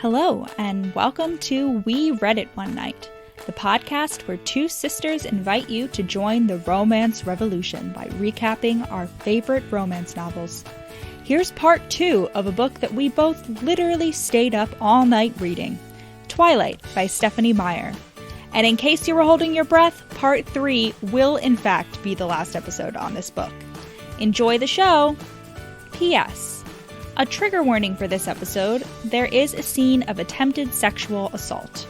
Hello, and welcome to We Read It One Night, the podcast where two sisters invite you to join the romance revolution by recapping our favorite romance novels. Here's part 2 of a book that we both literally stayed up all night reading, Twilight by Stephenie Meyer. And in case you were holding your breath, part 3 will in fact be the last episode on this book. Enjoy the show! P.S. A trigger warning for this episode, there is a scene of attempted sexual assault.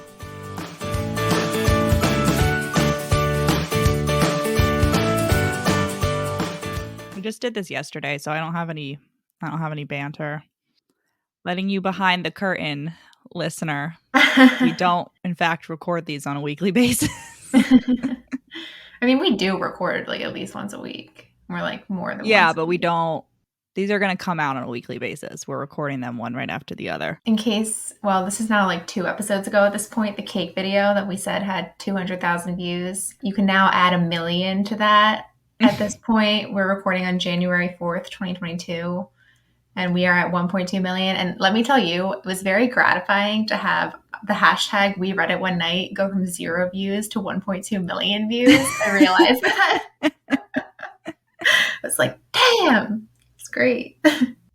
We just did this yesterday, so I don't have any banter. Letting you behind the curtain, listener. We don't, in fact, record these on a weekly basis. I mean, we do record like at least once a week. We're like more than once but a we week. don't. These are going to come out on a weekly basis. We're recording them one right after the other. In case, well, this is now like 2 episodes ago at this point, the cake video that we said had 200,000 views. You can now add 1 million to that at this point. We're recording on January 4th, 2022, and we are at 1.2 million. And let me tell you, it was very gratifying to have the hashtag We Read It One Night go from 0 views to 1.2 million views. I realized that. It's like, damn. Great.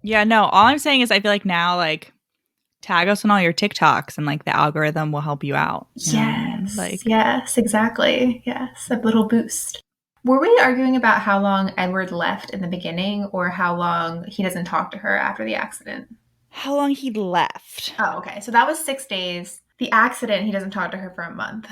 Yeah, no, all I'm saying is I feel like now, like, tag us on all your TikToks and like the algorithm will help you out. Yes, exactly. Yes, a little boost. Were we arguing about how long Edward left in the beginning or how long he doesn't talk to her after the accident? How long he left? Oh, okay. So that was 6 days. The accident, he doesn't talk to her for a month.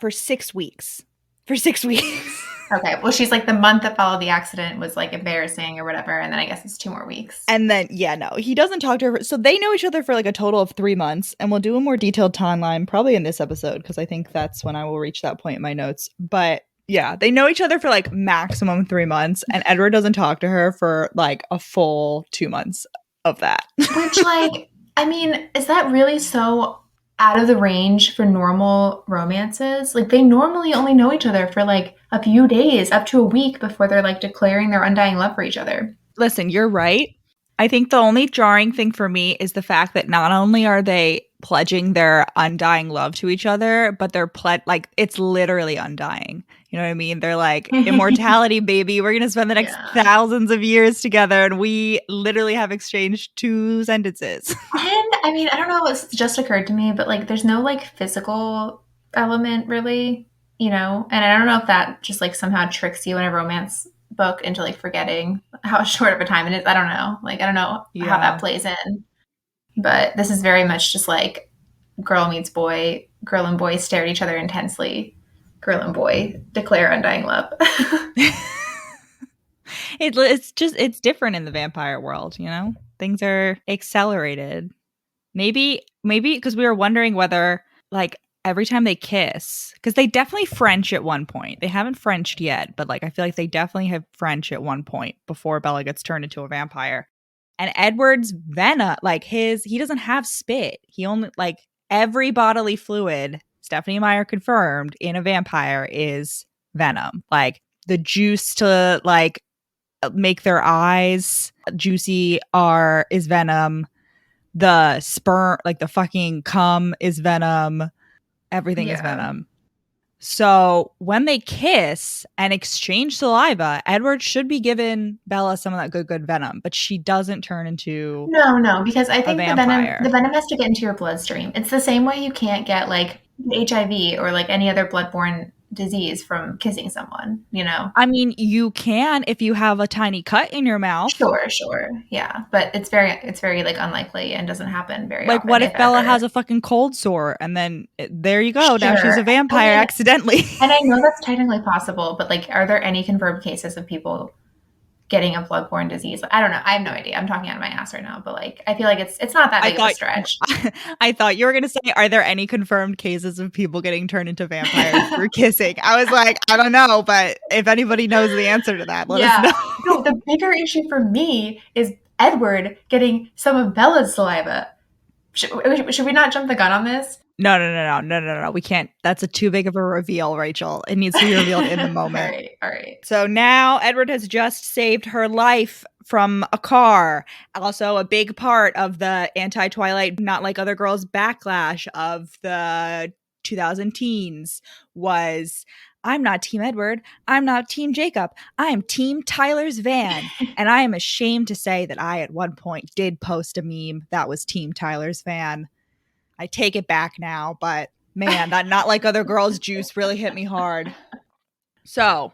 For 6 weeks. For 6 weeks. Okay, well, she's like the month that followed the accident was like embarrassing or whatever, and then I guess it's 2 more weeks. And then, yeah, no, he doesn't talk to her. So they know each other for like a total of 3 months, and we'll do a more detailed timeline probably in this episode because I think that's when I will reach that point in my notes. But yeah, they know each other for like maximum 3 months, and Edward doesn't talk to her for like a full 2 months of that. Which, like, I mean, is that really so out of the range for normal romances? Like, they normally only know each other for like a few days, up to a week before they're like declaring their undying love for each other. Listen, you're right. I think the only jarring thing for me is the fact that not only are they pledging their undying love to each other, but they're like it's literally undying. You know what I mean? They're like, immortality, baby. We're going to spend the next thousands of years together. And we literally have exchanged 2 sentences. And I mean, I don't know, it's just occurred to me, but like there's no like physical element really, you know? And I don't know if that just like somehow tricks you in a romance book into like forgetting how short of a time it is. I don't know. Like, I don't know how that plays in. But this is very much just like girl meets boy, girl and boy stare at each other intensely. Girl and boy declare undying love. It's different in the vampire world, you know? Things are accelerated. Maybe because we were wondering whether like every time they kiss, because they definitely French at one point. They haven't Frenched yet, but like I feel like they definitely have French at one point before Bella gets turned into a vampire. And Edward's venom, like he doesn't have spit. He only like every bodily fluid, Stephenie Meyer confirmed, in a vampire is venom. Like the juice to like make their eyes juicy is venom. The sperm, like the fucking cum is venom. Everything is venom. So when they kiss and exchange saliva, Edward should be giving Bella some of that good venom, but she doesn't turn into No, because I think the venom has to get into your bloodstream. It's the same way you can't get like HIV or like any other bloodborne disease from kissing someone, you know? I mean, you can if you have a tiny cut in your mouth. Sure. Yeah. But it's very like unlikely and doesn't happen very like, often. Like, what if Bella has a fucking cold sore and then there you go. Sure. Now she's a vampire accidentally. And I know that's technically possible, but like, are there any confirmed cases of people getting a bloodborne disease? I don't know. I have no idea. I'm talking out of my ass right now, but like, I feel like it's not that big of a stretch. I thought you were going to say, are there any confirmed cases of people getting turned into vampires through kissing? I was like, I don't know, but if anybody knows the answer to that, let us know. No, the bigger issue for me is Edward getting some of Bella's saliva. Should we not jump the gun on this? No. We can't. That's a too big of a reveal, Rachel. It needs to be revealed in the moment. All right. So now Edward has just saved her life from a car. Also, a big part of the anti-Twilight, not like other girls backlash of the 2000 teens was, I'm not Team Edward. I'm not Team Jacob. I am Team Tyler's van. And I am ashamed to say that I, at one point, did post a meme that was Team Tyler's van. I take it back now, but man, that not like other girls juice really hit me hard. So,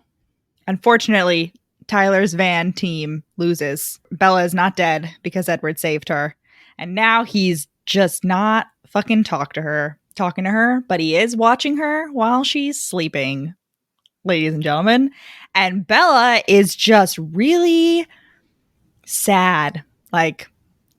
unfortunately, Tyler's van team loses. Bella is not dead because Edward saved her. And now he's just not fucking talking to her, but he is watching her while she's sleeping, ladies and gentlemen. And Bella is just really sad. Like,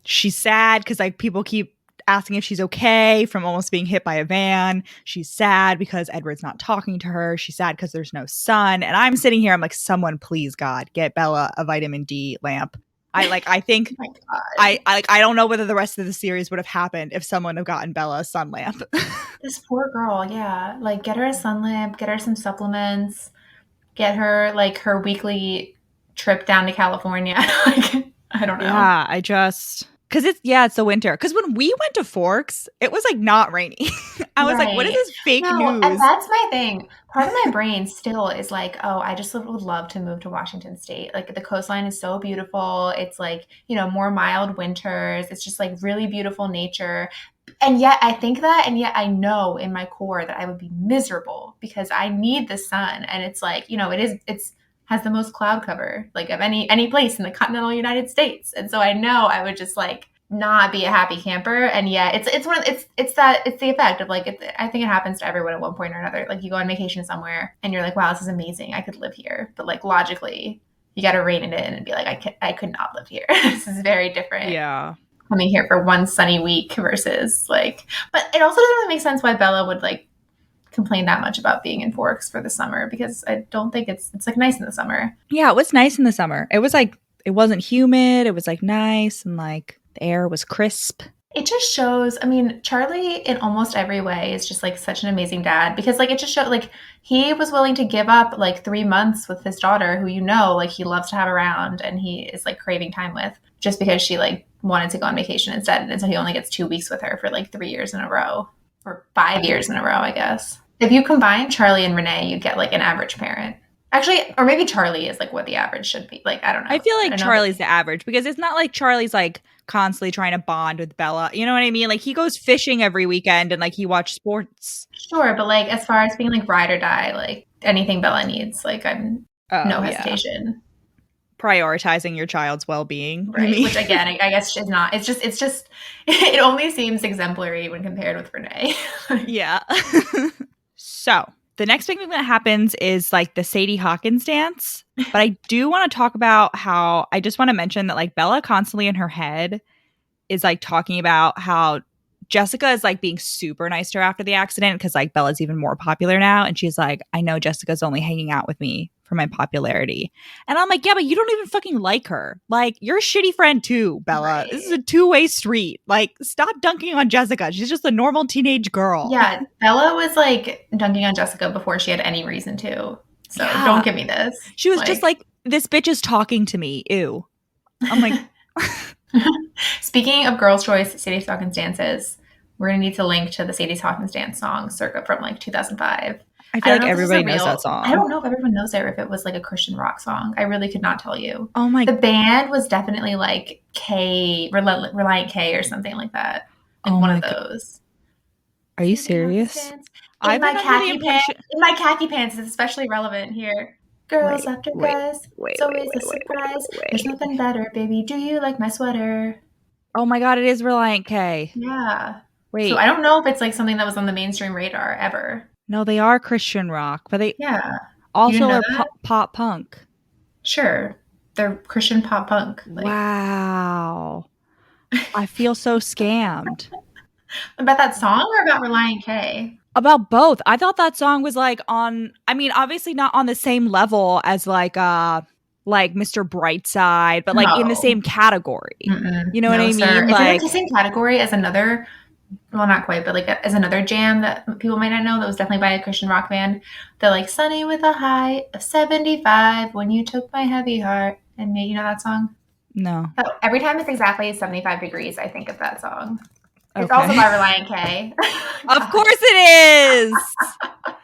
she's sad because like people keep asking if she's okay from almost being hit by a van. She's sad because Edward's not talking to her. She's sad because there's no sun. And I'm sitting here, I'm like, someone please God, get Bella a vitamin D lamp. I think Oh my I don't know whether the rest of the series would have happened if someone had gotten Bella a sun lamp. This poor girl, yeah. Like, get her a sun lamp, get her some supplements, get her like her weekly trip down to California. Like, I don't know. Yeah, because it's the winter. Because when we went to Forks, it was like not rainy. I was like, what is Right. this fake No, news? and that's my thing. Part of my brain still is like, oh, I just would love to move to Washington State. Like, the coastline is so beautiful. It's like, more mild winters. It's just like really beautiful nature. And yet I think that, and yet I know in my core that I would be miserable because I need the sun. And it's like, it's has the most cloud cover like of any place in the continental United States. And so I know I would just like not be a happy camper. And yet it's the effect of like, I think it happens to everyone at one point or another. Like, you go on vacation somewhere and you're like, wow, this is amazing. I could live here. But like, logically, you got to rein it in and be like, I could not live here. This is very different. Yeah. Coming here for one sunny week versus like, but it also doesn't really make sense why Bella would like complain that much about being in Forks for the summer, because I don't think it's like nice in the summer. Yeah, it was nice in the summer. It was like, it wasn't humid. It was like nice and like the air was crisp. It just shows, I mean, Charlie in almost every way is just like such an amazing dad, because like it just showed like he was willing to give up like 3 months with his daughter who like he loves to have around and he is like craving time with, just because she like wanted to go on vacation instead. And so he only gets 2 weeks with her for like 3 years in a row, or 5 years in a row, I guess. If you combine Charlie and Renee, you'd get like an average parent. Actually, or maybe Charlie is like what the average should be. Like, I don't know. I feel like Charlie's the average, because it's not like Charlie's like constantly trying to bond with Bella. You know what I mean? Like, he goes fishing every weekend and like he watches sports. Sure, but like as far as being like ride or die, like anything Bella needs, like I'm no hesitation. Yeah. Prioritizing your child's well-being, right? Which again, I guess is not. It's just it only seems exemplary when compared with Renee. Yeah. So the next big thing that happens is like the Sadie Hawkins dance. But I do want to talk about how I just want to mention that like Bella constantly in her head is like talking about how Jessica is like being super nice to her after the accident, because like Bella's even more popular now. And she's like, I know Jessica's only hanging out with me for my popularity. And I'm like, yeah, but you don't even fucking like her. Like, you're a shitty friend too, Bella. Right. This is a two-way street. Like, stop dunking on Jessica. She's just a normal teenage girl. Yeah, Bella was like dunking on Jessica before she had any reason to. So don't give me this. She was just like, this bitch is talking to me. Ew. I'm like... Speaking of Girls' Choice Sadie Hawkins dances, we're going to need to link to the Sadie Hawkins dance song circa from like 2005. I feel like everybody knows that song. I don't know if everyone knows it or if it was like a Christian rock song. I really could not tell you. Oh my... The band was definitely like Reliant K or something like that. Like one of those. Are you serious? In my khaki pants is especially relevant here. Girls after guys. It's always a surprise. There's nothing better, baby. Do you like my sweater? Oh my God, it is Reliant K. Yeah. Wait. So I don't know if it's like something that was on the mainstream radar ever. No, they are Christian rock, but they also are pop punk. Sure. They're Christian pop punk. Like. Wow. I feel so scammed. About that song or about Reliant K? About both. I thought that song was like on, I mean, obviously not on the same level as like Mr. Brightside, but like in the same category. You know what I mean? It's in the same category as another well, not quite, but like as another jam that people might not know that was definitely by a Christian rock band. They're like sunny with a high of 75 when you took my heavy heart and made, you know that song? No. So every time it's exactly 75 degrees, I think of that song. It's also Okay. by Reliant K. Of God. course it is. There's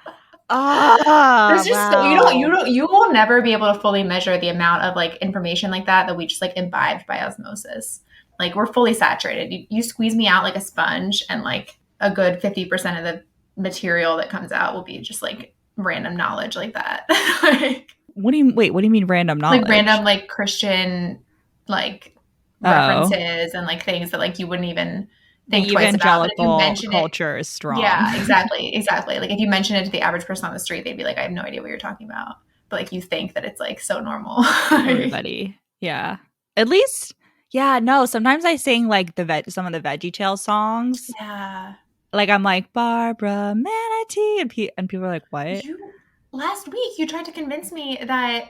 Ah, just so wow. you will never be able to fully measure the amount of like information like that we just like imbibed by osmosis. Like we're fully saturated. You squeeze me out like a sponge, and like a good 50% of the material that comes out will be just like random knowledge like that. like, What do you wait? What do you mean random like random knowledge? like Christian like Oh, references and like things that like you wouldn't even the think twice about. But if you evangelical mention it, culture is strong. yeah, exactly, exactly. Like if you mention it to the average person on the street, they'd be like, I have no idea what you're talking about. But like you think that it's like so normal. Everybody, yeah. At least, yeah. No, sometimes I sing like some of the Veggie Tales songs. yeah. Like I'm like Barbara Manatee, and people are like, "What?" You last week you tried to convince me that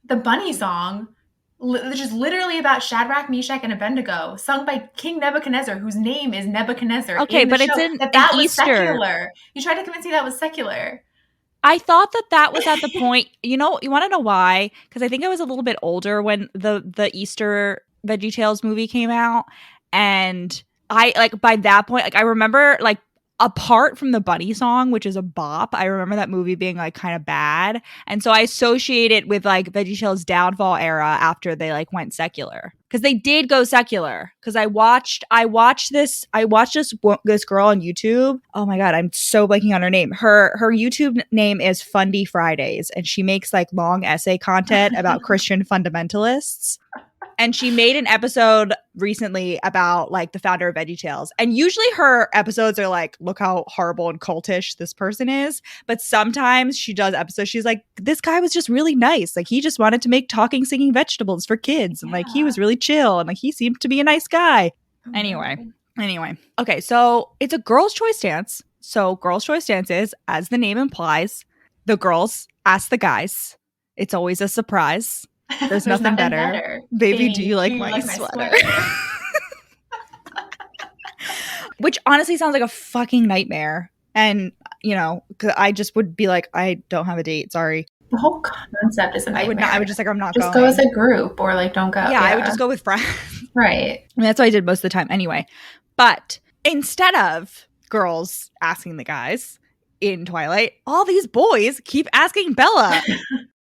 the bunny song, which is literally about Shadrach, Meshach, and Abednego, sung by King Nebuchadnezzar, whose name is Nebuchadnezzar Okay, in the but it's show, in that an that was Easter. secular. You tried to convince me that was secular. I thought that that was at the point. You want to know why? Because I think I was a little bit older when the Easter Veggie Tales movie came out, and I like by that point, like I remember like apart from the bunny song, which is a bop, I remember that movie being like kind of bad, and so I associate it with like Veggie Tales downfall era after they like went secular because they did go secular. Because I watched this girl on YouTube. Oh my god, I'm so blanking on her name. Her YouTube name is Fundy Fridays, and she makes like long essay content about Christian fundamentalists. And she made an episode recently about like the founder of Veggie Tales. And usually her episodes are like, look how horrible and cultish this person is. But sometimes she does episodes, she's like, this guy was just really nice. Like he just wanted to make talking, singing vegetables for kids. And like he was Yeah. really chill and like he seemed to be a nice guy. Oh Anyway, no. anyway. Okay, so it's a girl's choice dance. So girl's choice dance is, as the name implies, the girls ask the guys. It's always a surprise. There's There's nothing nothing better. better. Baby, do you Baby, do like you my like my sweater? sweater? Which honestly sounds like a fucking nightmare. And, 'cause I just would be like, I don't have a date. Sorry. The whole concept is a I would not, I nightmare. would just like, I'm not Just go as going. a group or like don't go. Yeah, I would Yeah. just go with friends. Right. I mean, that's what I did most of the time anyway. But instead of girls asking the guys in Twilight, all these boys keep asking Bella.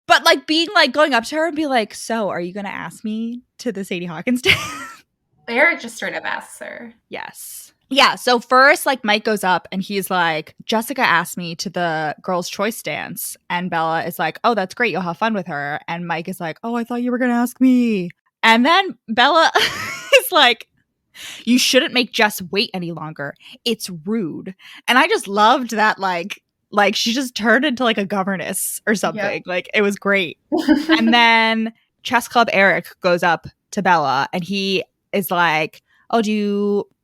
But like being like going up to her and be like, so are you going to ask me to the Sadie Hawkins dance? Eric just straight up asks her. Yes. Yeah. So first, like Mike goes up and he's like, Jessica asked me to the girls' choice dance. And Bella is like, oh, that's great. You'll have fun with her. And Mike is like, oh, I thought you were going to ask me. And then Bella is like, you shouldn't make Jess wait any longer. It's rude. And I just loved that, like she just turned into like a governess or something. Yep. Like it was great. And then Chess Club Eric goes up to Bella and he is like, oh,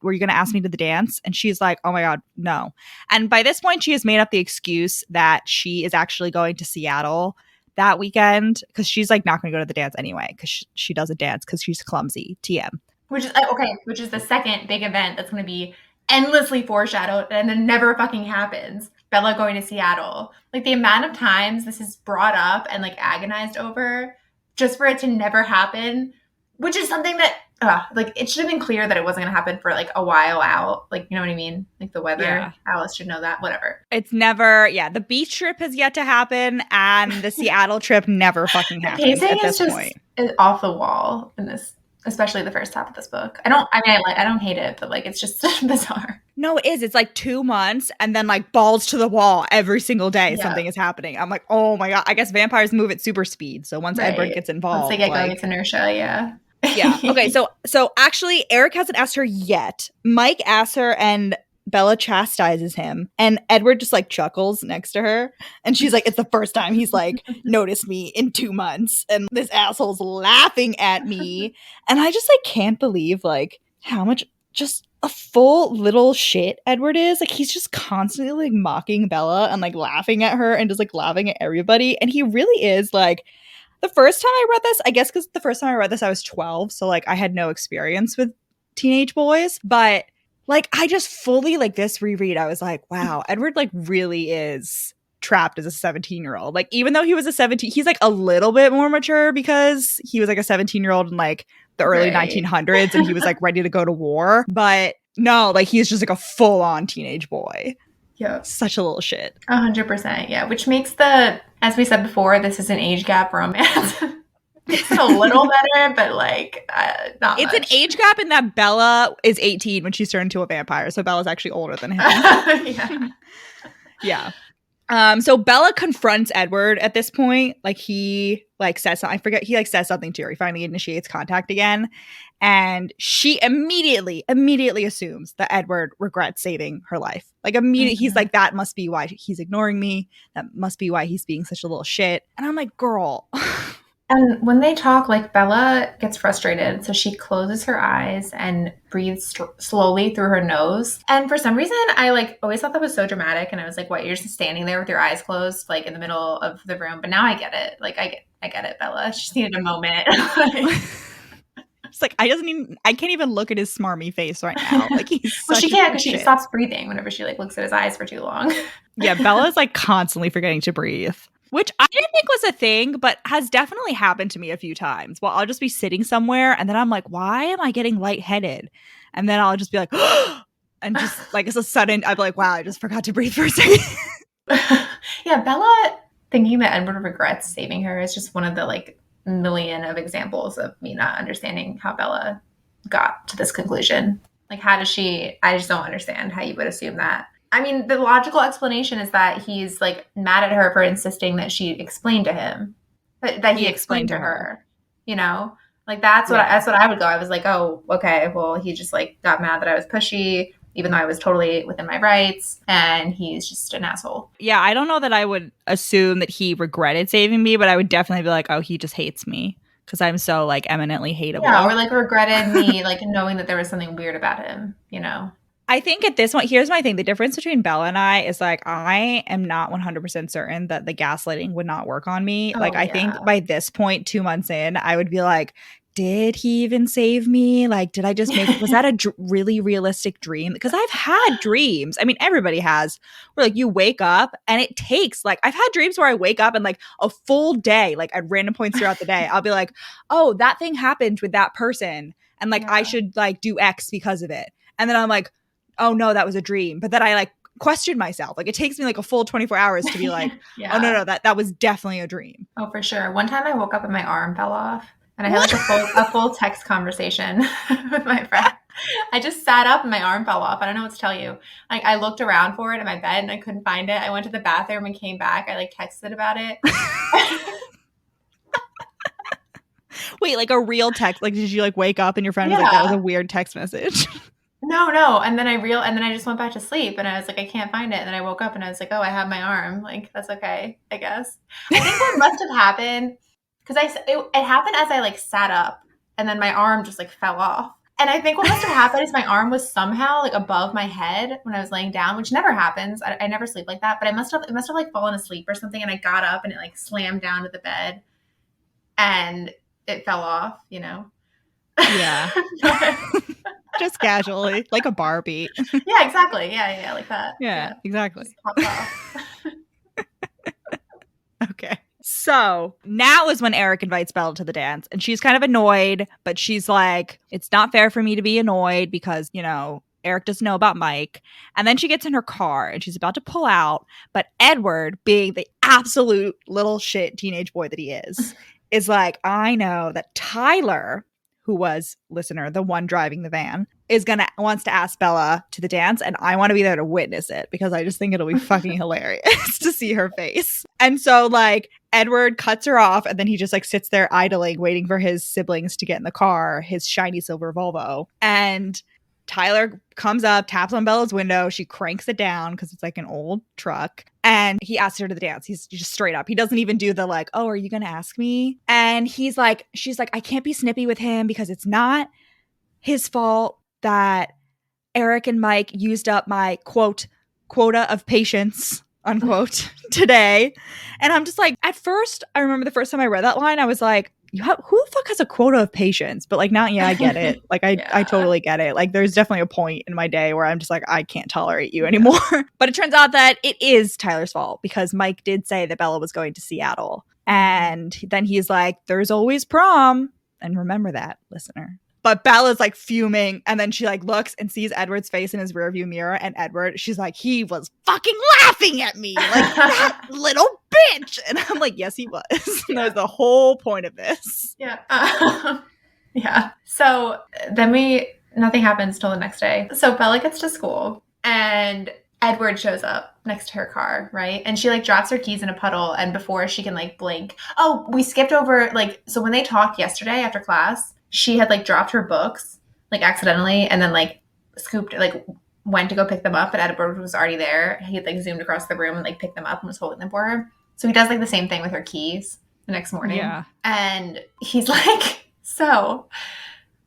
were you going to ask me to the dance? And she's like, oh my God, no. And by this point, she has made up the excuse that she is actually going to Seattle that weekend because she's like not going to go to the dance anyway because she doesn't dance because she's clumsy. TM. Which is okay, which is the second big event that's going to be endlessly foreshadowed and then never fucking happens. Bella going to Seattle. Like the amount of times this is brought up and like agonized over just for it to never happen, which is something that like it should have been clear that it wasn't going to happen for like a while out. Like, you know what I mean? Like the weather. Yeah. Alice should know that. Whatever. It's never, yeah, the beach trip has yet to happen and the Seattle trip never fucking The happens pacing at this is just point. off the wall in this, especially the first half of this book. I don't hate it, but like it's just bizarre. No, it is. It's like 2 months and then like balls to the wall every single day. Yeah. Something is happening. I'm like, oh my God. I guess vampires move at super speed. So once Edward gets involved. Once they get going, it's inertia, yeah. Yeah. Okay. So actually, Eric hasn't asked her yet. Mike asks her, and Bella chastises him, and Edward just like chuckles next to her, and she's like, "It's the first time he's like noticed me in 2 months, and this asshole's laughing at me." And I just like can't believe like how much just a full little shit Edward is. Like he's just constantly like mocking Bella and like laughing at her and just like laughing at everybody, and he really is like. The first time I read this, I guess because the first time I read this, I was 12. So, like, I had no experience with teenage boys. But Like, I just fully, like, this reread, I was like, wow, Edward, like, really is trapped as a 17-year-old. Like, even though he was a 17, he's, like, a little bit more mature because he was, like, a 17-year-old in, like, the early Right. 1900s, and he was, like, ready to go to war. But no, like, he's just, like, a full-on teenage boy. Yep. Such a little shit. 100%. Yeah. Which makes as we said before, this is an age gap romance. Makes it a little better, but like not It's much. an age gap in that Bella is 18 when she's turned into a vampire. So Bella's actually older than him. Yeah. Yeah. So Bella confronts Edward at this point. Like, he like says something. I forget. He like says something to her. He finally initiates contact again. And she immediately assumes that Edward regrets saving her life. Like, immediately, he's like, that must be why he's ignoring me. That must be why he's being such a little shit. And I'm like, girl. And when they talk, like, Bella gets frustrated, so she closes her eyes and breathes slowly through her nose. And for some reason, I like always thought that was so dramatic, and I was like, "What? You're just standing there with your eyes closed, like in the middle of the room?" But now I get it. Like, I get it, Bella. She just needed a moment. It's like, I can't even look at his smarmy face right now. Like, he's well, she such a can't because she shit. stops breathing whenever she like looks at his eyes for too long. Yeah, Bella's like constantly forgetting to breathe, which I didn't think was a thing, but has definitely happened to me a few times. Well, I'll just be sitting somewhere and then I'm like, why am I getting lightheaded? And then I'll just be like, and just like, it's a sudden, I'd be like, wow, I just forgot to breathe for a second. Yeah, Bella thinking that Edward regrets saving her is just one of the like million of examples of me not understanding how Bella got to this conclusion. Like, how does she? I just don't understand how you would assume that. I mean, the logical explanation is that he's like mad at her for insisting that she explain to him, that he explained to her. You know, like that's what I would go. I was like, oh, okay, well, he just like got mad that I was pushy, even though I was totally within my rights, and he's just an asshole. Yeah, I don't know that I would assume that he regretted saving me, but I would definitely be like, oh, he just hates me because I'm so like eminently hateable. Yeah, or like regretted me like knowing that there was something weird about him, you know? I think at this point, here's my thing. The difference between Bella and I is like, I am not 100% certain that the gaslighting would not work on me. Oh, like, I think by this point, 2 months in, I would be like, did he even save me? Like, did I just was that a really realistic dream? Because I've had dreams. I mean, everybody has, where like you wake up and it takes like, I've had dreams where I wake up and like a full day, like at random points throughout the day, I'll be like, oh, that thing happened with that person. And like, I should like do X because of it. And then I'm like, oh no, that was a dream. But then I like question myself. Like, it takes me like a full 24 hours to be like, oh no, that was definitely a dream. Oh, for sure. One time I woke up and my arm fell off. And I had like a full text conversation with my friend. I just sat up and my arm fell off. I don't know what to tell you. Like, I looked around for it in my bed and I couldn't find it. I went to the bathroom and came back. I like texted about it. Wait, like a real text? Like, did you like wake up and your friend was like, that was a weird text message? No. And then I just went back to sleep and I was like, I can't find it. And then I woke up and I was like, oh, I have my arm. Like, that's okay, I guess. I think what must have happened, because it happened as I like sat up and then my arm just like fell off. And I think what must have happened is my arm was somehow like above my head when I was laying down, which never happens. I never sleep like that, but it must have like fallen asleep or something. And I got up and it like slammed down to the bed and it fell off, you know? Yeah. Just casually, like a Barbie. Yeah, exactly. Yeah, like that. Yeah. Exactly. Just popped off. Okay. So now is when Eric invites Bella to the dance, and she's kind of annoyed, but she's like, it's not fair for me to be annoyed because, you know, Eric doesn't know about Mike. And then she gets in her car and she's about to pull out, but Edward, being the absolute little shit teenage boy that he is like, I know that Tyler, who was, listener, the one driving the van, wants to ask Bella to the dance, and I want to be there to witness it because I just think it'll be fucking hilarious to see her face. And so like Edward cuts her off, and then he just like sits there idling, waiting for his siblings to get in the car, his shiny silver Volvo. And Tyler comes up, taps on Bella's window. She cranks it down because it's like an old truck. And he asks her to the dance. He's just straight up. He doesn't even do the like, oh, are you going to ask me? And she's like, I can't be snippy with him because it's not his fault that Eric and Mike used up my quote quota of patience, unquote, today. And I'm just like, at first, I remember the first time I read that line, I was like, who the fuck has a quota of patience? But like now, yeah, I get it. Like I Yeah. totally get it. Like there's definitely a point in my day where I'm just like, I can't tolerate you anymore. But it turns out that it is Tyler's fault because Mike did say that Bella was going to Seattle. And then he's like, there's always prom. And remember that, listener. But Bella's like fuming, and then she like looks and sees Edward's face in his rearview mirror, and Edward, she's like, he was fucking laughing at me, like that little bitch. And I'm like, yes, he was. Yeah. That was the whole point of this. Yeah. Yeah. So then nothing happens till the next day. So Bella gets to school, and Edward shows up next to her car, right? And she like drops her keys in a puddle, and before she can like blink, oh, we skipped over like, so when they talked yesterday after class, she had like dropped her books like accidentally and then like scooped, like went to go pick them up, but Edward was already there. He had like zoomed across the room and like picked them up and was holding them for her. So he does like the same thing with her keys the next morning. Yeah. And he's like, so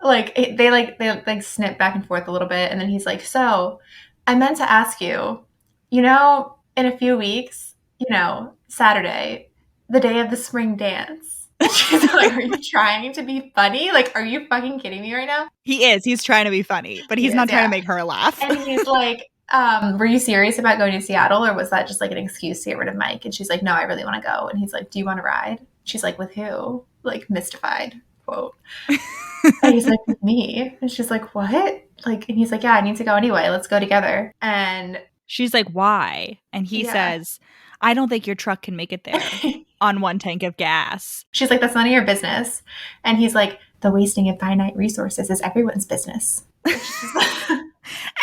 like they snip back and forth a little bit. And then he's like, so I meant to ask you, in a few weeks, Saturday, the day of the spring dance. She's like, are you trying to be funny? Like, are you fucking kidding me right now? He is. He's trying to be funny, but he's not trying to make her laugh. And he's like, were you serious about going to Seattle, or was that just like an excuse to get rid of Mike? And she's like, no, I really want to go. And he's like, do you want to ride? She's like, with who? Like, mystified, quote. And he's like, with me. And she's like, what? Like, and he's like, yeah, I need to go anyway. Let's go together. And she's like, why? And he says, I don't think your truck can make it there on one tank of gas. She's like, that's none of your business. And he's like, the wasting of finite resources is everyone's business. And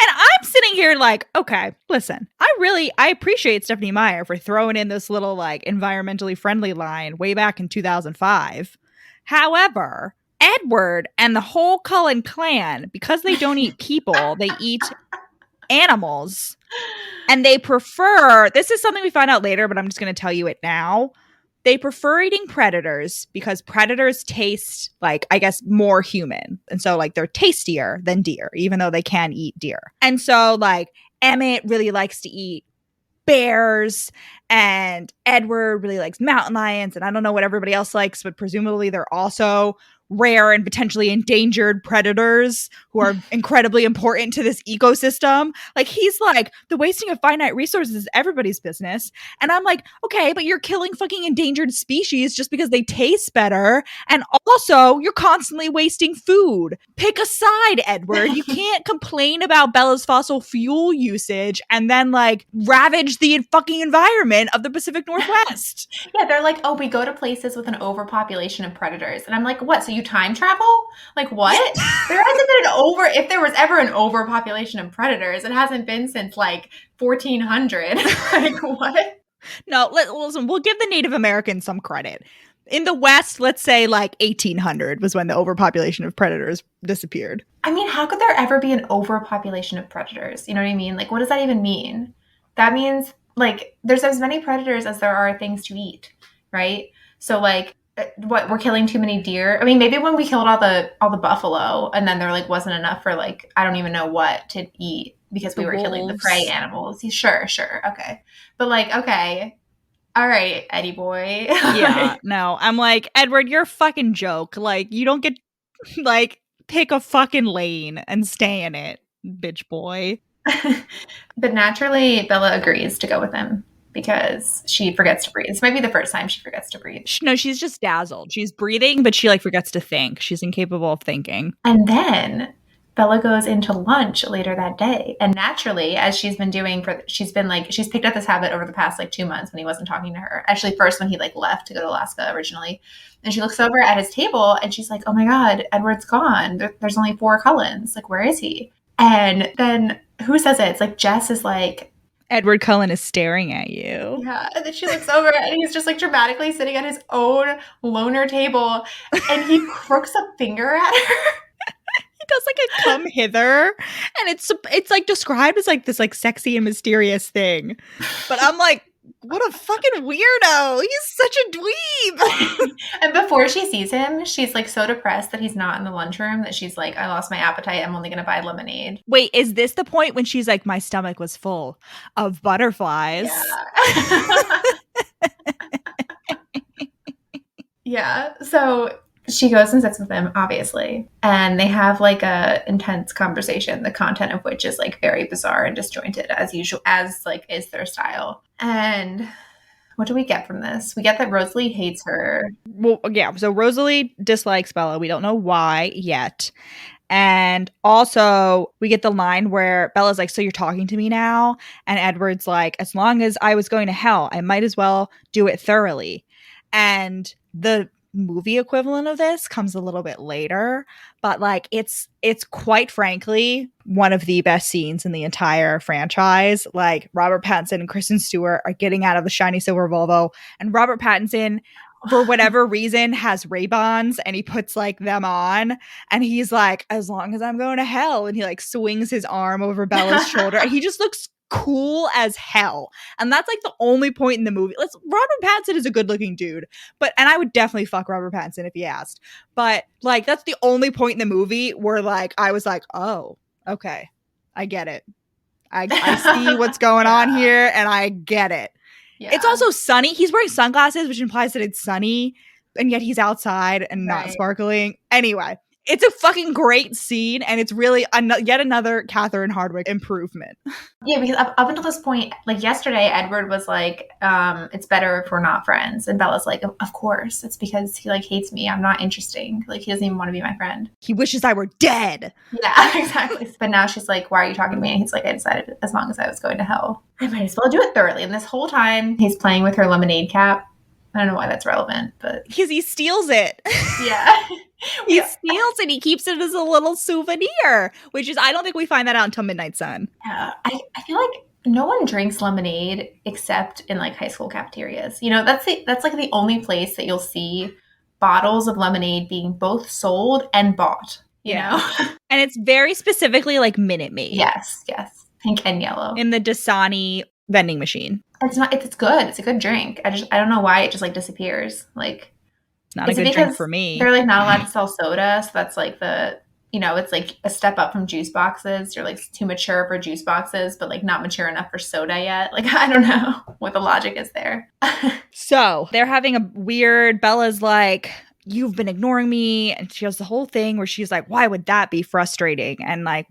I'm sitting here like, okay, listen, I appreciate Stephenie Meyer for throwing in this little like environmentally friendly line way back in 2005. However, Edward and the whole Cullen clan, because they don't eat people, they eat animals. And they prefer, this is something we find out later, but I'm just going to tell you it now. They prefer eating predators because predators taste like, I guess, more human. And so like they're tastier than deer, even though they can eat deer. And so like Emmett really likes to eat bears, and Edward really likes mountain lions. And I don't know what everybody else likes, but presumably they're also rare and potentially endangered predators who are incredibly important to this ecosystem. Like, he's like, the wasting of finite resources is everybody's business. And I'm like, okay, but you're killing fucking endangered species just because they taste better. And also, you're constantly wasting food. Pick a side, Edward. You can't complain about Bella's fossil fuel usage and then like ravage the fucking environment of the Pacific Northwest. Yeah, they're like, oh, we go to places with an overpopulation of predators. And I'm like, what? So you time travel? Like, what? There hasn't been if there was ever an overpopulation of predators, it hasn't been since like 1400. Like, what? No, listen, we'll give the Native Americans some credit. In the West, let's say like 1800 was when the overpopulation of predators disappeared. I mean, how could there ever be an overpopulation of predators? You know what I mean? Like, what does that even mean? That means like there's as many predators as there are things to eat, right? So like, what, we're killing too many deer? I mean, maybe when we killed all the buffalo, and then there like wasn't enough for like, I don't even know what to eat because we were killing the prey animals. Sure, okay, but like, okay, all right, Eddie boy. Yeah, no, I'm like, Edward, you're a fucking joke. Like, you don't get like pick a fucking lane and stay in it, bitch boy. But naturally, Bella agrees to go with him because she forgets to breathe. This might be the first time she forgets to breathe. No, she's just dazzled. She's breathing, but she like forgets to think. She's incapable of thinking. And then Bella goes into lunch later that day. And naturally, as she's been doing she's picked up this habit over the past like 2 months when he wasn't talking to her. Actually, first when he like left to go to Alaska originally. And she looks over at his table and she's like, oh my God, Edward's gone. There's only 4 Cullens. Like, where is he? And then who says it? It's like Jess is like, Edward Cullen is staring at you. Yeah, and then she looks over and he's just like dramatically sitting at his own loner table, and he crooks a finger at her. He does like a come hither, and it's like described as like this like sexy and mysterious thing. But I'm like, what a fucking weirdo. He's such a dweeb. And before she sees him, she's like so depressed that he's not in the lunchroom that she's like, I lost my appetite. I'm only going to buy lemonade. Wait, is this the point when she's like, my stomach was full of butterflies? Yeah. Yeah. So she goes and sits with him, obviously, and they have like a intense conversation, the content of which is like very bizarre and disjointed as usual, as like is their style. And what do we get from this? We get that Rosalie hates her. Well, yeah, so Rosalie dislikes Bella. We don't know why yet. And also, we get the line where Bella's like, "So you're talking to me now?" And Edward's like, "As long as I was going to hell, I might as well do it thoroughly." And the movie equivalent of this comes a little bit later, but like it's quite frankly one of the best scenes in the entire franchise. Like Robert Pattinson and Kristen Stewart are getting out of the shiny silver Volvo, and Robert Pattinson, for whatever reason, has Ray-Bans, and he puts like them on, and he's like, "As long as I'm going to hell," and he like swings his arm over Bella's shoulder, and he just looks cool as hell. And that's like the only point in the movie. Robert Pattinson is a good-looking dude, and I would definitely fuck Robert Pattinson if he asked. But like that's the only point in the movie where like I was like, "Oh, okay, I get it. I see what's going on here, and I get it." Yeah. It's also sunny. He's wearing sunglasses, which implies that it's sunny, and yet he's outside and not sparkling. Anyway, it's a fucking great scene, and it's really yet another Catherine Hardwicke improvement. Yeah, because up until this point, like yesterday, Edward was like, "It's better if we're not friends," and Bella's like, "Of course, it's because he like hates me. I'm not interesting. Like he doesn't even want to be my friend. He wishes I were dead." Yeah, exactly. But now she's like, "Why are you talking to me?" And he's like, "I decided as long as I was going to hell, I might as well do it thoroughly." And this whole time, he's playing with her lemonade cap. I don't know why that's relevant, but because he steals it. Yeah. He steals it. He keeps it as a little souvenir, which is, I don't think we find that out until Midnight Sun. Yeah, I feel like no one drinks lemonade except in like high school cafeterias. You know, that's like the only place that you'll see bottles of lemonade being both sold and bought. You know? And it's very specifically like Minute Maid. Yes, pink and yellow in the Dasani vending machine. It's good. It's a good drink. I don't know why it just like disappears. Like it's not a good drink for me. They're like not allowed to sell soda, so that's like it's like a step up from juice boxes. You're like too mature for juice boxes, but like not mature enough for soda yet. Like I don't know what the logic is there. So they're having a weird. Bella's like, "You've been ignoring me," and she has the whole thing where she's like, "Why would that be frustrating?" And like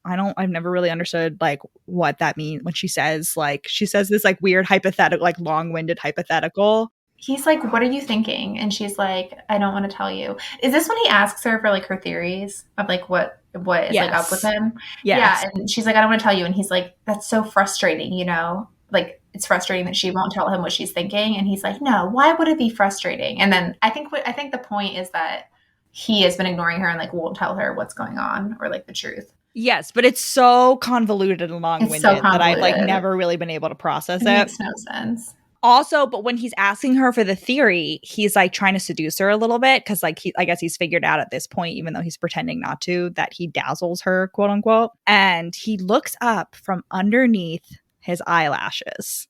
I've never really understood like what that means when she says this like weird hypothetical, like long-winded hypothetical. He's like, "What are you thinking?" And she's like, "I don't want to tell you." Is this when he asks her for like her theories of like what is like up with him? Yes. Yeah. And she's like, "I don't want to tell you." And he's like, "That's so frustrating, you know? Like it's frustrating that she won't tell him what she's thinking." And he's like, "No, why would it be frustrating?" And then I think the point is that he has been ignoring her and like won't tell her what's going on or like the truth. Yes, but it's so convoluted and long-winded that I've like never really been able to process it. It makes no sense. Also, but when he's asking her for the theory, he's like trying to seduce her a little bit because like I guess he's figured out at this point, even though he's pretending not to, that he dazzles her, quote unquote. And he looks up from underneath his eyelashes.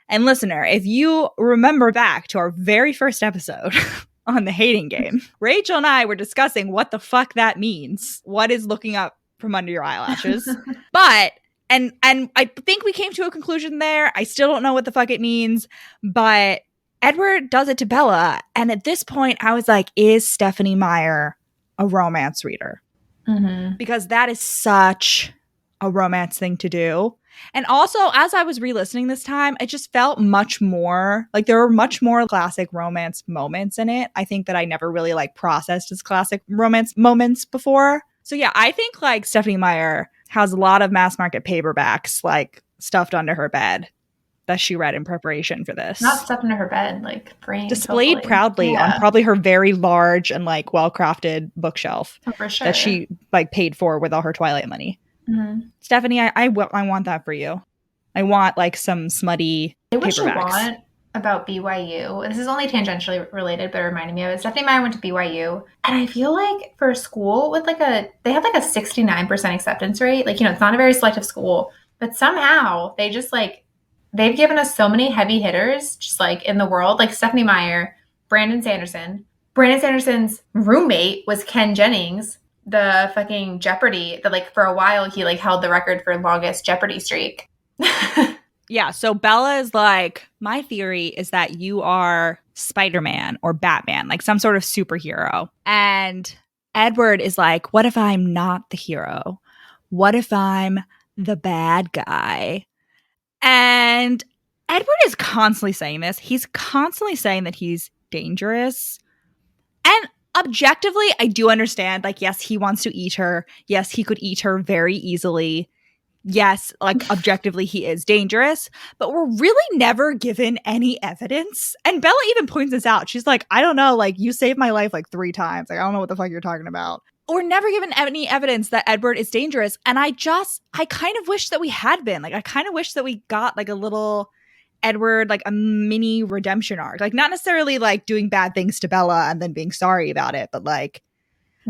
And listener, if you remember back to our very first episode on the hating game, Rachel and I were discussing what the fuck that means. What is looking up from under your eyelashes? But and I think we came to a conclusion there. I still don't know what the fuck it means, but Edward does it to Bella. And at this point, I was like, is Stephenie Meyer a romance reader? Mm-hmm. Because that is such a romance thing to do. And also, as I was re-listening this time, it just felt much more like there were much more classic romance moments in it. I think that I never really like processed as classic romance moments before. So yeah, I think like Stephenie Meyer has a lot of mass market paperbacks like stuffed under her bed that she read in preparation for this. Not stuffed under her bed, like framed. Displayed proudly on probably her very large and like well-crafted bookshelf for sure. That she like paid for with all her Twilight money. Mm-hmm. Stephenie, I want that for you. I want like some smutty paperbacks. What you want about BYU, this is only tangentially related, but it reminded me of it. Stephenie Meyer went to BYU, and I feel like for a school with like they have like a 69% acceptance rate. Like, you know, it's not a very selective school, but somehow they just like, they've given us so many heavy hitters just like in the world, like Stephenie Meyer, Brandon Sanderson. Brandon Sanderson's roommate was Ken Jennings, the fucking Jeopardy, that like for a while he like held the record for longest Jeopardy streak. Yeah, so Bella is like, my theory is that you are Spider-Man or Batman, like some sort of superhero. And Edward is like, what if I'm not the hero? What if I'm the bad guy? And Edward is constantly saying this. He's constantly saying that he's dangerous. And objectively, I do understand. Like, yes, he wants to eat her. Yes, he could eat her very easily. Yes, like objectively, he is dangerous, but we're really never given any evidence. And Bella even points this out. She's like, I don't know, like, you saved my life like 3 times. Like, I don't know what the fuck you're talking about. We're never given any evidence that Edward is dangerous. And I kind of wish that we had been. Like, I kind of wish that we got like a little Edward, like a mini redemption arc. Like, not necessarily like doing bad things to Bella and then being sorry about it, but like,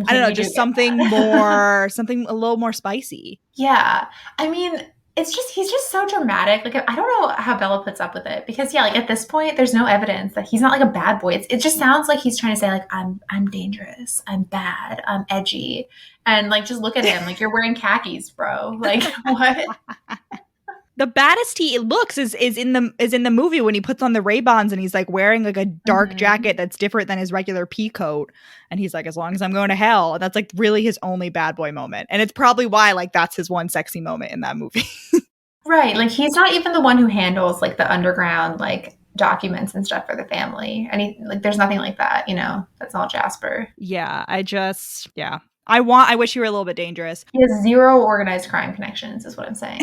I don't know, just something more, something a little more spicy. Yeah. I mean, it's just, he's just so dramatic. Like, I don't know how Bella puts up with it because, yeah, like at this point, there's no evidence that he's not like a bad boy. It just sounds like he's trying to say, like, I'm dangerous, I'm bad, I'm edgy. And like, just look at him. Like, you're wearing khakis, bro. Like, what? The baddest he looks is in the movie when he puts on the Ray-Bans and he's like wearing like a dark jacket that's different than his regular pea coat, and he's like, as long as I'm going to hell. And that's like really his only bad boy moment, and it's probably why like that's his one sexy moment in that movie. Right. Like, he's not even the one who handles like the underground like documents and stuff for the family. And he, like, there's nothing like that, that's all Jasper. Yeah, I wish he were a little bit dangerous. He has zero organized crime connections is what I'm saying.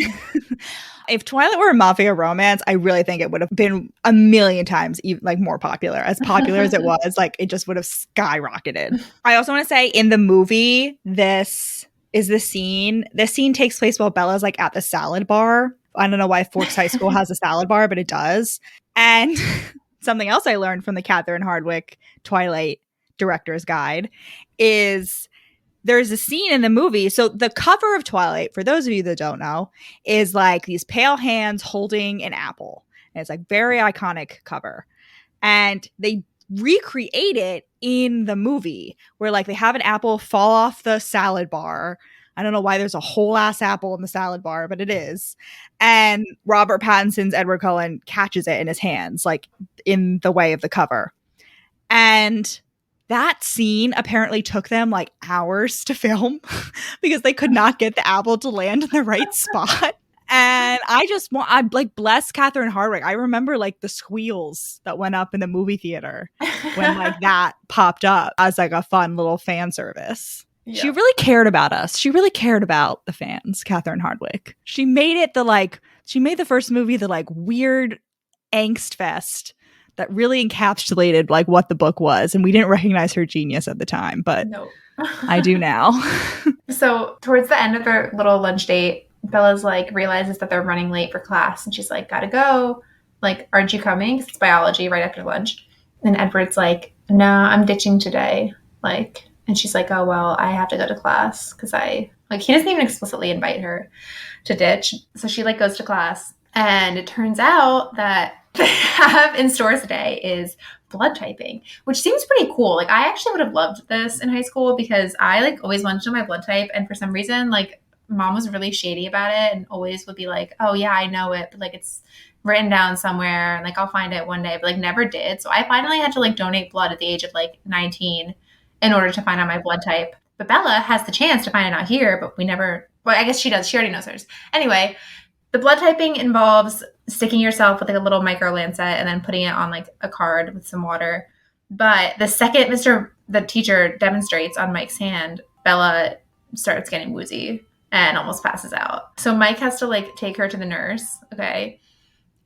If Twilight were a mafia romance, I really think it would have been a million times like more popular. As popular as it was, like it just would have skyrocketed. I also want to say in the movie, this is the scene. This scene takes place while Bella's like at the salad bar. I don't know why Forks High School has a salad bar, but it does. And something else I learned from the Catherine Hardwicke Twilight Director's Guide is there's a scene in the movie. So the cover of Twilight, for those of you that don't know, is like these pale hands holding an apple. And it's like very iconic cover. And they recreate it in the movie where like they have an apple fall off the salad bar. I don't know why there's a whole ass apple in the salad bar, but it is. And Robert Pattinson's Edward Cullen catches it in his hands, like in the way of the cover. And that scene apparently took them like hours to film because they could not get the apple to land in the right spot. And I like bless Catherine Hardwicke. I remember like the squeals that went up in the movie theater when like that popped up as like a fun little fan service. Yeah. She really cared about us. She really cared about the fans, Catherine Hardwicke. She made the first movie the like weird angst fest that really encapsulated like what the book was, and we didn't recognize her genius at the time, but no. I do now. So towards the end of their little lunch date, Bella's like realizes that they're running late for class, and she's like, gotta go. Like, aren't you coming? 'Cause it's biology right after lunch. And Edward's like, no, I'm ditching today. Like, and she's like, oh, well, I have to go to class because he doesn't even explicitly invite her to ditch. So she like goes to class, and it turns out that they have in store today is blood typing, which seems pretty cool. Like, I actually would have loved this in high school because I like always wanted to know my blood type. And for some reason, like, mom was really shady about it and always would be like, oh yeah, I know it, but like it's written down somewhere and like I'll find it one day, but like never did. So I finally had to like donate blood at the age of like 19 in order to find out my blood type. But Bella has the chance to find it out here, but we never, well, I guess she does. She already knows hers. Anyway, the blood typing involves sticking yourself with like a little micro lancet and then putting it on like a card with some water. But the second the teacher demonstrates on Mike's hand, Bella starts getting woozy and almost passes out. So Mike has to like take her to the nurse. Okay.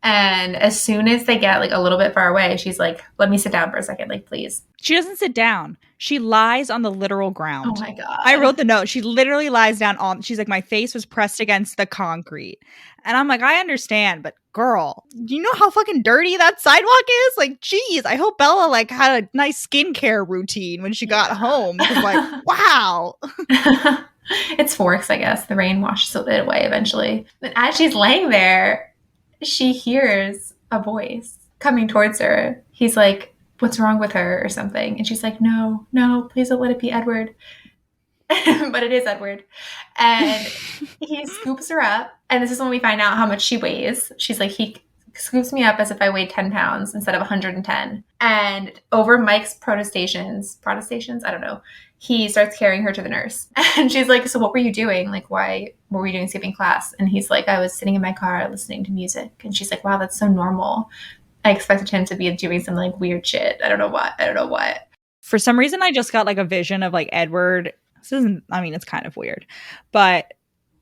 And as soon as they get like a little bit far away, she's like, let me sit down for a second, like, please. She doesn't sit down. She lies on the literal ground. Oh my God. I wrote the note. She literally lies down she's like, my face was pressed against the concrete. And I'm like, I understand, but girl, do you know how fucking dirty that sidewalk is? Like, geez, I hope Bella like had a nice skincare routine when she got home. Like, wow. It's Forks, I guess. The rain washes it away eventually. But as she's laying there, she hears a voice coming towards her. He's like, what's wrong with her or something? And she's like, no, please don't let it be Edward. but it is Edward. And he scoops her up. And this is when we find out how much she weighs. She's like, he scoops me up as if I weighed 10 pounds instead of 110. And over Mike's protestations, I don't know, he starts carrying her to the nurse. And she's like, so what were you doing? Like, why what were you doing skipping class? And he's like, I was sitting in my car listening to music. And she's like, wow, that's so normal. I expected him to be doing some like weird shit. I don't know what. For some reason, I just got like a vision of like Edward. This isn't, I mean, it's kind of weird, but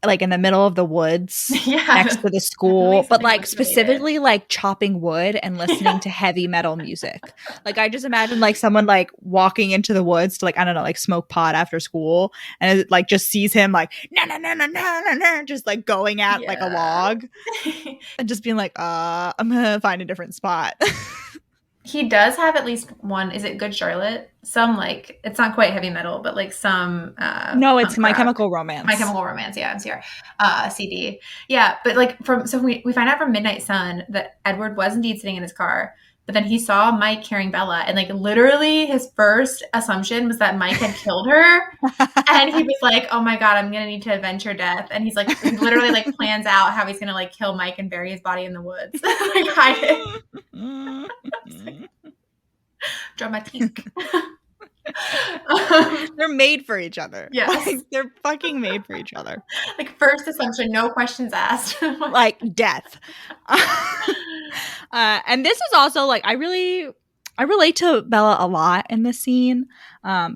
like in the middle of the woods next to the school, but like specifically like chopping wood and listening to heavy metal music. Like I just imagine like someone like walking into the woods to like, I don't know, like smoke pot after school, and it, like just sees him like just like going at like a log and just being like, I'm gonna find a different spot. He does have at least one. Is it Good Charlotte? Some like, it's not quite heavy metal, but like some. No, it's My Chemical Romance. My Chemical Romance, yeah, MCR, CD, yeah. But like so we find out from Midnight Sun that Edward was indeed sitting in his car, but then he saw Mike carrying Bella, and like literally his first assumption was that Mike had killed her, and he was like, "Oh my god, I'm gonna need to avenge her death." And he's like, he literally like plans out how he's gonna like kill Mike and bury his body in the woods, like hide it. Dramatique. They're made for each other. Yes. Like, they're fucking made for each other. Like first assumption, no questions asked. Like death. And this is also like I relate to Bella a lot in this scene.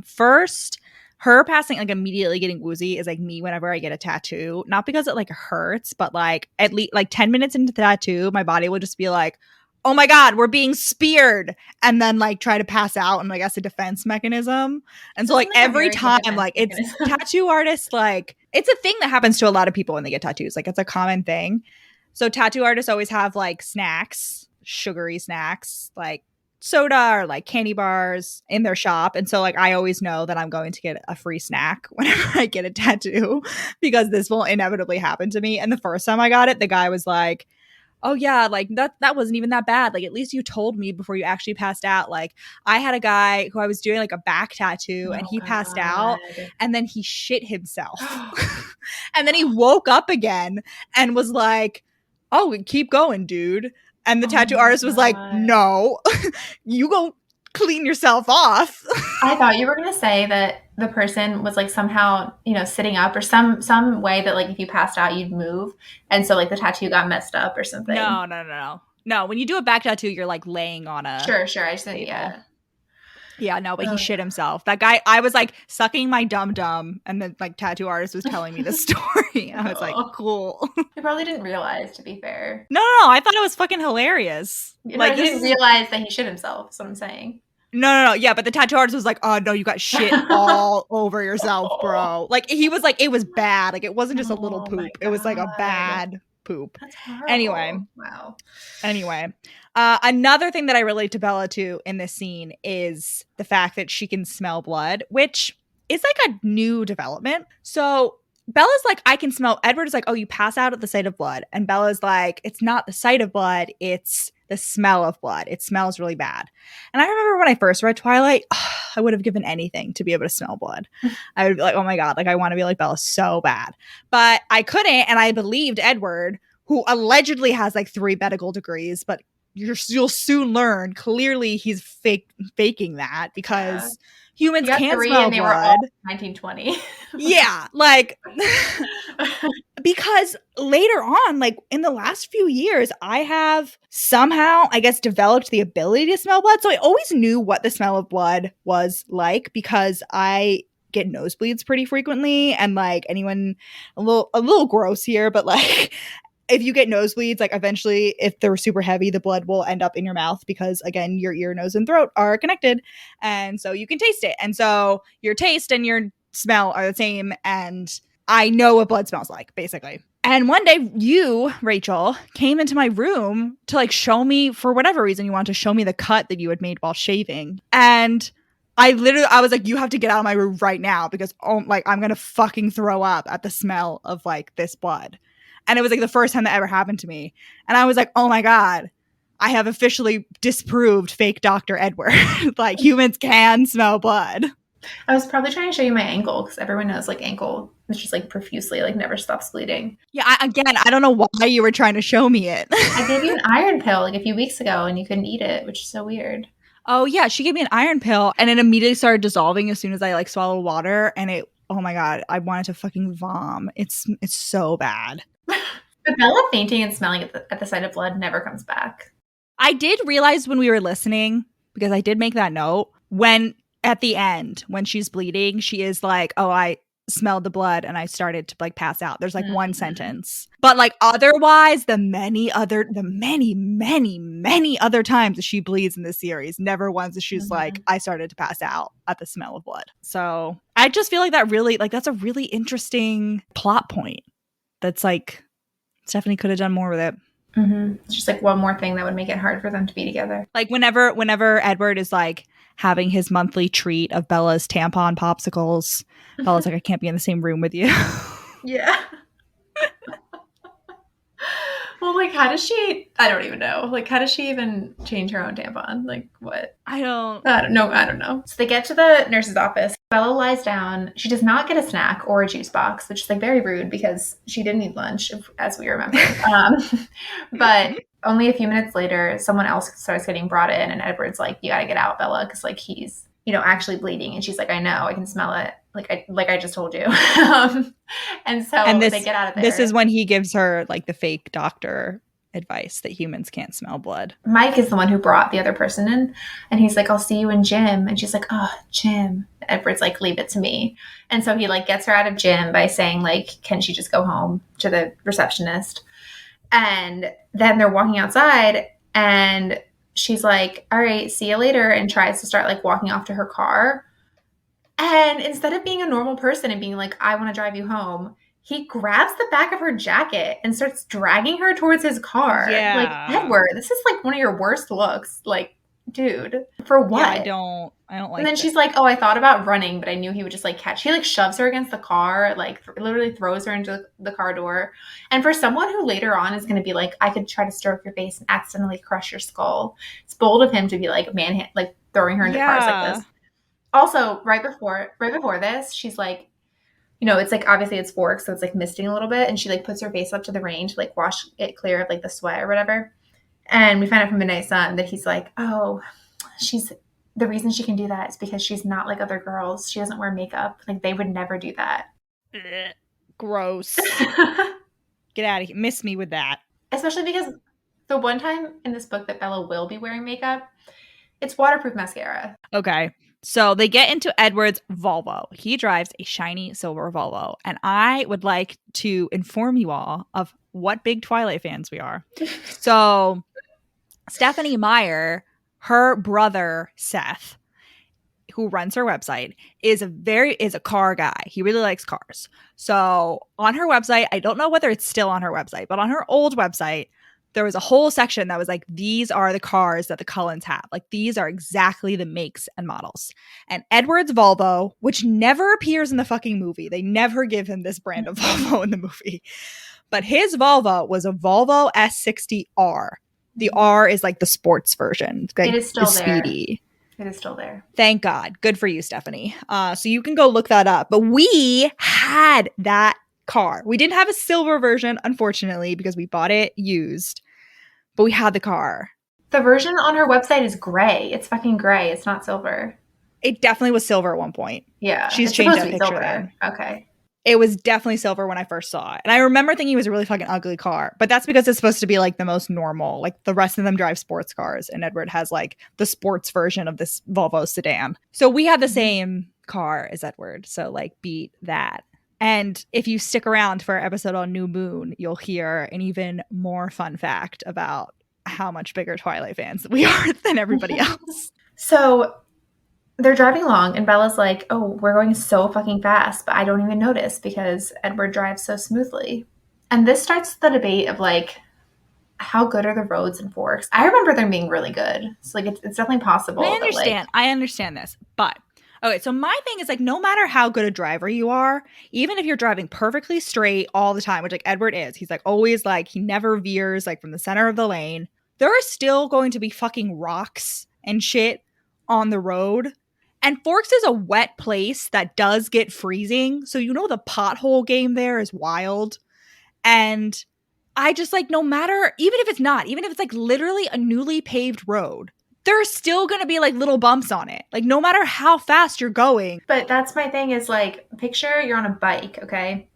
First, her passing, like immediately getting woozy is like me whenever I get a tattoo. Not because it like hurts, but like at least like 10 minutes into the tattoo, my body will just be like, oh my god, we're being speared, and then like try to pass out, and I guess a defense mechanism. And so like every time, like it's tattoo artists, like it's a thing that happens to a lot of people when they get tattoos. Like it's a common thing. So tattoo artists always have like snacks, sugary snacks, like soda or like candy bars in their shop. And so like I always know that I'm going to get a free snack whenever I get a tattoo, because this will inevitably happen to me. And the first time I got it, the guy was like, oh yeah, like that wasn't even that bad. Like at least you told me before you actually passed out. Like I had a guy who I was doing like a back tattoo, and he passed out, and then he shit himself. And then he woke up again and was like, oh, keep going, dude. And the tattoo artist was like, no, you go clean yourself off. I thought you were going to say that the person was like somehow, you know, sitting up or some way that like if you passed out, you'd move. And so like the tattoo got messed up or something. No, when you do a back tattoo, you're like laying on a Sure. I just think, yeah. Yeah, no, but he shit himself. That guy, I was like sucking my dum-dum, and the like tattoo artist was telling me the story. And I was like, cool. I probably didn't realize, to be fair. No, I thought it was fucking hilarious. Like he didn't realize that he shit himself. That's what I'm saying. No. Yeah, but the tattoo artist was like, oh no, you got shit all over yourself, bro. Like he was like, it was bad. Like it wasn't just a little poop. It was like a bad poop. That's horrible. Anyway. Another thing that I relate to Bella to in this scene is the fact that she can smell blood, which is like a new development. So Bella's like, I can smell. Edward is like, oh, you pass out at the sight of blood. And Bella's like, it's not the sight of blood, it's the smell of blood. It smells really bad. And I remember when I first read Twilight, I would have given anything to be able to smell blood. I would be like, oh my God, like I want to be like Bella so bad. But I couldn't, and I believed Edward, who allegedly has like 3 medical degrees, but you'll soon learn clearly he's faking that, because humans can't smell blood. Were all 1920. Yeah, like because later on, like in the last few years, I have somehow, I guess, developed the ability to smell blood. So I always knew what the smell of blood was like, because I get nosebleeds pretty frequently, and like anyone, a little gross here, but like if you get nosebleeds, like eventually if they're super heavy, the blood will end up in your mouth, because again, your ear, nose, and throat are connected. And so you can taste it. And so your taste and your smell are the same. And I know what blood smells like, basically. And one day you, Rachel, came into my room to like show me, for whatever reason, you wanted to show me the cut that you had made while shaving. And I was like, you have to get out of my room right now, because I'm going to fucking throw up at the smell of like this blood. And it was like the first time that ever happened to me. And I was like, oh my God, I have officially disproved fake Dr. Edward. Like humans can smell blood. I was probably trying to show you my ankle because everyone knows like ankle is just like profusely like never stops bleeding. Yeah, I don't know why you were trying to show me it. I gave you an iron pill like a few weeks ago and you couldn't eat it, which is so weird. Oh yeah, she gave me an iron pill and it immediately started dissolving as soon as I like swallowed water and it oh my god, I wanted to fucking vom. It's so bad. But Bella fainting and smelling at the sight of blood never comes back. I did realize when we were listening, because I did make that note, when at the end, when she's bleeding, she is like, oh, I smelled the blood and I started to like pass out. There's like one sentence. But like otherwise, the many, many other times that she bleeds in this series, never once is she's like, I started to pass out at the smell of blood. So I just feel like that really, like that's a really interesting plot point. That's like, Stephenie could have done more with it. It's just like one more thing that would make it hard for them to be together. Like whenever Edward is like having his monthly treat of Bella's tampon popsicles, Bella's like, I can't be in the same room with you. Yeah. Well, like, how does she? I don't even know. Like, how does she even change her own tampon? Like, what? I don't know. I don't know. So they get to the nurse's office. Bella lies down. She does not get a snack or a juice box, which is like very rude because she didn't eat lunch, as we remember. But only a few minutes later, someone else starts getting brought in, and Edward's like, "You got to get out, Bella," because like he's actually bleeding, and she's like, "I know, I can smell it." Like I just told you. And so they get out of there. This is when he gives her like the fake doctor advice that humans can't smell blood. Mike is the one who brought the other person in, and he's like, I'll see you in gym. And she's like, oh, gym. Edward's like, leave it to me. And so he like gets her out of gym by saying like, can she just go home, to the receptionist? And then they're walking outside and she's like, all right, see you later, and tries to start like walking off to her car. And instead of being a normal person and being like, I want to drive you home, he grabs the back of her jacket and starts dragging her towards his car. Yeah. Like, Edward, this is like one of your worst looks. Like, dude, for what? Yeah, I don't like And then she's like, oh, I thought about running, but I knew he would just like catch. He like shoves her against the car, like literally throws her into the car door. And for someone who later on is going to be like, I could try to stroke your face and accidentally crush your skull, it's bold of him to be like like throwing her into cars like this. Also, right before this, she's like, it's like obviously it's Forks, so it's like misting a little bit, and she like puts her face up to the rain to like wash it clear of like the sweat or whatever. And we find out from Midnight Sun that he's like, oh, the reason she can do that is because she's not like other girls. She doesn't wear makeup. Like they would never do that. Gross. Get out of here. Miss me with that. Especially because the one time in this book that Bella will be wearing makeup, it's waterproof mascara. Okay. So they get into Edward's Volvo. He drives a shiny silver Volvo. And I would like to inform you all of what big Twilight fans we are. So Stephenie Meyer, her brother, Seth, who runs her website, is a car guy. He really likes cars. So on her website, I don't know whether it's still on her website, but on her old website, there was a whole section that was like, these are the cars that the Cullens have. Like, these are exactly the makes and models. And Edward's Volvo, which never appears in the fucking movie. They never give him this brand of Volvo in the movie. But his Volvo was a Volvo S60R. The R is like the sports version. Like, it is still there. Speedy. It is still there. Thank God. Good for you, Stephenie. So you can go look that up. But we had that car. We didn't have a silver version, unfortunately, because we bought it used, but we had the car. The version on her website is gray. It's fucking gray. It's not silver. It definitely was silver at one point. Yeah. She's changed that picture then. Okay. It was definitely silver when I first saw it. And I remember thinking it was a really fucking ugly car, but that's because it's supposed to be like the most normal. Like the rest of them drive sports cars and Edward has like the sports version of this Volvo sedan. So we had the same car as Edward. So like beat that. And if you stick around for our episode on New Moon, you'll hear an even more fun fact about how much bigger Twilight fans we are than everybody else. So they're driving along and Bella's like, oh, we're going so fucking fast, but I don't even notice because Edward drives so smoothly. And this starts the debate of like, how good are the roads in Forks? I remember them being really good. So like, it's definitely possible. I understand. I understand this, but okay, so my thing is like, no matter how good a driver you are, even if you're driving perfectly straight all the time, which like Edward is, he's like always like, he never veers like from the center of the lane. There are still going to be fucking rocks and shit on the road. And Forks is a wet place that does get freezing. So, the pothole game there is wild. And I just like, no matter, even if it's like literally a newly paved road, there's still going to be like little bumps on it. Like, no matter how fast you're going. But that's my thing is like, picture you're on a bike, okay?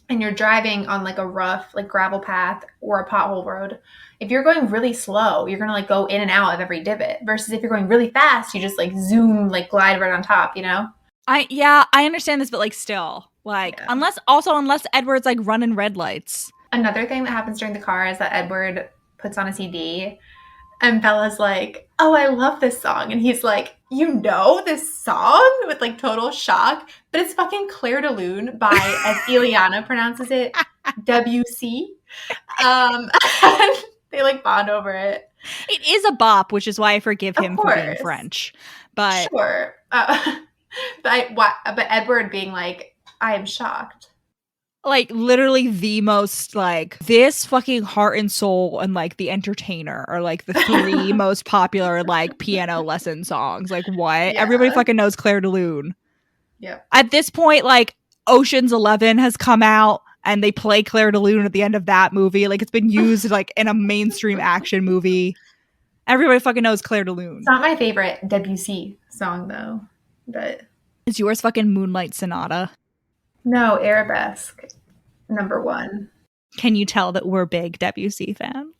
And you're driving on like a rough, like gravel path or a pothole road. If you're going really slow, you're going to like go in and out of every divot versus if you're going really fast, you just like zoom, like glide right on top, I understand this, but like still, like, Yeah. unless Edward's like running red lights. Another thing that happens during the car is that Edward puts on a CD and Bella's like, oh, I love this song. And he's like, you know this song? With like total shock. But it's fucking Claire de Lune by, as Ileana pronounces it, WC. They like bond over it. It is a bop, which is why I forgive him for being French. But sure. But Edward being like, I am shocked. Like literally the most like this fucking Heart and Soul and like The Entertainer are like the three most popular like piano lesson songs. Like what? Yeah. Everybody fucking knows Claire de Lune. Yeah. At this point, like Ocean's 11 has come out and they play Claire de Lune at the end of that movie. Like it's been used like in a mainstream action movie. Everybody fucking knows Claire de Lune. It's not my favorite Debussy song though, but is yours fucking Moonlight Sonata? No, Arabesque, number 1. Can you tell that we're big Debussy fans?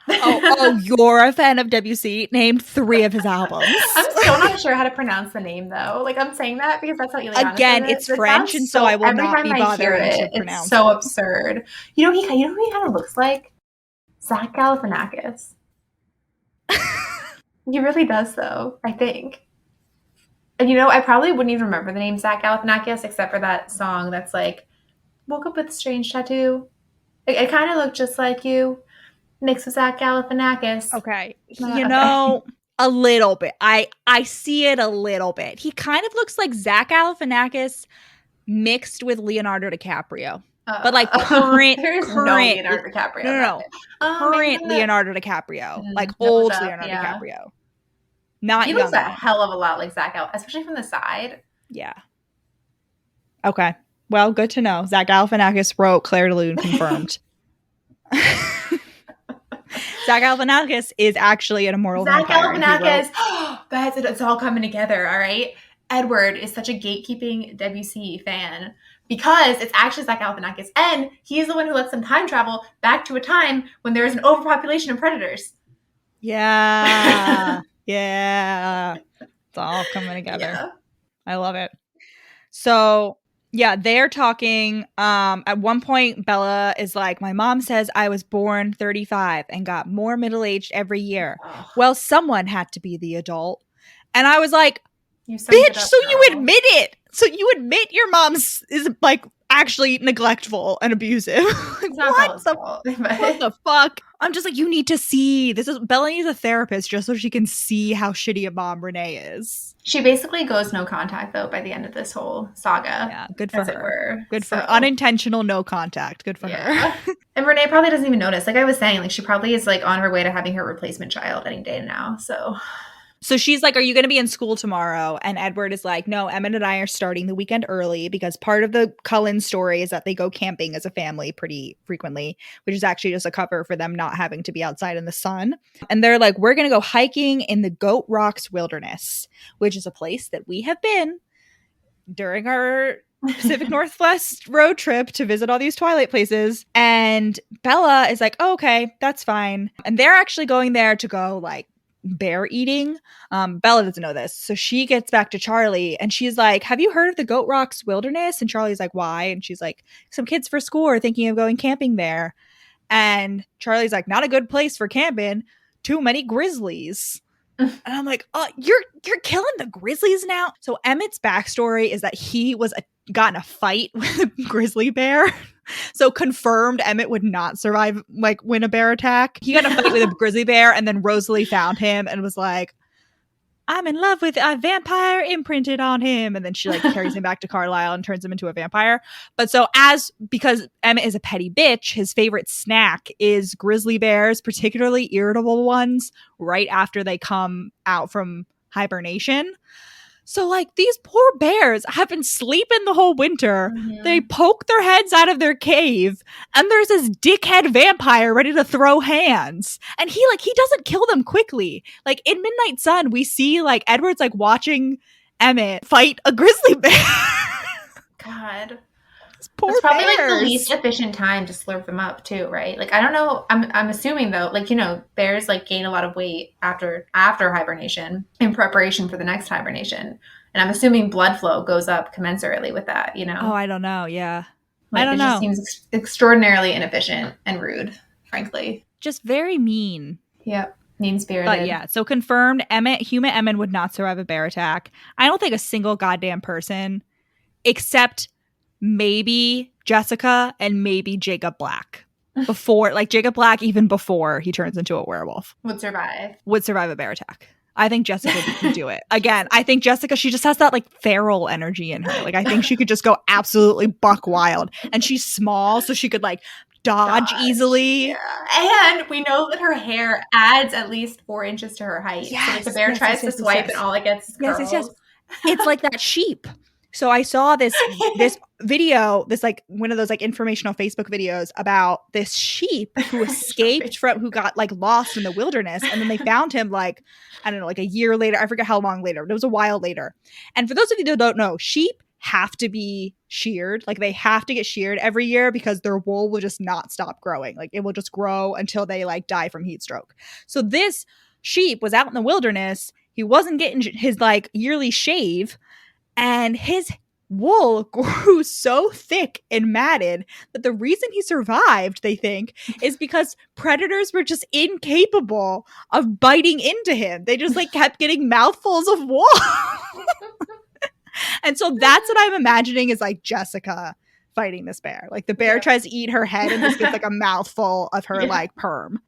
Oh, you're a fan of Debussy? Named 3 of his albums. I'm still not sure how to pronounce the name, though. Like, I'm saying that because that's how Ileana again, it's French, and so I will not be bothered to pronounce it. It's so absurd. You know who he kind of looks like? Zach Galifianakis. He really does, though, I think. And I probably wouldn't even remember the name Zach Galifianakis except for that song that's like, woke up with a strange tattoo. It kind of looked just like you, mixed with Zach Galifianakis. Okay. A little bit. I see it a little bit. He kind of looks like Zach Galifianakis mixed with Leonardo DiCaprio. But like current no Leonardo DiCaprio. No. Current Leonardo DiCaprio. Like old Leonardo DiCaprio. Not he young. looks a hell of a lot like Zach Galifianakis, especially from the side. Yeah. Okay. Well, good to know. Zach Galifianakis wrote Claire de Lune confirmed. Zach Galifianakis is actually an immortal Zach vampire. Galifianakis. Guys, it's all coming together, all right? Edward is such a gatekeeping Debussy fan because it's actually Zach Galifianakis, and he's the one who lets them time travel back to a time when there is an overpopulation of predators. Yeah. Yeah. It's all coming together. Yeah. I love it. So, yeah, they're talking. At one point, Bella is like, my mom says I was born 35 and got more middle-aged every year. Oh. Well, someone had to be the adult. And I was like, bitch, so girl. You admit it. So you admit your mom's is like actually neglectful and abusive. Like, what the fuck? I'm just like, you need to see. Bella needs a therapist just so she can see how shitty a mom Renee is. She basically goes no contact though by the end of this whole saga. Yeah, good for her. Good for unintentional no contact. Good for her. And Renee probably doesn't even notice. Like I was saying, like she probably is like on her way to having her replacement child any day now. So she's like, are you going to be in school tomorrow? And Edward is like, no, Emmett and I are starting the weekend early because part of the Cullen story is that they go camping as a family pretty frequently, which is actually just a cover for them not having to be outside in the sun. And they're like, we're going to go hiking in the Goat Rocks Wilderness, which is a place that we have been during our Pacific Northwest road trip to visit all these Twilight places. And Bella is like, oh, okay, that's fine. And they're actually going there to go like bear eating. Bella doesn't know this. So she gets back to Charlie and she's like, have you heard of the Goat Rocks Wilderness? And Charlie's like, why? And she's like, some kids for school are thinking of going camping there. And Charlie's like, not a good place for camping. Too many grizzlies. And I'm like, oh, you're killing the grizzlies now? So Emmett's backstory is that he got in a fight with a grizzly bear. So confirmed Emmett would not survive, like, win a bear attack. He got in a fight with a grizzly bear, and then Rosalie found him and was like, I'm in love with a vampire imprinted on him. And then she, like, carries him back to Carlisle and turns him into a vampire. But so because Emmett is a petty bitch, his favorite snack is grizzly bears, particularly irritable ones, right after they come out from hibernation. So, like, these poor bears have been sleeping the whole winter. They Mm-hmm. poke their heads out of their cave, and there's this dickhead vampire ready to throw hands. And he doesn't kill them quickly. Like, in Midnight Sun, we see, like, Edward's, like, watching Emmett fight a grizzly bear. God. Poor It's probably bears. like the least efficient time to slurp them up too, right? Like I don't know. I'm assuming though, like bears like gain a lot of weight after hibernation in preparation for the next hibernation, and I'm assuming blood flow goes up commensurately with that. Oh, I don't know. Yeah, like I don't it know. just seems extraordinarily inefficient and rude, frankly. Just very mean. Yep. Mean-spirited. But yeah, so confirmed, human Emmett would not survive a bear attack. I don't think a single goddamn person, except maybe Jessica and maybe Jacob Black. Jacob Black, even before he turns into a werewolf, would survive a bear attack. I think Jessica could do it. Again, I think Jessica, she just has that like feral energy in her. Like I think she could just go absolutely buck wild. And she's small, so she could like dodge easily. Yeah. And we know that her hair adds at least 4 inches to her height. Yes, so like the bear tries to swipe and all it gets is curls. Yes. It's like that sheep. So I saw this video, this like one of those like informational Facebook videos about this sheep who escaped who got like lost in the wilderness, and then they found him like, I don't know, like a year later. I forget how long later. It was a while later. And for those of you that don't know, sheep have to be sheared. Like they have to get sheared every year because their wool will just not stop growing. Like it will just grow until they like die from heat stroke. So this sheep was out in the wilderness. He wasn't getting his like yearly shave. And his wool grew so thick and matted that the reason he survived, they think, is because predators were just incapable of biting into him. They just like kept getting mouthfuls of wool. And so that's what I'm imagining is like Jessica fighting this bear. Like the bear tries to eat her head and just gets like a mouthful of her like perm.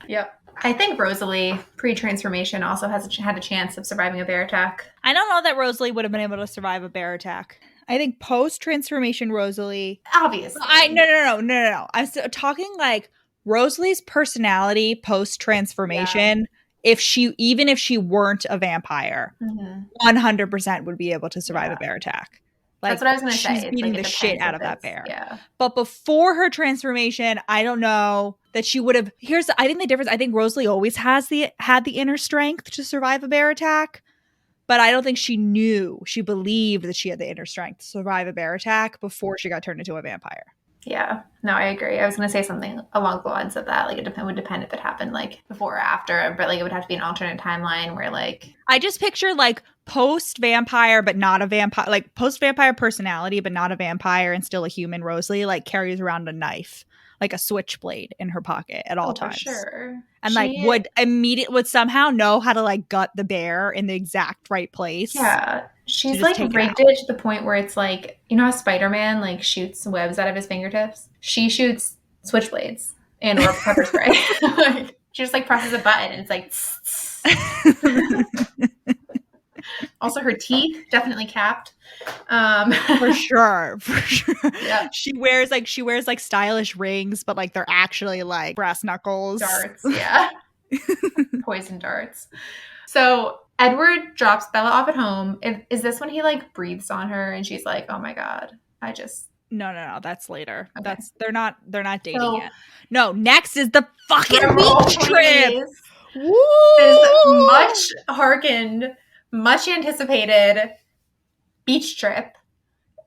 Yep. I think Rosalie, pre-transformation, also had a chance of surviving a bear attack. I don't know that Rosalie would have been able to survive a bear attack. I think post-transformation Rosalie... Obviously. No. I'm still talking like Rosalie's personality post-transformation, if she weren't a vampire, 100% would be able to survive a bear attack. Like, that's what I was going to say. She's beating the shit out of that bear. Yeah. But before her transformation, I don't know that she would have... I think the difference, I think Rosalie always had the inner strength to survive a bear attack. But I don't think she believed that she had the inner strength to survive a bear attack before she got turned into a vampire. Yeah. No, I agree. I was going to say something along the lines of that. Like it would depend if it happened like before or after, but like it would have to be an alternate timeline where like... I just picture like post-vampire but not a vampire, like post-vampire personality but not a vampire and still a human Rosalie like carries around a knife, like a switchblade in her pocket at all times. Sure. And like would somehow know how to like gut the bear in the exact right place. Yeah. She's like rigged it to the point where it's like, you know how Spider-Man like shoots webs out of his fingertips? She shoots switchblades and or pepper spray. She just like presses a button and it's like Also her teeth definitely capped. For sure. Yeah. She wears like stylish rings, but like they're actually like brass knuckles. Darts, yeah. Poison darts. So Edward drops Bella off at home. Is this when he like breathes on her and she's like, "Oh my god, No, that's later. Okay. They're not dating yet. No, next is the fucking beach trip. Woo! This much anticipated beach trip.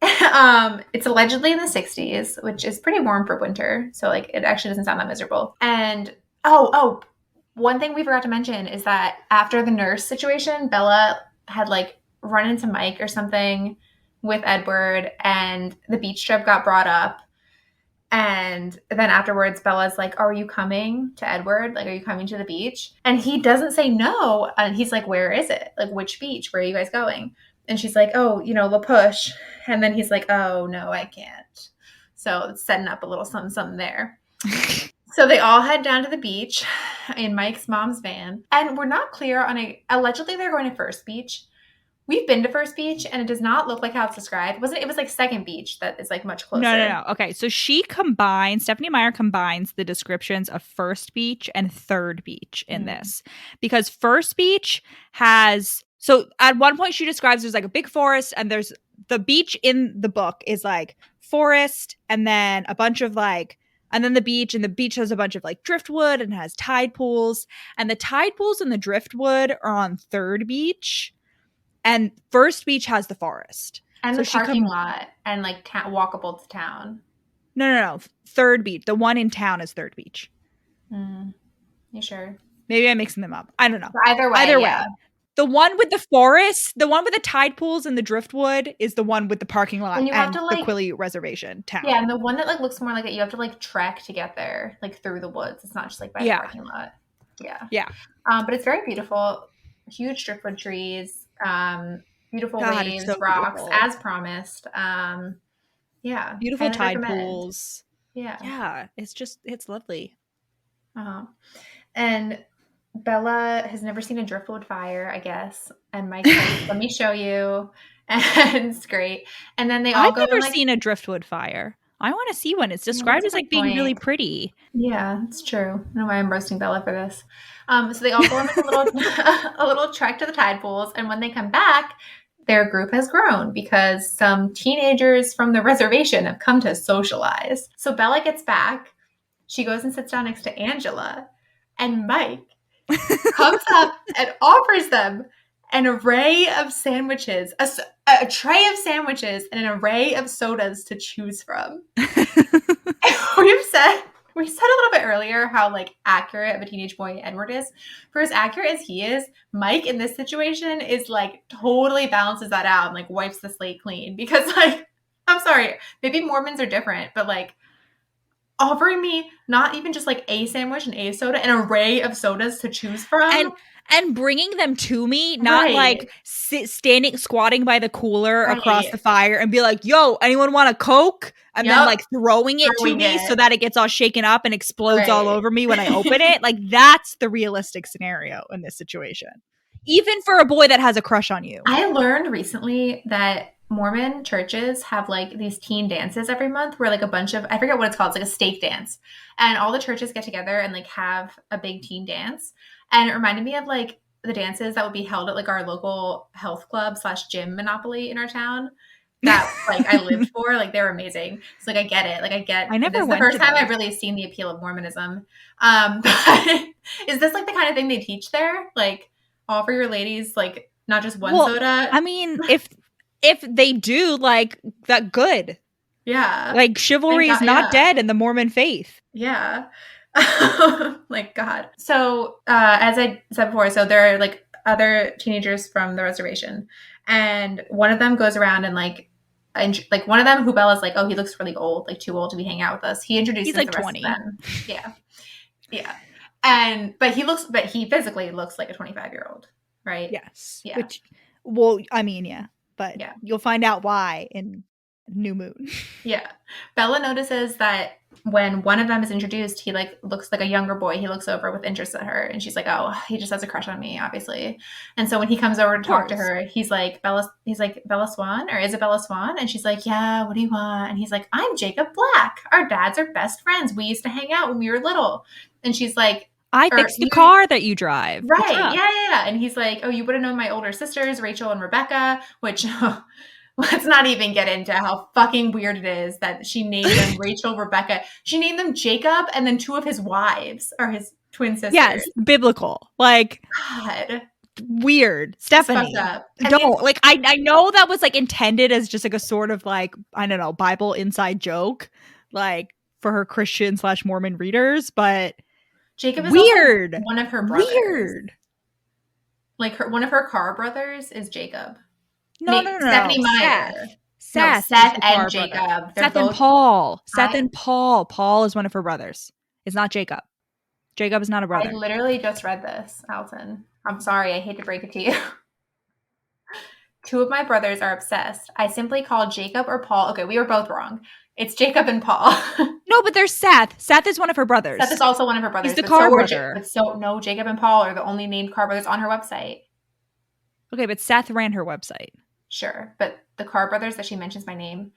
It's allegedly in the 60s, which is pretty warm for winter. So like it actually doesn't sound that miserable. And one thing we forgot to mention is that after the nurse situation, Bella had like run into Mike or something with Edward and the beach trip got brought up. And then afterwards, Bella's like, "Are you coming to Edward? Like, are you coming to the beach?" And he doesn't say no. And he's like, "Where is it? Like, which beach? Where are you guys going?" And she's like, "Oh, La Push." And then he's like, "Oh, no, I can't." So it's setting up a little something there. So they all head down to the beach in Mike's mom's van. And we're not clear on allegedly they're going to First Beach. We've been to First Beach, and it does not look like how it's described. It was like Second Beach that is like much closer. No. Okay, so Stephenie Meyer combines the descriptions of First Beach and Third Beach in this. Because First Beach has So at one point she describes there's like a big forest and there's the beach in the book is like forest and then a bunch of like and then the beach has a bunch of like driftwood and has tide pools and the tide pools and the driftwood are on third beach and first beach has the forest. And So the she parking comes lot and like walkable to town. no. Third beach. The one in town is third beach. You sure? Maybe I'm mixing them up. I don't know. Either way, yeah. The one with the forest, the one with the tide pools and the driftwood is the one with the parking lot And you have and to, the like, Quilly Reservation town. Yeah, and the one that like looks more like it, you have to like trek to get there, like through the woods. It's not just like by the parking lot. Yeah. But it's very beautiful. Huge driftwood trees, beautiful God, waves, it's so rocks, beautiful. as promised. Yeah. Beautiful highly tide recommend. pools. Yeah, it's lovely. And Bella has never seen a driftwood fire, I guess. And Mike's like, let me show you. And it's great. And then they all I've go never and, like, seen a driftwood fire. I want to see one. It's described that's as a like good being really point. pretty. Yeah, it's true. I don't know why I'm roasting Bella for this. So they all go on like a little trek to the tide pools, and when they come back, their group has grown because some teenagers from the reservation have come to socialize. So Bella gets back. She goes and sits down next to Angela, and Mike comes up and offers them an array of sandwiches, a tray of sandwiches, and an array of sodas to choose from. We said a little bit earlier how like accurate of a teenage boy Edward is. For as accurate as he is, Mike in this situation is like totally balances that out and like wipes the slate clean because like I'm sorry, maybe Mormons are different, but like offering me not even just like a sandwich and a soda, an array of sodas to choose from. And bringing them to me, not like squatting by the cooler across the fire and be like, yo, anyone want a Coke? And then like throwing it to me so that it gets all shaken up and explodes all over me when I open it. Like that's the realistic scenario in this situation. Even for a boy that has a crush on you. I learned recently that Mormon churches have like these teen dances every month where like a bunch of, I forget what it's called, it's like a stake dance. And all the churches get together and like have a big teen dance. And it reminded me of like the dances that would be held at like our local health club / gym monopoly in our town that like I lived for. Like they were amazing. So like I get it. Like I never this is the first time I've really seen the appeal of Mormonism. But is this like the kind of thing they teach there? Like offer your ladies like not just one soda? I mean, if they do, like that good. Yeah. Like chivalry is not dead in the Mormon faith. Yeah. Like God. So as I said before, so there are like other teenagers from the reservation, and one of them goes around and like one of them who Bella's like, oh, he looks really old, like too old to be hanging out with us. He introduces He's like the rest 20. of them. Yeah. And but he physically looks like a 25-year-old, right? Yes. Yeah. Which, well, I mean, yeah, but yeah, you'll find out why in New Moon. Yeah. Bella notices that when one of them is introduced, he like looks like a younger boy. He looks over with interest at her, and she's like, "Oh, he just has a crush on me, obviously." And so when he comes over to talk to her, he's like, "Bella Swan, or Isabella Swan?" And she's like, "Yeah, what do you want?" And he's like, "I'm Jacob Black. Our dads are best friends. We used to hang out when we were little." And she's like, I fixed the car that you drive. Right. Yeah. And he's like, "Oh, you would have known my older sisters, Rachel and Rebecca," which let's not even get into how fucking weird it is that she named them Rachel, Rebecca. She named them Jacob, and then two of his wives are his twin sisters. Yes, biblical. Like, God. Weird. Stephenie. Don't. Like, I know that was, like, intended as just, like, a sort of, like, I don't know, Bible inside joke, like, for her Christian / Mormon readers, but Jacob is weird. Also one of her brothers. Weird. Like, one of her car brothers is Jacob. No. Stephenie Meyer. Seth and Jacob. Seth and Paul. Seth and Paul. Paul is one of her brothers. It's not Jacob. Jacob is not a brother. I literally just read this, Alton. I'm sorry. I hate to break it to you. Two of my brothers are obsessed. I simply call Jacob or Paul. Okay, we were both wrong. It's Jacob and Paul. No, but there's Seth. Seth is one of her brothers. Seth is also one of her brothers. He's the car brother. No, Jacob and Paul are the only named car brothers on her website. Okay, but Seth ran her website. Sure, but the car brothers that she mentions by name.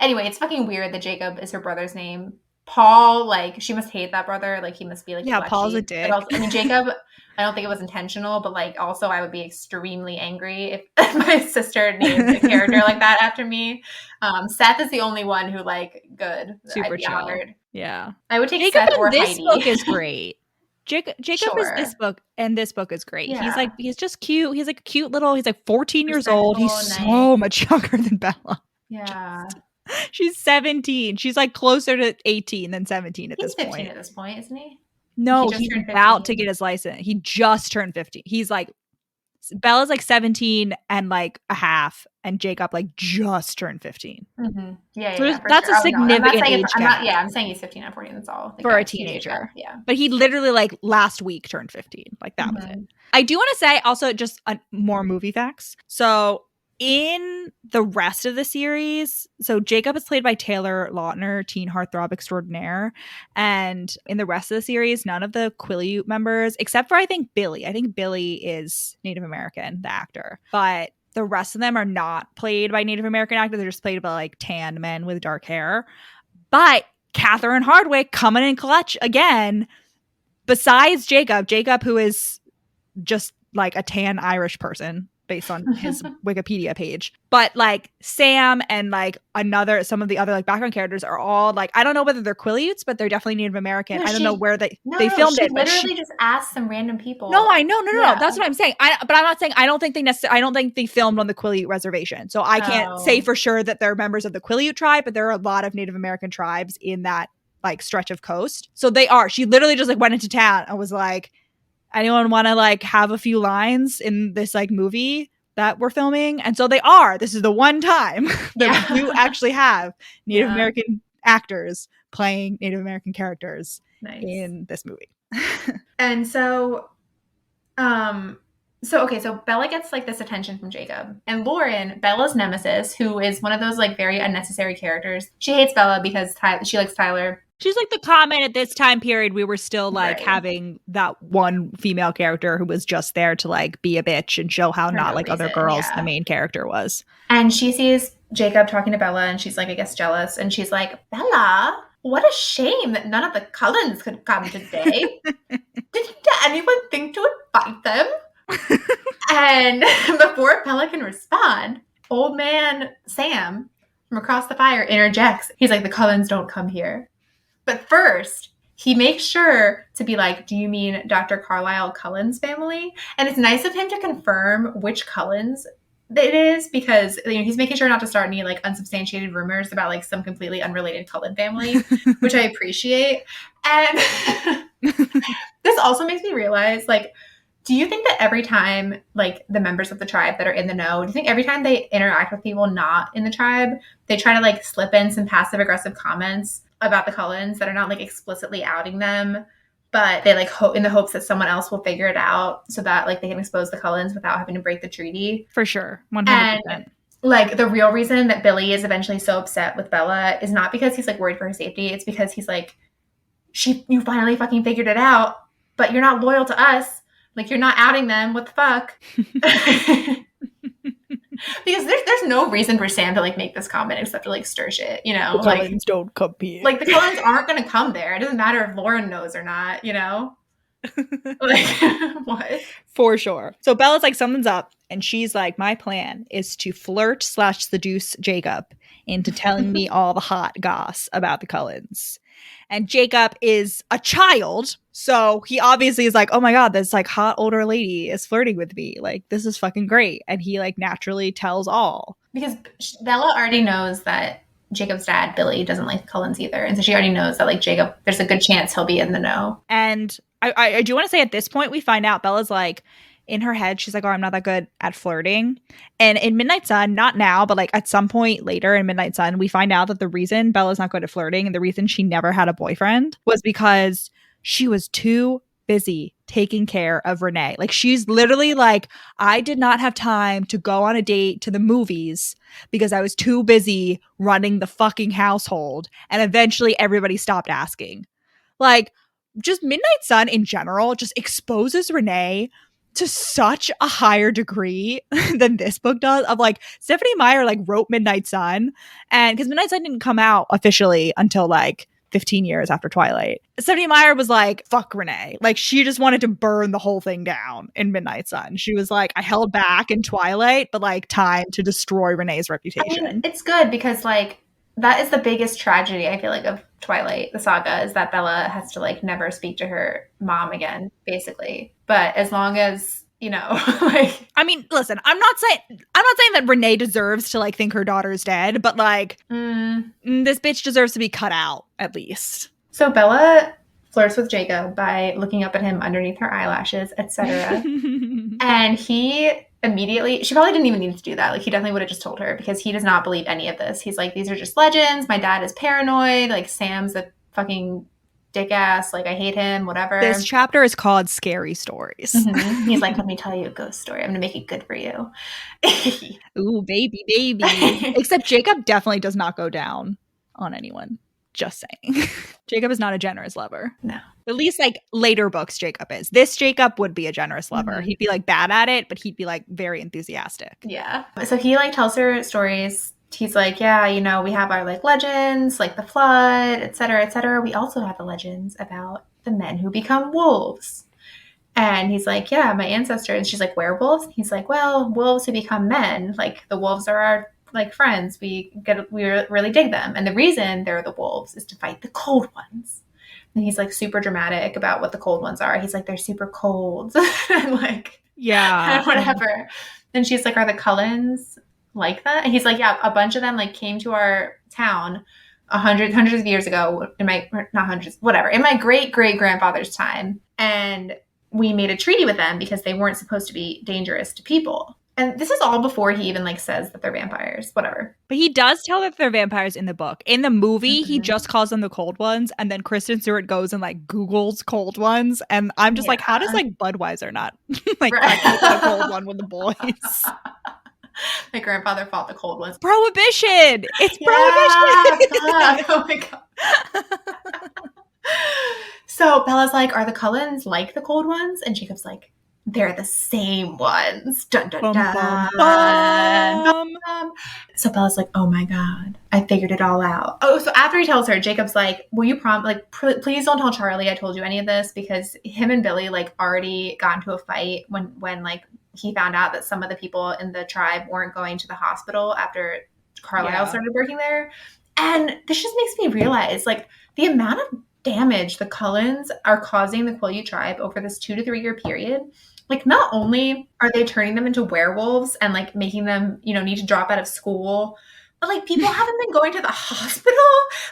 Anyway, it's fucking weird that Jacob is her brother's name. Paul, like, she must hate that brother. Like, he must be like Yeah, a black Paul's a sheep. But dick. also, I mean, Jacob, I don't think it was intentional, but like, also, I would be extremely angry if my sister named a character like that after me. Seth is the only one who, like, good. Super I'd be chill. honored. Yeah. I would take Jacob Seth in or this Heidi. book is great. Jacob is Sure. this book, and this book is great. Yeah. He's just cute. He's like a cute little, he's like 14 years old. Respectful, He's nice. so much younger than Bella. Yeah. She's 17. She's like closer to 18 than 17 at this point. He's 15 at this point, isn't he? No, He just he's turned about 15. to get his license. He just turned 15. He's like, Bella's like 17 and like a half, and Jacob like just turned 15. Mhm. Yeah, So yeah, for that's sure. a Oh, no, I'm not significant saying age gap I'm saying he's 15 or 14. That's all. Like, for yeah, a it's huge teenager. gap, yeah. But he literally like last week turned 15. Like that was it. I do want to say also just more movie facts. So in the rest of the series, so Jacob is played by Taylor Lautner, teen heartthrob extraordinaire. And in the rest of the series, none of the Quileute members, except for I think Billy is Native American, the actor. But the rest of them are not played by Native American actors. They're just played by like tan men with dark hair. But Catherine Hardwicke coming in clutch again. Besides Jacob, who is just like a tan Irish person based on his Wikipedia page. But like Sam and like some of the other like background characters are all like, I don't know whether they're Quileutes, but they're definitely Native American. I don't know where they filmed it. She literally just asked some random people. No, I know. No. That's what I'm saying. But I'm not saying, I don't think they filmed on the Quileute reservation. So I can't say for sure that they're members of the Quileute tribe, but there are a lot of Native American tribes in that like stretch of coast. So they are. She literally just like went into town and was like, anyone want to like have a few lines in this like movie that we're filming? And so they are. This is the one time that we do actually have Native American actors playing Native American characters in this movie. And so so Bella gets like this attention from Jacob, and Lauren, Bella's nemesis, who is one of those like very unnecessary characters. She hates Bella because she likes Tyler. She's like the comment at this time period. We were still like having that one female character who was just there to like be a bitch and show how not like other girls the main character was. And she sees Jacob talking to Bella, and she's like, I guess, jealous. And she's like, Bella, what a shame that none of the Cullens could come today. Did anyone think to invite them? And before Bella can respond, old man Sam from across the fire interjects. He's like, the Cullens don't come here. But first, he makes sure to be like, do you mean Dr. Carlisle Cullen's family? And it's nice of him to confirm which Cullens it is, because he's making sure not to start any like unsubstantiated rumors about like some completely unrelated Cullen family, which I appreciate. And this also makes me realize, like, do you think that every time like the members of the tribe that are in the know, do you think every time they interact with people not in the tribe, they try to like slip in some passive aggressive comments about the Cullens that are not like explicitly outing them, but they like hope in the hopes that someone else will figure it out so that like they can expose the Cullens without having to break the treaty? For sure. 100%. And like the real reason that Billy is eventually so upset with Bella is not because he's like worried for her safety. It's because he's like, you finally fucking figured it out, but you're not loyal to us. Like, you're not outing them. What the fuck? Because there's no reason for Sam to like make this comment except to like stir shit, you know? The Cullens don't come here. Like, the Cullens aren't going to come there. It doesn't matter if Lauren knows or not, you know? Like, what? For sure. So Bella's like, something's up. And she's like, my plan is to flirt/seduce Jacob into telling me all the hot goss about the Cullens. And Jacob is a child. So he obviously is like, oh my God, this like hot older lady is flirting with me. Like, this is fucking great. And he like naturally tells all. Because Bella already knows that Jacob's dad, Billy, doesn't like the Cullens either. And so she already knows that like Jacob, there's a good chance he'll be in the know. And I do want to say at this point, we find out Bella's like, in her head, she's like, oh, I'm not that good at flirting. And in Midnight Sun, not now, but like at some point later in Midnight Sun, we find out that the reason Bella's not good at flirting and the reason she never had a boyfriend was because she was too busy taking care of Renee. Like, she's literally like, I did not have time to go on a date to the movies because I was too busy running the fucking household. And eventually everybody stopped asking. Like, just Midnight Sun in general just exposes Renee to such a higher degree than this book does. Of like, Stephenie Meyer like wrote Midnight Sun, and because Midnight Sun didn't come out officially until like 15 years after Twilight. Stephenie Meyer was like, fuck Renee. Like, she just wanted to burn the whole thing down in Midnight Sun. She was like, I held back in Twilight, but like, time to destroy Renee's reputation. I mean, it's good because like that is the biggest tragedy, I feel like, of Twilight, the saga, is that Bella has to like never speak to her mom again, basically. But as long as, you know, like, I mean, listen, I'm not saying that Renee deserves to like think her daughter's dead, but like this bitch deserves to be cut out at least. So Bella flirts with Jacob by looking up at him underneath her eyelashes, etc. And he immediately, she probably didn't even need to do that. Like, he definitely would have just told her, because he does not believe any of this. He's like, these are just legends. My dad is paranoid. Like, Sam's a fucking dick ass. Like, I hate him, whatever. This chapter is called Scary Stories. Mm-hmm. He's like, let me tell you a ghost story. I'm going to make it good for you. Ooh, baby. Except Jacob definitely does not go down on anyone. Just saying. Jacob is not a generous lover. No. At least like later books, Jacob is. This Jacob would be a generous lover. Mm-hmm. He'd be like bad at it, but he'd be like very enthusiastic. Yeah. So he like tells her stories. He's like, yeah, you know, we have our like legends, like the flood, et cetera, et cetera. We also have the legends about the men who become wolves. And he's like, yeah, my ancestors. And she's like, werewolves? He's like, well, wolves who become men. Like, the wolves are our like friends. We really dig them. And the reason they're the wolves is to fight the cold ones. And he's like super dramatic about what the cold ones are. He's like, they're super cold. And like, yeah, and whatever. And she's like, are the Cullens like that? And he's like, yeah, a bunch of them like came to our town hundreds of years ago, in my, not hundreds, whatever, in my great grandfather's time. And we made a treaty with them because they weren't supposed to be dangerous to people. And this is all before he even like says that they're vampires, whatever. But he does tell that they're vampires in the book. In the movie, he just calls them the cold ones. And then Kristen Stewart goes and like Googles cold ones. And I'm just like, how does like Budweiser not like the cold one with the boys? My grandfather fought the cold ones. Prohibition! It's prohibition! Oh my God. So Bella's like, are the Cullens like the cold ones? And Jacob's like, they're the same ones. Dun, dun, dun. Bum, bum. So Bella's like, oh my God, I figured it all out. Oh, so after he tells her, Jacob's like, will you please don't tell Charlie I told you any of this, because him and Billy like already got into a fight when like he found out that some of the people in the tribe weren't going to the hospital after Carlisle started working there. And this just makes me realize like the amount of damage the Cullens are causing the Quileute tribe over this 2 to 3 year period. Like, not only are they turning them into werewolves and like making them, you know, need to drop out of school, but like people haven't been going to the hospital.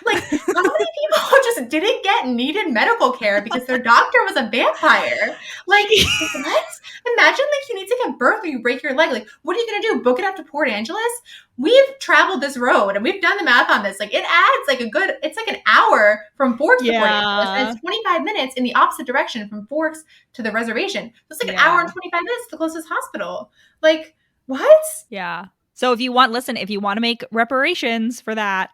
Like, how many people just didn't get needed medical care because their doctor was a vampire? Like, what? Imagine like you need to give birth or you break your leg. Like, what are you gonna do? Book it up to Port Angeles? We've traveled this road and we've done the math on this. Like, it adds like it's like an hour from Forks to Port Angeles, and it's 25 minutes in the opposite direction from Forks to the reservation. So it's like an hour and 25 minutes to the closest hospital. Like, what? Yeah. So if you want to make reparations for that,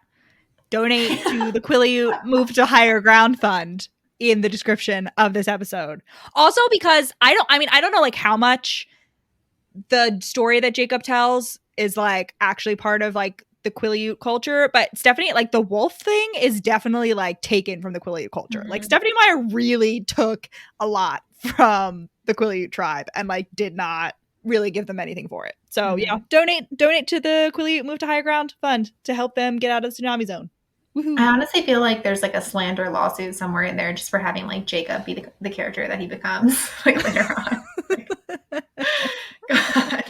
donate to the Quileute Move to Higher Ground Fund in the description of this episode. Also, because I don't know like how much the story that Jacob tells is like actually part of like the Quileute culture, but Stephenie, like the wolf thing is definitely like taken from the Quileute culture. Mm-hmm. Like Stephenie Meyer really took a lot from the Quileute tribe and like did not really give them anything for it. So donate to the Quileute Move to Higher Ground Fund to help them get out of the tsunami zone. Woo-hoo. I honestly feel like there's like a slander lawsuit somewhere in there just for having like Jacob be the character that he becomes like later on. God.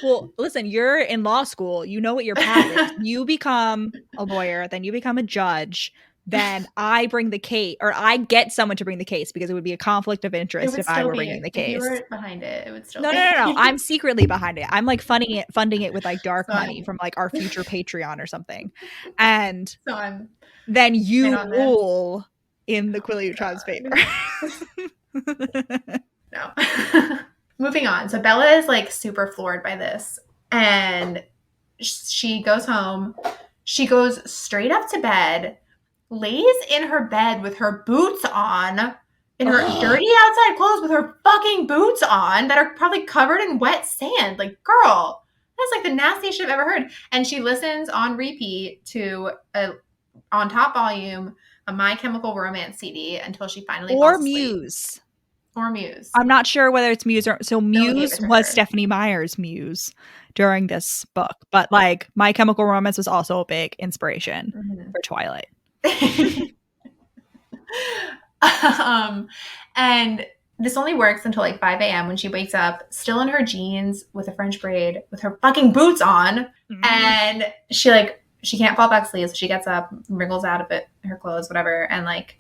Well, listen, you're in law school. You know what your path is. You become a lawyer, then you become a judge. Then I bring the case, or I get someone to bring the case, because it would be a conflict of interest if I were bringing the case. If you were behind it, it would still No. I'm secretly behind it. I'm like funding it with like dark money from like our future Patreon or something. And so then you rule in the Quileute tribe's favor. No. Moving on. So Bella is like super floored by this. And she goes home. She goes straight up to bed, lays in her bed with her boots on, in her dirty outside clothes with her fucking boots on that are probably covered in wet sand. Like, girl, that's like the nastiest shit I've ever heard. And she listens on repeat to a on top volume a My Chemical Romance CD until she finally Or falls asleep. Muse. Or Muse. I'm not sure whether it's Muse or so. Gave Muse it to was her. Stephenie Meyer's muse during this book, but like My Chemical Romance was also a big inspiration for Twilight. And this only works until like 5 a.m. when she wakes up, still in her jeans with a French braid, with her fucking boots on, and she can't fall back asleep. So she gets up, wriggles out of it, her clothes, whatever, and like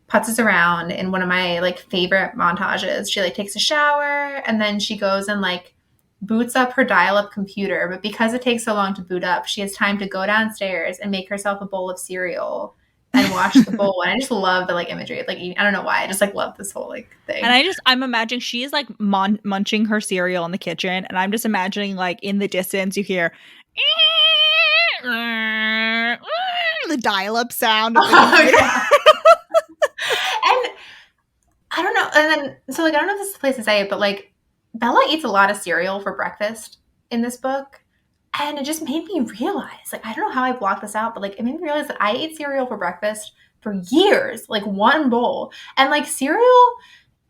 putzes around in one of my like favorite montages. She like takes a shower and then she goes and like boots up her dial-up computer. But because it takes so long to boot up, she has time to go downstairs and make herself a bowl of cereal and wash the bowl. And I just love the like imagery. Like, I don't know why. I just like love this whole like thing. And I'm imagining she is like munching her cereal in the kitchen. And I'm just imagining like in the distance, you hear the dial-up sound of the computer. And I don't know. And then, so like, I don't know if this is the place to say it, but like Bella eats a lot of cereal for breakfast in this book. And it just made me realize, like, I don't know how I blocked this out, but like, it made me realize that I ate cereal for breakfast for years, like one bowl. And like cereal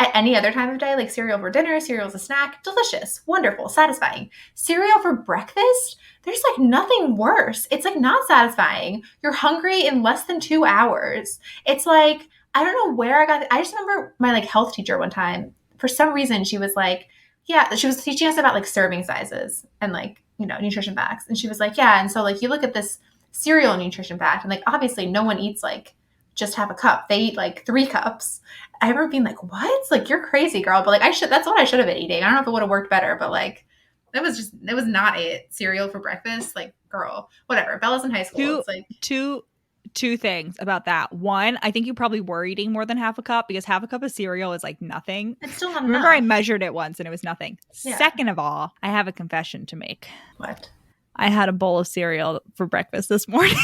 at any other time of day, like cereal for dinner, cereal as a snack, delicious, wonderful, satisfying. Cereal for breakfast, there's like nothing worse. It's like not satisfying. You're hungry in less than 2 hours. It's like, I don't know where I just remember my like health teacher one time, for some reason, she was like, yeah, she was teaching us about like serving sizes and like, nutrition facts. And she was like, yeah. And so like, you look at this cereal nutrition fact and like, obviously no one eats like just half a cup. They eat like 3 cups. I remember being like, what? Like, you're crazy, girl. But like, that's what I should have been eating. I don't know if it would have worked better, but like, it was not it. Cereal for breakfast. Like, girl, whatever. Bella's in high school. It's like two things about that. One, I think you probably were eating more than half a cup because half a cup of cereal is like nothing. It's still not Remember, enough. I measured it once and it was nothing. Yeah. Second of all, I have a confession to make. What? I had a bowl of cereal for breakfast this morning.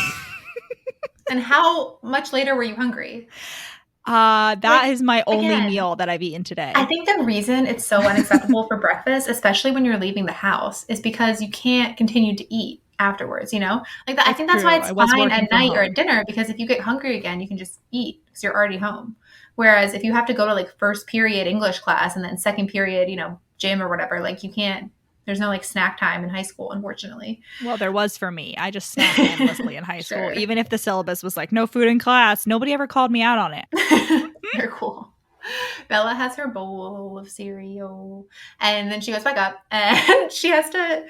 And how much later were you hungry? That is my only meal that I've eaten today. I think the reason it's so unacceptable for breakfast, especially when you're leaving the house, is because you can't continue to eat afterwards, Like that. I think that's why it's fine at night or at dinner, because if you get hungry again, you can just eat because you're already home. Whereas if you have to go to like first period English class and then second period, gym or whatever, like you can't. There's no like snack time in high school, unfortunately. Well, there was for me. I just snacked endlessly in high school. Even if the syllabus was like no food in class, nobody ever called me out on it. Very cool. Bella has her bowl of cereal and then she goes back up and she has to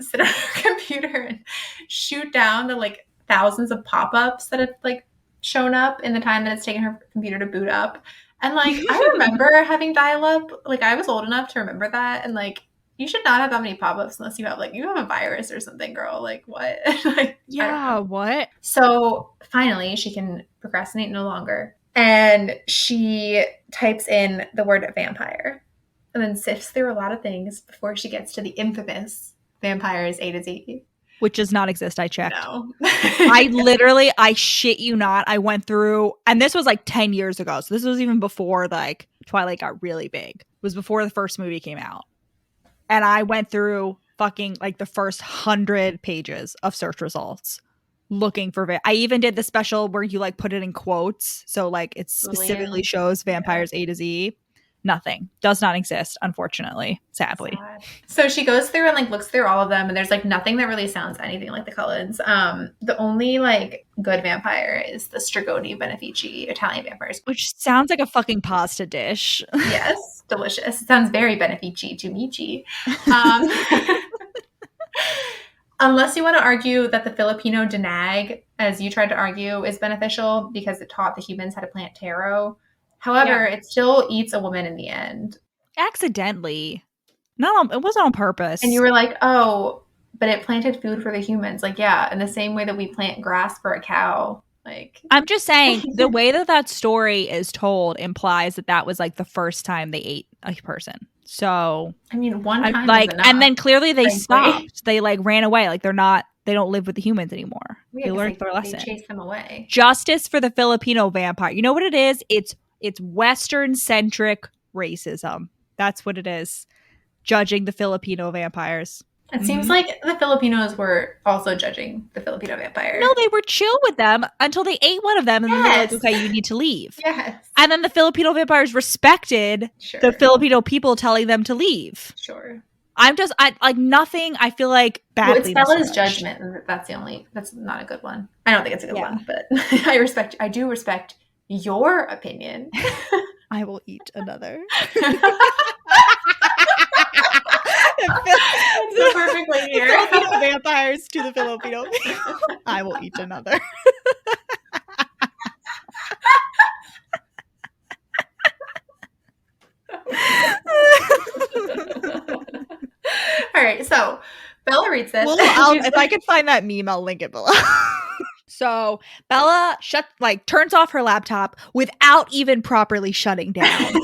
sit on her computer and shoot down the like thousands of pop-ups that have like shown up in the time that it's taken her computer to boot up. And like, I remember having dial-up. Like, I was old enough to remember that. And like, you should not have that many pop-ups unless you have a virus or something, girl. Like, what? Like, yeah, what? So finally, she can procrastinate no longer. And she types in the word vampire and then sifts through a lot of things before she gets to the infamous vampires A to Z. Which does not exist. I checked. No. I shit you not. I went through, and this was like 10 years ago. So this was even before like Twilight got really big. It was before the first movie came out. And I went through fucking like the first 100 pages of search results looking for I even did the special where you like put it in quotes. So like it specifically shows vampires A to Z. Nothing. Does not exist, unfortunately. Sadly. Sad. So she goes through and like looks through all of them and there's like nothing that really sounds anything like the Cullens. The only like good vampire is the Strigoni Benefici Italian vampires. Which sounds like a fucking pasta dish. Yes. Delicious. It sounds very Benefici to Michi. Unless you want to argue that the Filipino Danag, as you tried to argue, is beneficial because it taught the humans how to plant taro. However, it still eats a woman in the end. Accidentally. No, it wasn't on purpose. And you were like, oh, but it planted food for the humans. Like, yeah, in the same way that we plant grass for a cow. Like, I'm just saying, the way that story is told implies that was like the first time they ate a person. So, I mean, one time like, is enough, and then clearly they stopped. They like ran away. Like they don't live with the humans anymore. They learned their lesson. They chased them away. Justice for the Filipino vampire. You know what it is? It's Western centric racism. That's what it is. Judging the Filipino vampires. It seems like the Filipinos were also judging the Filipino vampire. No, they were chill with them until they ate one of them, and then they were like, okay, you need to leave. Yes. And then the Filipino vampires respected the Filipino people telling them to leave. Sure. I like nothing. I feel like badly. Well, it's Bella's judgment, and that's not a good one. I don't think it's a good one, but I do respect your opinion. I will eat another. That's perfectly here. Filipino vampires to the Filipino. I will eat another. All right, so Bella reads this. Well, if I could find that meme, I'll link it below. So Bella turns off her laptop without even properly shutting down.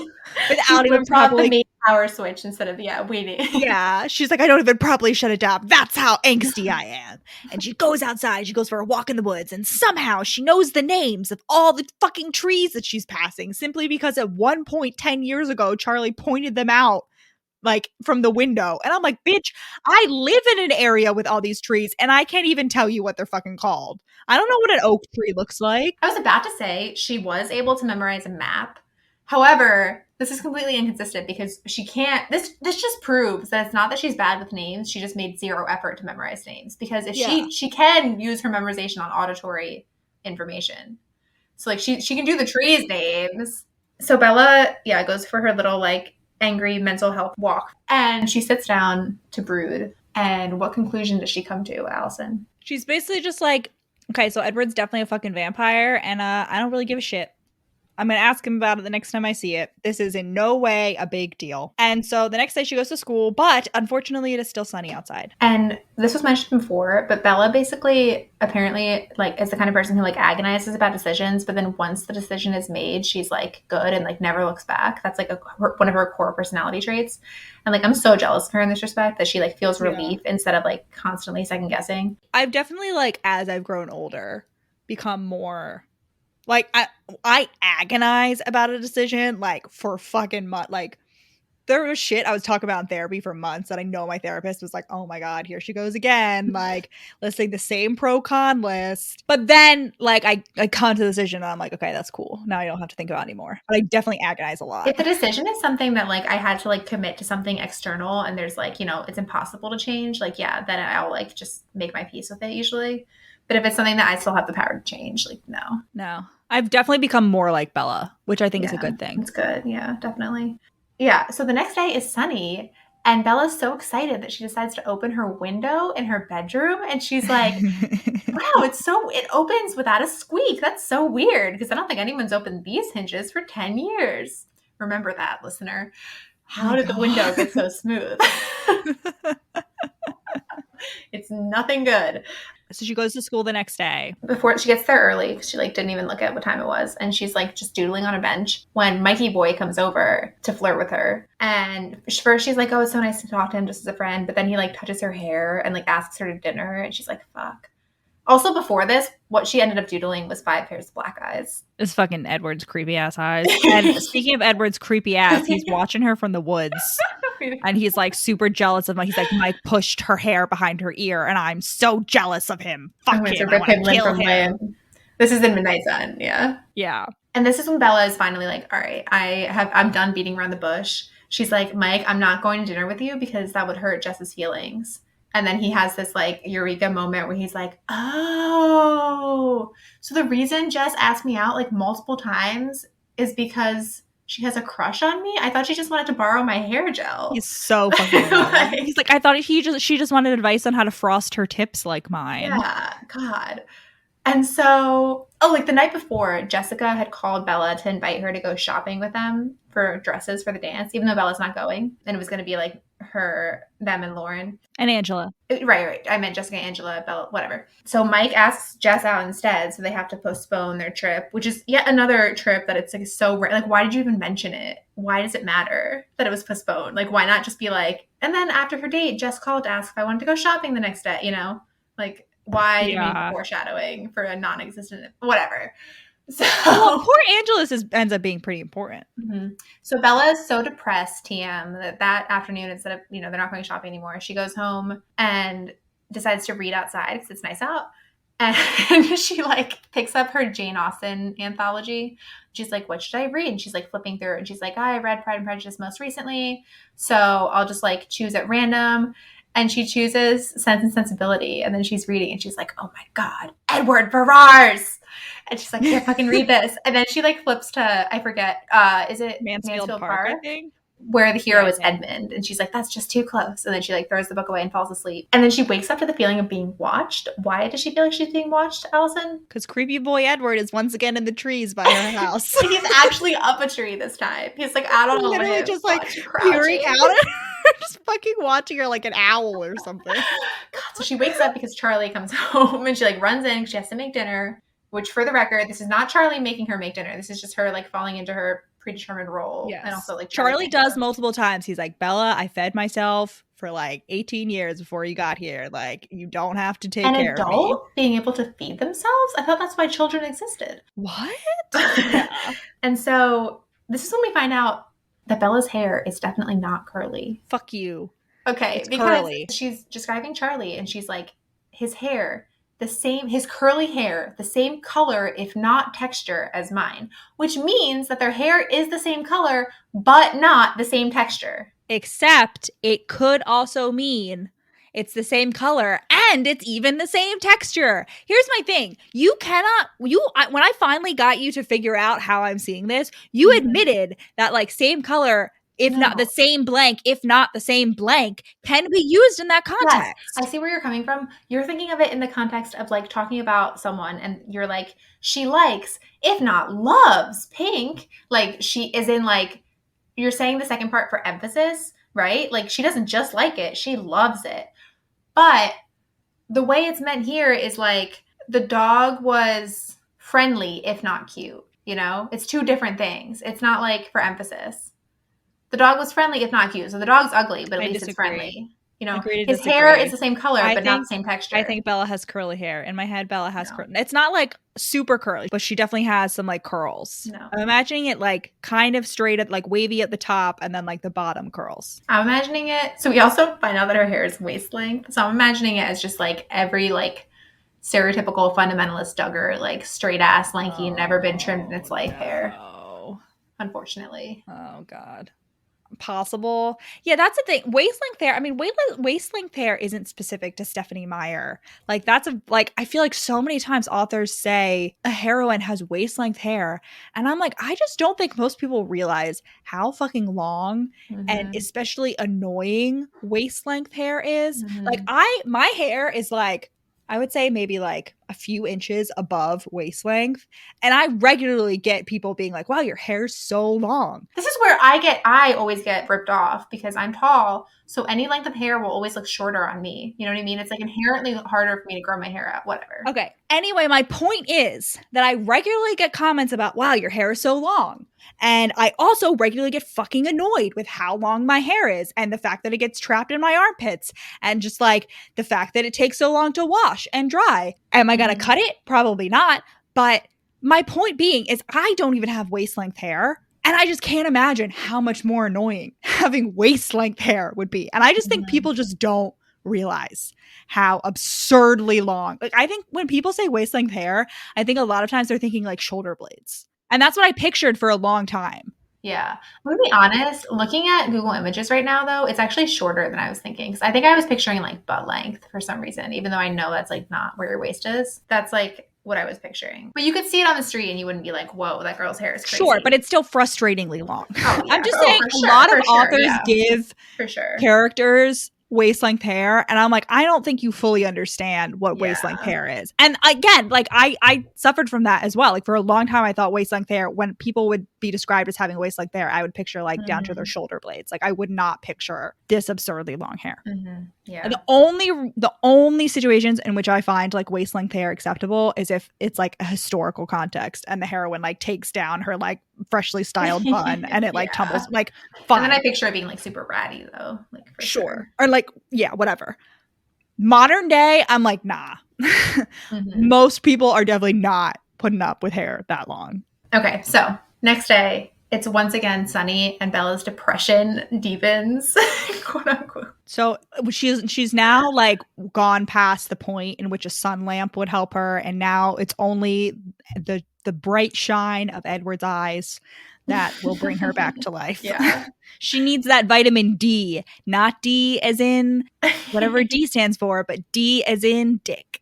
Without even properly the main power switch instead of waiting. Yeah, she's like, I don't even properly shut it down. That's how angsty I am. And she goes outside. She goes for a walk in the woods, and somehow she knows the names of all the fucking trees that she's passing, simply because at one point 10 years ago, Charlie pointed them out from the window. And I'm like, bitch, I live in an area with all these trees, and I can't even tell you what they're fucking called. I don't know what an oak tree looks like. I was about to say she was able to memorize a map. However, this is completely inconsistent because she can't. This just proves that it's not that she's bad with names. She just made zero effort to memorize names, because if she can use her memorization on auditory information. So she can do the trees names. So Bella, goes for her little angry mental health walk, and she sits down to brood. And what conclusion does she come to, Allison? She's basically just like, okay, so Edward's definitely a fucking vampire, and I don't really give a shit. I'm going to ask him about it the next time I see it. This is in no way a big deal. And so the next day she goes to school, but unfortunately it is still sunny outside. And this was mentioned before, but Bella basically apparently is the kind of person who agonizes about decisions, but then once the decision is made, she's good and never looks back. That's one of her core personality traits. And I'm so jealous of her in this respect, that she feels relief instead of constantly second guessing. I've definitely as I've grown older, become more I agonize about a decision for fucking months. There was shit I was talking about in therapy for months that I know my therapist was like, oh my God, here she goes again. Listing the same pro-con list. But then I come to the decision and I'm like, okay, that's cool. Now I don't have to think about it anymore. But I definitely agonize a lot. If the decision is something that I had to commit to something external and there's it's impossible to change, then I'll just make my peace with it usually. But if it's something that I still have the power to change, no. No. I've definitely become more like Bella, which I think is a good thing. It's good. Yeah, definitely. Yeah. So the next day is sunny, and Bella's so excited that she decides to open her window in her bedroom. And she's like, wow, it opens without a squeak. That's so weird, because I don't think anyone's opened these hinges for 10 years. Remember that, listener. How did the window get so smooth? It's nothing good. So she goes to school the next day. Before she gets there early, because she didn't even look at what time it was, and she's just doodling on a bench when Mikey Boy comes over to flirt with her. And first she's like, oh, it's so nice to talk to him just as a friend, but then he touches her hair and asks her to dinner, and she's like, fuck. Also, before this, what she ended up doodling was 5 pairs of black eyes. It's fucking Edward's creepy ass eyes. And speaking of Edward's creepy ass, he's watching her from the woods. And he's super super jealous of He's like, Mike pushed her hair behind her ear, and I'm so jealous of him. Fuck him. I want to kill him. This is in Midnight Sun. Yeah. Yeah. And this is when Bella is finally like, all right, I'm done beating around the bush. She's like, Mike, I'm not going to dinner with you because that would hurt Jess's feelings. And then he has this eureka moment where he's like, oh, so the reason Jess asked me out multiple times is because she has a crush on me? I thought she just wanted to borrow my hair gel. He's so fucking he's like, I thought she just wanted advice on how to frost her tips like mine. Yeah, God. And so, the night before, Jessica had called Bella to invite her to go shopping with them for dresses for the dance, even though Bella's not going. And it was going to be them and Lauren. And Angela. Right. I meant Jessica, Angela, Bella, whatever. So Mike asks Jess out instead, so they have to postpone their trip, which is yet another trip that it's so rare. Why did you even mention it? Why does it matter that it was postponed? Why not just be and then after her date, Jess called to ask if I wanted to go shopping the next day, Why make foreshadowing for a non-existent, whatever. So, Well, poor Angelus ends up being pretty important. So Bella is so depressed, TM, that afternoon, instead of, they're not going shopping anymore, she goes home and decides to read outside because it's nice out. And she like picks up her Jane Austen anthology. She's like, what should I read? And she's like flipping through it. And she's like, I read Pride and Prejudice most recently. So I'll just like choose at random. And she chooses Sense and Sensibility. And then she's reading and she's like, oh my God, Edward Ferrars. And she's like, I can't fucking read this. And then she like flips to, I forget, is it Mansfield Park, I think? Where the hero is Edmund. And she's like, that's just too close. And then she like throws the book away and falls asleep. And then she wakes up to the feeling of being watched. Why does she feel like she's being watched, Allison? Because creepy boy Edward is once again in the trees by her house. He's actually up a tree this time. He's like, I don't know. Literally just like peering out at her, just fucking watching her like an owl or something. God, so she wakes up because Charlie comes home and she like runs in because she has to make dinner. Which, for the record, this is not Charlie making her make dinner. This is just her like falling into her predetermined role. Yes. And also like Charlie does multiple times. He's like, Bella, I fed myself for like 18 years before you got here. Like, you don't have to take care of me. An adult being able to feed themselves? I thought that's why children existed. What? Yeah. And so this is when we find out that Bella's hair is definitely not curly. Fuck you. Okay, it's because curly. She's describing Charlie and she's like, his hair, his curly hair, the same color, if not texture, as mine, which means that their hair is the same color, but not the same texture. Except it could also mean it's the same color and it's even the same texture. Here's my thing. When I finally got you to figure out how I'm seeing this, you admitted that like same color, if not the same blank, if not the same blank, can be used in that context. Yes, I see where you're coming from. You're thinking of it in the context of like talking about someone and you're like, she likes, if not loves, pink. Like she is in like, you're saying the second part for emphasis, right? Like she doesn't just like it, she loves it. But the way it's meant here is like the dog was friendly, if not cute, It's two different things. It's not like for emphasis. The dog was friendly, if not cute. So the dog's ugly, but at least it's friendly. His hair is the same color, but not the same texture. I think Bella has curly hair. In my head, Bella has curly. It's not like super curly, but she definitely has some like curls. No. I'm imagining it like kind of straight at like wavy at the top and then like the bottom curls. I'm imagining it. So we also find out that her hair is waist length. So I'm imagining it as just like every like stereotypical fundamentalist Duggar, like straight ass, lanky, never been trimmed in its life hair. Unfortunately. Oh God. Possible. Yeah, that's the thing. Waist length hair. I mean, waist length hair isn't specific to Stephenie Meyer. Like that's I feel like so many times authors say a heroine has waist length hair, and I'm like, I just don't think most people realize how fucking long and especially annoying waist length hair is. Like my hair is like, I would say maybe like a few inches above waist length. And I regularly get people being like, wow, your hair's so long. This is where I always get ripped off because I'm tall. So any length of hair will always look shorter on me. You know what I mean? It's like inherently harder for me to grow my hair out, whatever. Okay. Anyway, my point is that I regularly get comments about, wow, your hair is so long. And I also regularly get fucking annoyed with how long my hair is and the fact that it gets trapped in my armpits and just like the fact that it takes so long to wash and dry. Am I going to cut it? Probably not. But my point being is I don't even have waist length hair. And I just can't imagine how much more annoying having waist length hair would be. And I just think people just don't realize how absurdly long. Like I think when people say waist length hair, I think a lot of times they're thinking like shoulder blades. And that's what I pictured for a long time. Yeah. I'm going to be honest, looking at Google Images right now, though, it's actually shorter than I was thinking. Because I think I was picturing like butt length for some reason, even though I know that's like not where your waist is. That's like what I was picturing. But you could see it on the street and you wouldn't be like, whoa, that girl's hair is crazy. Sure, but it's still frustratingly long. Oh, yeah. I'm just saying a lot of authors give for characters waist length hair, and I'm like, I don't think you fully understand what waist length hair is. And again, like I suffered from that as well. Like for a long time I thought waist length hair, when people would be described as having waist length hair, I would picture like down to their shoulder blades. Like I would not picture this absurdly long hair. Yeah. And the only situations in which I find like waist length hair acceptable is if it's like a historical context and the heroine like takes down her like freshly styled bun and it like tumbles, like fine. And then I picture it being like super ratty though, like for sure. Or like, yeah, whatever. Modern day, I'm like, nah. Most people are definitely not putting up with hair that long. Okay, so next day, it's once again sunny, and Bella's depression deepens, quote unquote. So she's now like gone past the point in which a sun lamp would help her, and now it's only the bright shine of Edward's eyes that will bring her back to life. Yeah. She needs that vitamin D, not D as in whatever D stands for, but D as in dick,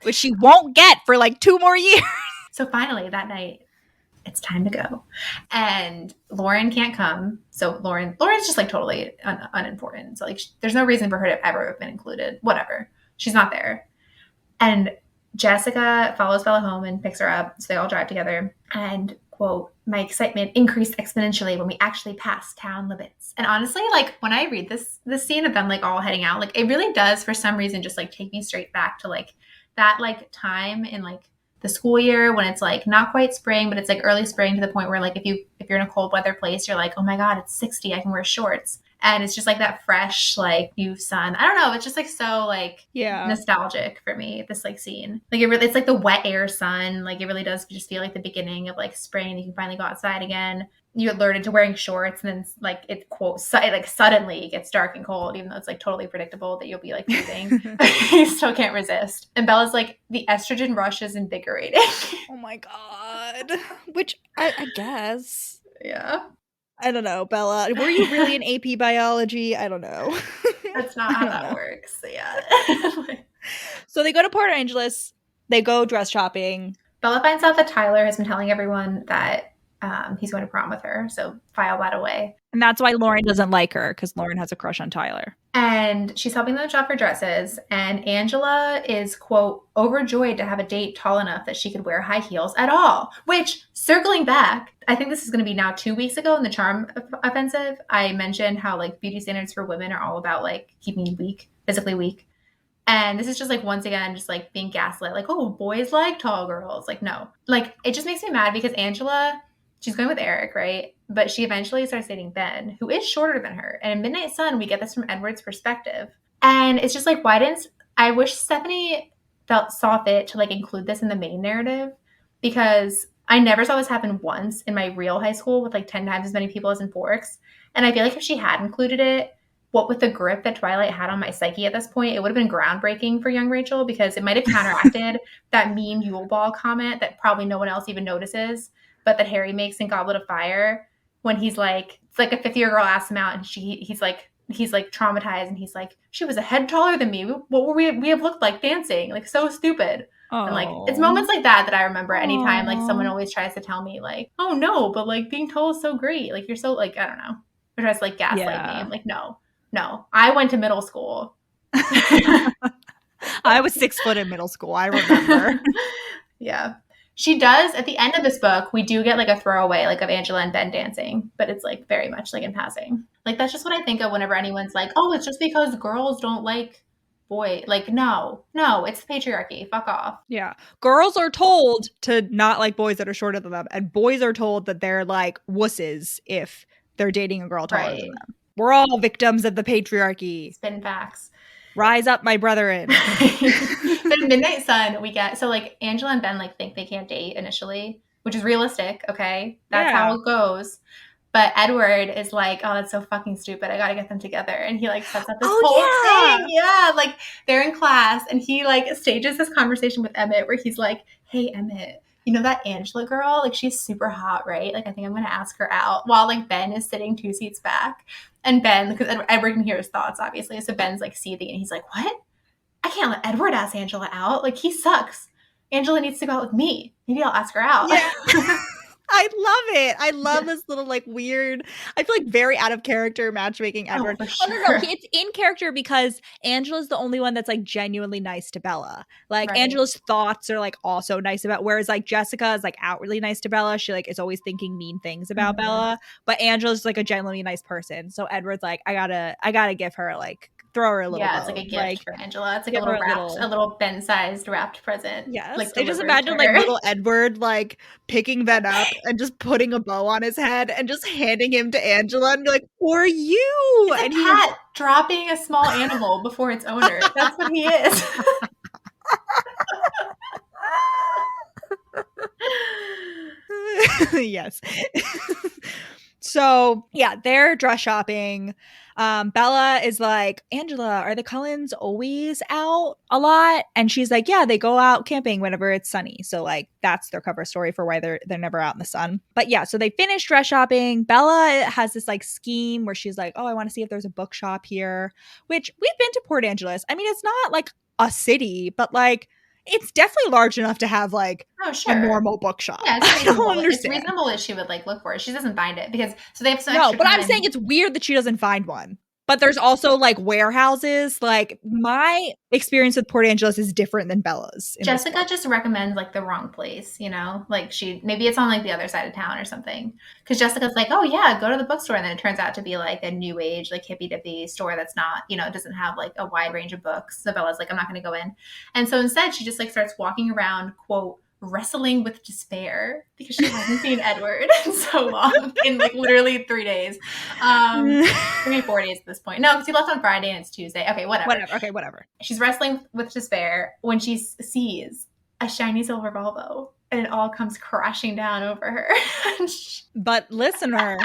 which she won't get for like 2 more years. So finally that night, it's time to go. And Lauren can't come. So Lauren's just like totally unimportant. So like there's no reason for her to ever have been included. Whatever. She's not there. And Jessica follows Bella home and picks her up. So they all drive together. And quote, my excitement increased exponentially when we actually passed town limits. And honestly, like when I read this scene of them like all heading out, like it really does for some reason just like take me straight back to like that like time in like the school year when it's like not quite spring, but it's like early spring to the point where like if you're in a cold weather place, you're like, oh my God, it's 60. I can wear shorts. And it's just like that fresh, like new sun. I don't know. It's just like so like nostalgic for me, this like scene. Like it's like the wet air sun. Like it really does just feel like the beginning of like spring and you can finally go outside again. You alerted to wearing shorts and then like it quotes it like suddenly gets dark and cold, even though it's like totally predictable that you'll be like freezing. You still can't resist. And Bella's like, the estrogen rush is invigorating. Oh my God. Which I guess. Yeah. I don't know, Bella. Were you really in AP biology? I don't know. That's not how that works. Yeah. So they go to Port Angeles. They go dress shopping. Bella finds out that Tyler has been telling everyone that he's going to prom with her. So file that away. And that's why Lauren doesn't like her, because Lauren has a crush on Tyler. And she's helping them shop for dresses. And Angela is, quote, overjoyed to have a date tall enough that she could wear high heels at all. Which, circling back, I think this is going to be now 2 weeks ago in the Charm Offensive, I mentioned how like beauty standards for women are all about like keeping you weak, physically weak. And this is just like, once again, just like being gaslit. Like, oh, boys like tall girls. Like, no. Like, it just makes me mad because Angela, she's going with Eric, right? But she eventually starts dating Ben, who is shorter than her. And in Midnight Sun, we get this from Edward's perspective. And it's just like, I wish Stephenie saw fit to like include this in the main narrative, because I never saw this happen once in my real high school with like 10 times as many people as in Forks. And I feel like if she had included it, what with the grip that Twilight had on my psyche at this point, it would have been groundbreaking for young Rachel, because it might have counteracted that mean Yule Ball comment that probably no one else even notices, but that Harry makes in Goblet of Fire when he's like, it's like a 5th-year girl asks him out and he's like traumatized and he's like, she was a head taller than me. What were we have looked like dancing? Like so stupid. Aww. And like, it's moments like that I remember anytime like someone always tries to tell me like, oh no, but like being tall is so great. Like you're so like, I don't know. Or tries to like gaslight me. I'm like, no, I went to middle school. I was 6 foot in middle school. I remember. Yeah. She does, at the end of this book, we do get like a throwaway like of Angela and Ben dancing, but it's like very much like in passing. Like that's just what I think of whenever anyone's like, oh, it's just because girls don't like boy. Like, no, it's the patriarchy. Fuck off. Yeah. Girls are told to not like boys that are shorter than them, and boys are told that they're like wusses if they're dating a girl taller than them. We're all victims of the patriarchy. Spin facts. Rise up, my brethren. But in Midnight Sun, we get, so like Angela and Ben like think they can't date initially, which is realistic. Okay. That's how it goes. But Edward is like, oh, that's so fucking stupid. I got to get them together. And he like sets up this whole thing. Yeah. Like they're in class and he like stages this conversation with Emmett where he's like, hey, Emmett, you know that Angela girl? Like she's super hot, right? Like I think I'm going to ask her out, while like Ben is sitting 2 seats back. And Ben, because Edward can hear his thoughts, obviously. So Ben's like seething and he's like, what? I can't let Edward ask Angela out. Like he sucks. Angela needs to go out with me. Maybe I'll ask her out. Yeah. I love it. I love this little like weird, I feel like very out of character matchmaking Edward. Oh, for sure. No. It's in character because Angela's the only one that's like genuinely nice to Bella. Like Angela's thoughts are like also nice about, whereas like Jessica is like outwardly nice to Bella. She like is always thinking mean things about Bella, but Angela's like a genuinely nice person. So Edward's like, I gotta give her like, throw her a little. Yeah, it's like a gift for Angela. It's like a little Ben-sized wrapped present. Yes, like I just imagine like little Edward like picking Ben up and just putting a bow on his head and just handing him to Angela and be like, for you. He's and a cat dropping a small animal before its owner. That's what he is. Yes. So yeah, they're dress shopping. Bella is like, Angela, are the Cullens always out a lot? And she's like, yeah, they go out camping whenever it's sunny. So like that's their cover story for why they're never out in the sun. But yeah, so they finish dress shopping. Bella has this like scheme where she's like, oh, I want to see if there's a bookshop here, which we've been to Port Angeles. I mean, it's not like a city, but like it's definitely large enough to have like a normal bookshop. Yeah, it's I reasonable. don't understand. It's reasonable that she would like look for it. She doesn't find it because so they have some No, extra but I'm time. saying it's weird that she doesn't find one. But there's also like warehouses. Like my experience with Port Angeles is different than Bella's. Jessica just recommends like the wrong place, you know, like maybe it's on like the other side of town or something. Because Jessica's like, oh yeah, go to the bookstore, and then it turns out to be like a new age, like hippy dippy store that's not, you know, it doesn't have like a wide range of books. So Bella's like, I'm not going to go in, and so instead she just like starts walking around, quote, wrestling with despair because she hasn't seen Edward in so long, in like literally 3 days, maybe 4 days at this point. No, because he left on Friday and it's Tuesday. Okay, whatever. She's wrestling with despair when she sees a shiny silver Volvo and it all comes crashing down over her. But listener,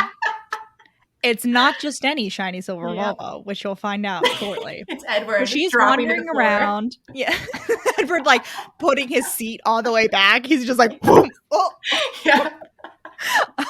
it's not just any shiny silver Volvo, which you'll find out shortly. It's Edward. So she's wandering around. Yeah. Edward like putting his seat all the way back. He's just like, boom. Oh. Yeah.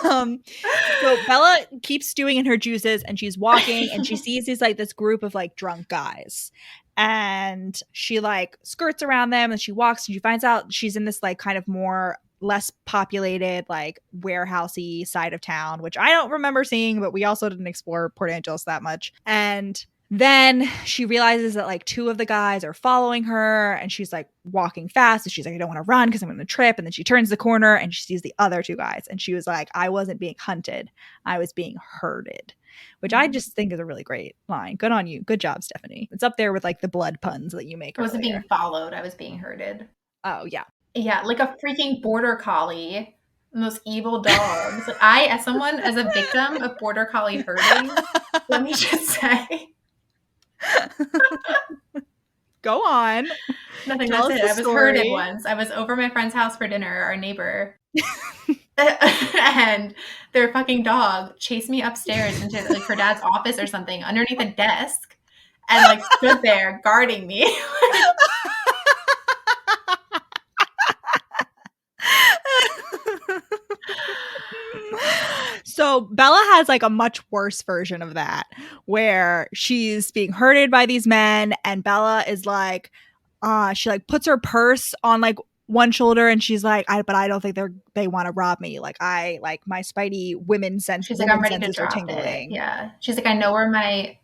So Bella keeps stewing in her juices and she's walking and she sees this group of like drunk guys. And she like skirts around them and she walks and she finds out she's in this like kind of more less populated, like warehousey side of town, which I don't remember seeing, but we also didn't explore Port Angeles that much. And then she realizes that like two of the guys are following her and she's like walking fast and she's like, I don't want to run because I'm going to trip. And then she turns the corner and she sees the other two guys and she was like, I wasn't being hunted, I was being herded, which I just think is a really great line. Good on you. Good job, Stephenie. It's up there with like the blood puns that you make. I wasn't being followed, I was being herded. Oh yeah. Yeah, like a freaking border collie. Most evil dogs. Like I, as a victim of border collie herding, let me just say. Go on. Nothing. That's it. I was herded once. I was over my friend's house for dinner, our neighbor. And their fucking dog chased me upstairs into like her dad's office or something underneath a desk and like stood there guarding me. So Bella has like a much worse version of that where she's being herded by these men and Bella is like she like puts her purse on like one shoulder and she's like, but I don't think they want to rob me. Like I like my spitey women sense. She's like, I'm ready to drop it. Yeah. She's like, I know where my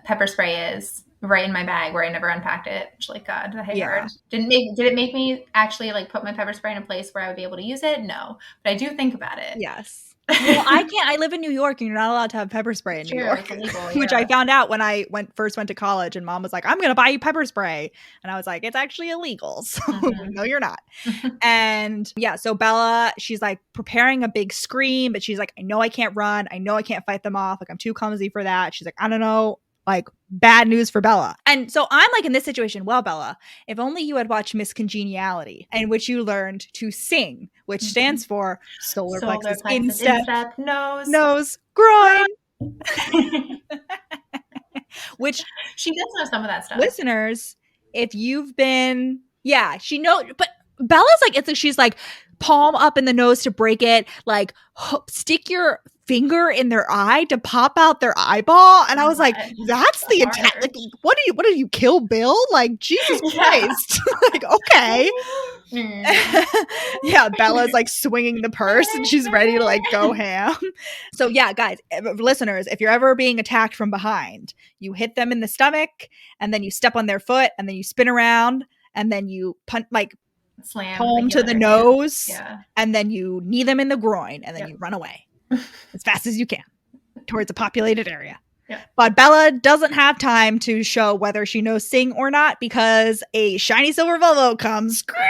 pepper spray is, right in my bag where I never unpacked it. She's like, God, I hate her. Did it make me actually like put my pepper spray in a place where I would be able to use it? No, but I do think about it. Yes. Well, I can't. I live in New York, and you're not allowed to have pepper spray in New York, illegal, which I found out when I first went to college. And Mom was like, "I'm going to buy you pepper spray," and I was like, "It's actually illegal." So no, you're not. And yeah, so Bella, she's like preparing a big scream, but she's like, "I know I can't run. I know I can't fight them off. Like I'm too clumsy for that." She's like, "I don't know." Like bad news for Bella. And so I'm like in this situation, well, Bella, if only you had watched Miss Congeniality, in which you learned to sing, which stands for solar plexus, instep, nose, groin. Which she does know some of that stuff. Listeners, if you've been, she knows, but Bella's like, it's like she's like palm up in the nose to break it, like stick your finger in their eye to pop out their eyeball, and I was like, that's the intent. Like, what are you, Kill Bill? Like, Jesus Christ. Like, okay. Yeah, Bella's like swinging the purse and she's ready to like go ham. So yeah, guys, listeners, if you're ever being attacked from behind, you hit them in the stomach and then you step on their foot and then you spin around and then you slam palm to the nose, and then you knee them in the groin and then you run away as fast as you can towards a populated area. Yeah. But Bella doesn't have time to show whether she knows sing or not because a shiny silver Volvo comes screeching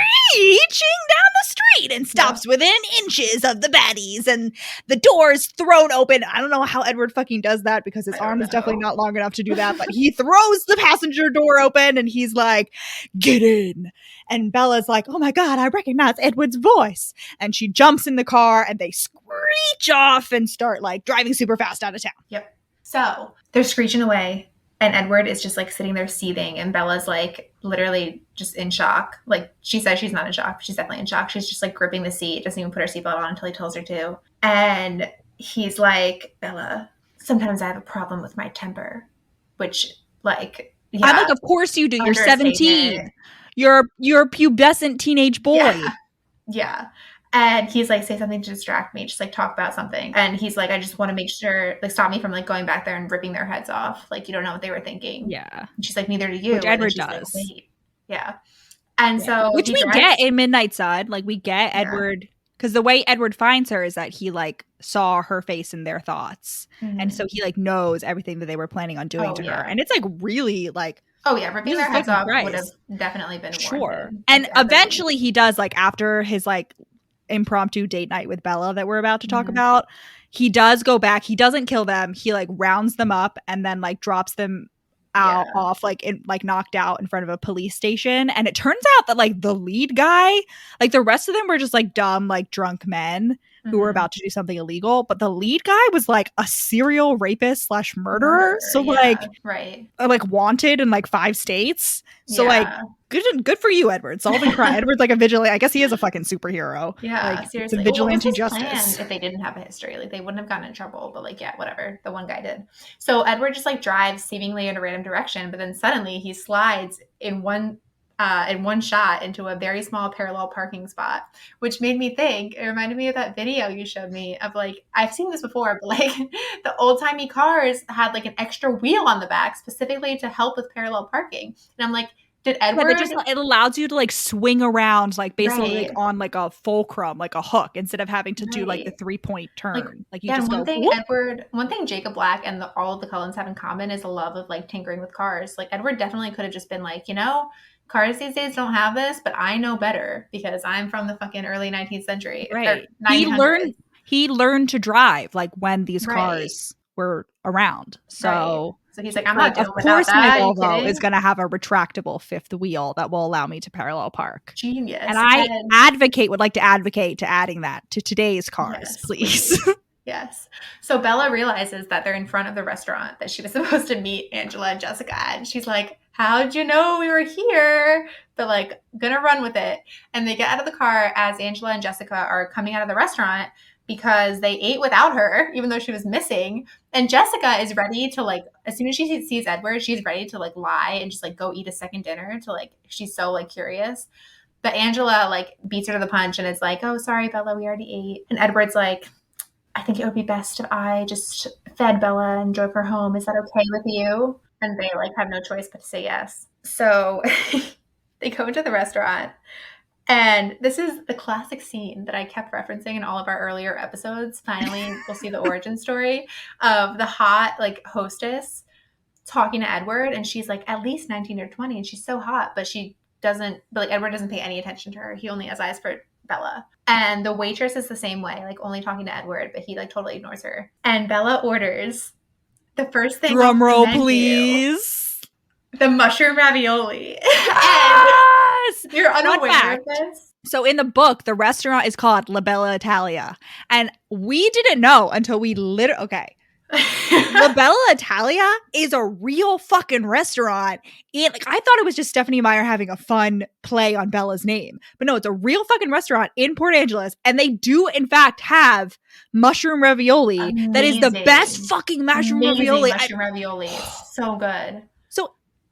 down the street and stops within inches of the baddies, and the door's thrown open. I don't know how Edward fucking does that, because his arm is definitely not long enough to do that, but he throws the passenger door open and he's like, get in. And Bella's like, oh my God, I recognize Edward's voice. And she jumps in the car and they screech off and start like driving super fast out of town. Yep. So they're screeching away. And Edward is just like sitting there seething, and Bella's like literally just in shock. Like she says she's not in shock, but she's definitely in shock. She's just like gripping the seat, doesn't even put her seatbelt on until he tells her to. And he's like, Bella, sometimes I have a problem with my temper, which like, yeah. I'm like, of course you do. You're 17. You're a pubescent teenage boy. Yeah. And he's like, say something to distract me. Just like talk about something. And he's like, I just want to make sure, like, stop me from like going back there and ripping their heads off. Like, you don't know what they were thinking. Yeah. And she's like, neither do you. Which Edward does. Like, wait. Yeah. And so. Which we get in Midnight Side. Like, we get Edward. Because the way Edward finds her is that he like saw her face in their thoughts. Mm-hmm. And so he like knows everything that they were planning on doing to her. And it's like really like. Oh, yeah. Ripping their heads off would have definitely been sure. And eventually he does, like, after his like impromptu date night with Bella that we're about to talk about, he does go back. He doesn't kill them. He like rounds them up and then like drops them out off like in like knocked out in front of a police station. And it turns out that like the lead guy, like the rest of them were just like dumb like drunk men who were about to do something illegal, but the lead guy was like a serial rapist / murderer. So like wanted in like 5 states. So like good for you, Edward, solving crime. Edward's like a vigilante. I guess he is a fucking superhero. Yeah, like, seriously. It's a vigilante justice. If they didn't have a history, like they wouldn't have gotten in trouble. But like, yeah, whatever. The one guy did. So Edward just like drives seemingly in a random direction, but then suddenly he slides in one shot into a very small parallel parking spot, which made me think, it reminded me of that video you showed me of like, I've seen this before, but like the old timey cars had like an extra wheel on the back specifically to help with parallel parking. And I'm like, did Edward? Yeah, it allows you to like swing around, like basically like on like a fulcrum, like a hook, instead of having to do like the 3-point turn. Like you just one go. Thing Jacob Black and all of the Cullens have in common is a love of like tinkering with cars. Like Edward definitely could have just been like, cars these days don't have this, but I know better because I'm from the fucking early 19th century. Right. He learned to drive like when these cars were around. So he's like, I'm not doing without that. Of course my Volvo is going to have a retractable 5th wheel that will allow me to parallel park. Genius. And I would like to advocate to adding that to today's cars, please. Yes. So Bella realizes that they're in front of the restaurant that she was supposed to meet Angela and Jessica at. And she's like, how'd you know we were here? But like, gonna run with it. And they get out of the car as Angela and Jessica are coming out of the restaurant because they ate without her, even though she was missing. And Jessica is ready to like, as soon as she sees Edward, she's ready to like lie and just like go eat a second dinner to like, she's so like curious. But Angela like beats her to the punch and is like, oh, sorry, Bella, we already ate. And Edward's like, I think it would be best if I just fed Bella and drove her home. Is that okay with you? And they like have no choice but to say yes. So they go into the restaurant. And this is the classic scene that I kept referencing in all of our earlier episodes. Finally, we'll see the origin story of the hot like hostess talking to Edward. And she's like at least 19 or 20. And she's so hot, but Edward doesn't pay any attention to her. He only has eyes for Bella. And the waitress is the same way, like only talking to Edward, but he like totally ignores her. And Bella orders the first thing. Drum roll, please. The mushroom ravioli. Yes! You're unaware of this? So in the book, the restaurant is called La Bella Italia. And we didn't know until we okay. La Bella Italia is a real fucking restaurant. And like, I thought it was just Stephenie Meyer having a fun play on Bella's name. But no, it's a real fucking restaurant in Port Angeles. And they do, in fact, have mushroom ravioli. Amazing. That is the best fucking mushroom ravioli. Mushroom ravioli. So good.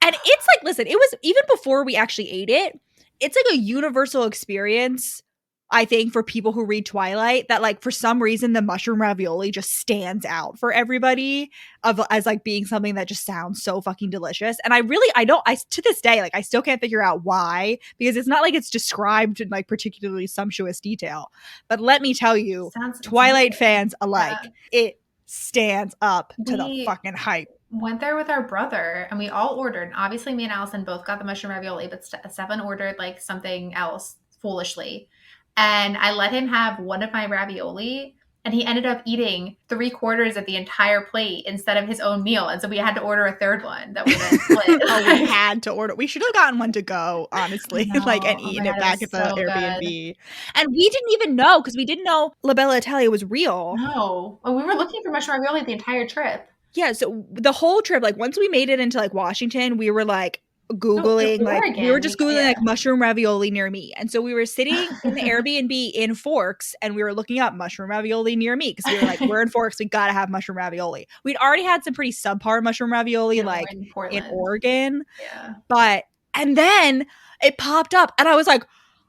And it's like, listen, it was even before we actually ate it, it's like a universal experience, I think, for people who read Twilight, that like for some reason the mushroom ravioli just stands out for everybody as like being something that just sounds so fucking delicious. And I to this day, like I still can't figure out why, because it's not like it's described in like particularly sumptuous detail. But let me tell you, Twilight fans alike, it stands up to the fucking hype. Went there with our brother and we all ordered. Obviously, me and Allison both got the mushroom ravioli, but Stefan ordered like something else foolishly. and I let him have one of my ravioli. And he ended up eating 3/4 of the entire plate instead of his own meal. And so we had to order a third one that we then split. Oh, we had to order. We should have gotten one to go, honestly, like, and Oh my eaten God, it it back was at the so Airbnb. And we didn't even know, because we didn't know La Bella Italia was real. No. Well, we were looking for mushroom ravioli the entire trip. Yeah, so the whole trip, like, once we made it into, like, Washington, we were, like, Googling, like, we were Oregon. just Googling, like, mushroom ravioli near me. And so we were sitting in the Airbnb in Forks, and we were looking up mushroom ravioli near me, because we were like, we're in Forks, we gotta have mushroom ravioli. We'd already had some pretty subpar mushroom ravioli, like, in Oregon. Yeah. But, and then it popped up, and I was like,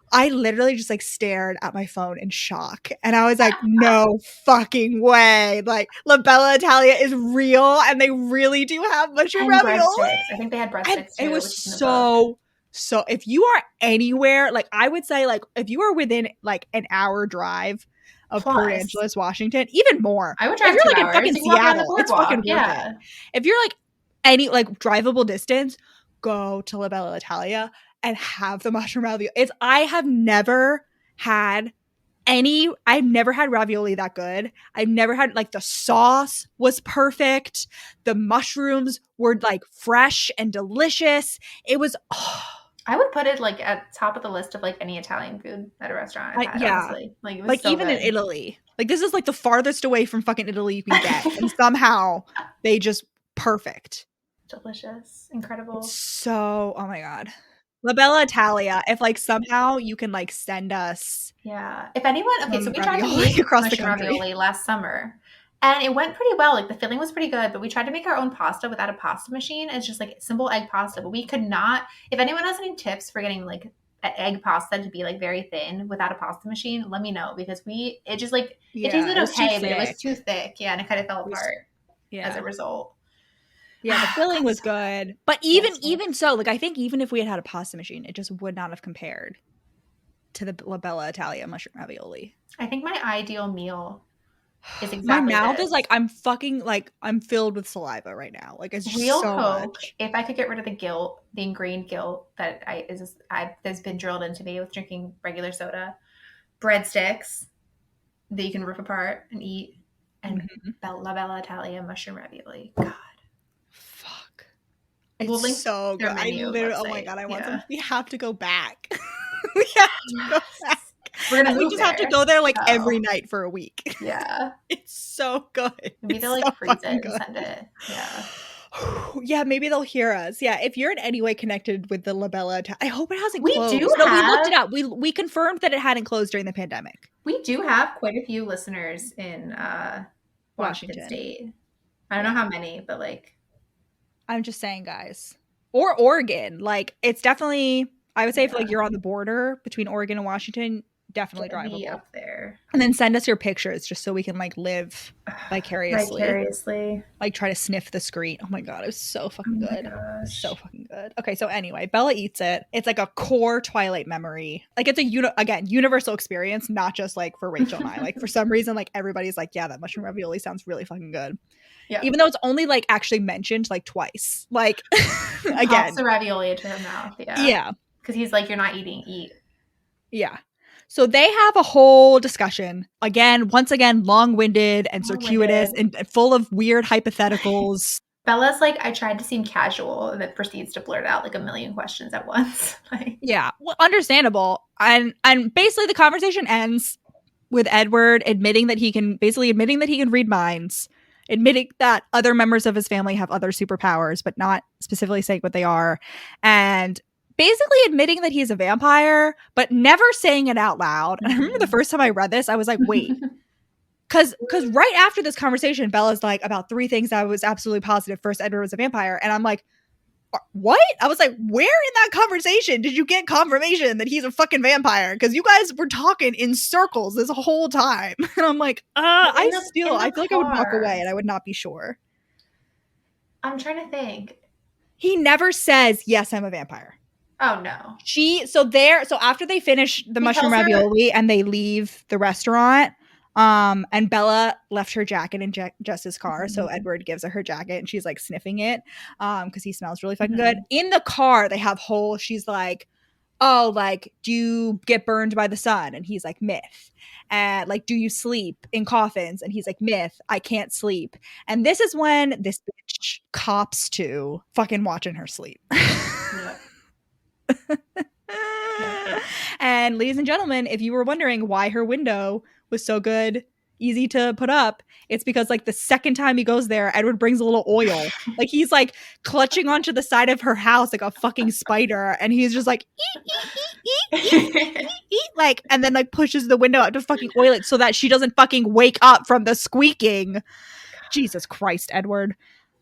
I literally just, like, stared at my phone in shock. And I was like, no fucking way. Like, La Bella Italia is real, and they really do have mushroom ravioli. Breadsticks. I think they had breadsticks too. It was so, if you are anywhere, like, I would say, like, if you are within, like, an hour drive of Port Angeles, Washington, even more. I would drive if you're, 2 like, hours. in fucking Seattle, it's fucking worth it. If you're, like, any, like, drivable distance, go to La Bella Italia and have the mushroom ravioli. I've never had ravioli that good. I've never had, like, the sauce was perfect. The mushrooms were, like, fresh and delicious. It was, I would put it, like, at top of the list of, like, any Italian food at a restaurant I've had, honestly. Like, it was, like, so even good. In Italy. Like, this is, like, the farthest away from fucking Italy you can get. And somehow they just perfect. Delicious. Incredible. So, oh my God. La Bella Italia, if, like, somehow you can, like, send us. Yeah. If anyone, okay, so we tried to make across the country ravioli last summer, and it went pretty well. Like, the filling was pretty good, but we tried to make our own pasta without a pasta machine. It's just, like, simple egg pasta, but we could not. If anyone has any tips for getting, like, an egg pasta to be, like, very thin without a pasta machine, let me know, because it just, like, it tasted okay, but it was too thick. Yeah, and it kind of fell apart as a result. Yeah, the filling was good. But even so, like, I think even if we had a pasta machine, it just would not have compared to the La Bella Italia mushroom ravioli. I think my ideal meal is exactly my mouth is, like, I'm fucking, like, I'm filled with saliva right now. Like, it's just real so Coke. much. If I could get rid of the guilt, the ingrained guilt that has been drilled into me with drinking regular soda, breadsticks that you can rip apart and eat, and La Bella Italia mushroom ravioli. God. It's so good. Oh my God, I want some. We have to go back. We have to go back. We just have to go there, like, every night for a week. Yeah. It's so good. Maybe they'll, like, freeze it and send it. Yeah. Yeah, maybe they'll hear us. Yeah, if you're in any way connected with the La Bella, I hope it hasn't closed. We looked it up. We confirmed that it hadn't closed during the pandemic. We do have quite a few listeners in Washington State. I don't know how many, but, like, I'm just saying, guys. Or Oregon. Like, it's definitely, I would say, if, like, you're on the border between Oregon and Washington, definitely drivable. Up there. And then send us your pictures just so we can, like, live vicariously. Like, try to sniff the screen. Oh my God, it was so fucking good. So fucking good. Okay, so anyway, Bella eats it. It's, like, a core Twilight memory. Like, it's a universal experience, not just, like, for Rachel and I. Like, for some reason, like, everybody's like, yeah, that mushroom ravioli sounds really fucking good. Yeah. Even though it's only, like, actually mentioned, like, twice. Like, again. Pops the ravioli into her mouth. Yeah. Yeah. Because he's like, you're not eating, eat. Yeah. So they have a whole discussion. Once again, long-winded and circuitous and full of weird hypotheticals. Bella's like, I tried to seem casual, and then proceeds to blurt out, like, a million questions at once. Yeah. Well, understandable. And basically the conversation ends with Edward admitting that he can read minds. Admitting that other members of his family have other superpowers, but not specifically saying what they are. And basically admitting that he's a vampire, but never saying it out loud. And I remember the first time I read this, I was like, wait. Because right after this conversation, Bella's like, about 3 things I was absolutely positive. First, Edward was a vampire. And I'm like, what? I was like, where in that conversation did you get confirmation that he's a fucking vampire? Because you guys were talking in circles this whole time. And I'm like, I feel like I would walk away and I would not be sure. I'm trying to think. He never says, yes, I'm a vampire. Oh, no. So after they finish the mushroom ravioli and they leave the restaurant, and Bella left her jacket in Jess's car. So Edward gives her jacket and she's, like, sniffing it because he smells really fucking good. In the car, they have she's like, oh, like, do you get burned by the sun? And he's like, myth. And like, do you sleep in coffins? And he's like, myth. I can't sleep. And this is when this bitch cops to fucking watching her sleep. Yeah. And ladies and gentlemen, if you were wondering why her window was so good, easy to put up, it's because like the second time he goes there, Edward brings a little oil. Like he's like clutching onto the side of her house like a fucking spider, and he's just like eat, like, and then like pushes the window out to fucking oil it so that she doesn't fucking wake up from the squeaking. Jesus Christ, Edward.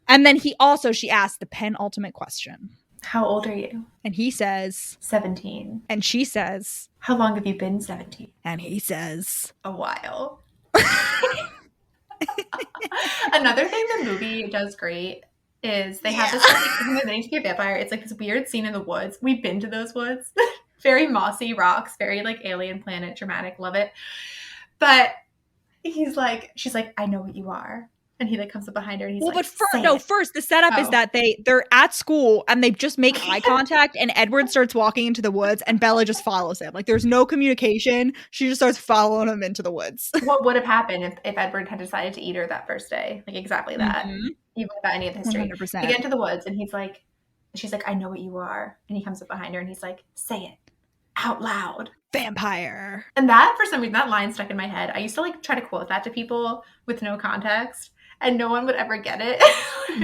And then she asked the penultimate question. How old are you? And he says 17. And she says, how long have you been 17? And he says, a while. Another thing the movie does great is they have this like, they need to be a vampire. It's like this weird scene in the woods. We've been to those woods. Very mossy rocks, very like alien planet, dramatic, love it. But she's like, I know what you are. And he like comes up behind her and he's well, like, but first the setup is that they're at school and they just make eye contact, and Edward starts walking into the woods and Bella just follows him. Like there's no communication. She just starts following him into the woods. What would have happened if Edward had decided to eat her that first day? Like exactly that. Mm-hmm. Even without any of the history. 100%. They get into the woods and she's like, I know what you are. And he comes up behind her and he's like, say it out loud. Vampire. And that, for some reason, that line stuck in my head. I used to like try to quote that to people with no context. And no one would ever get it.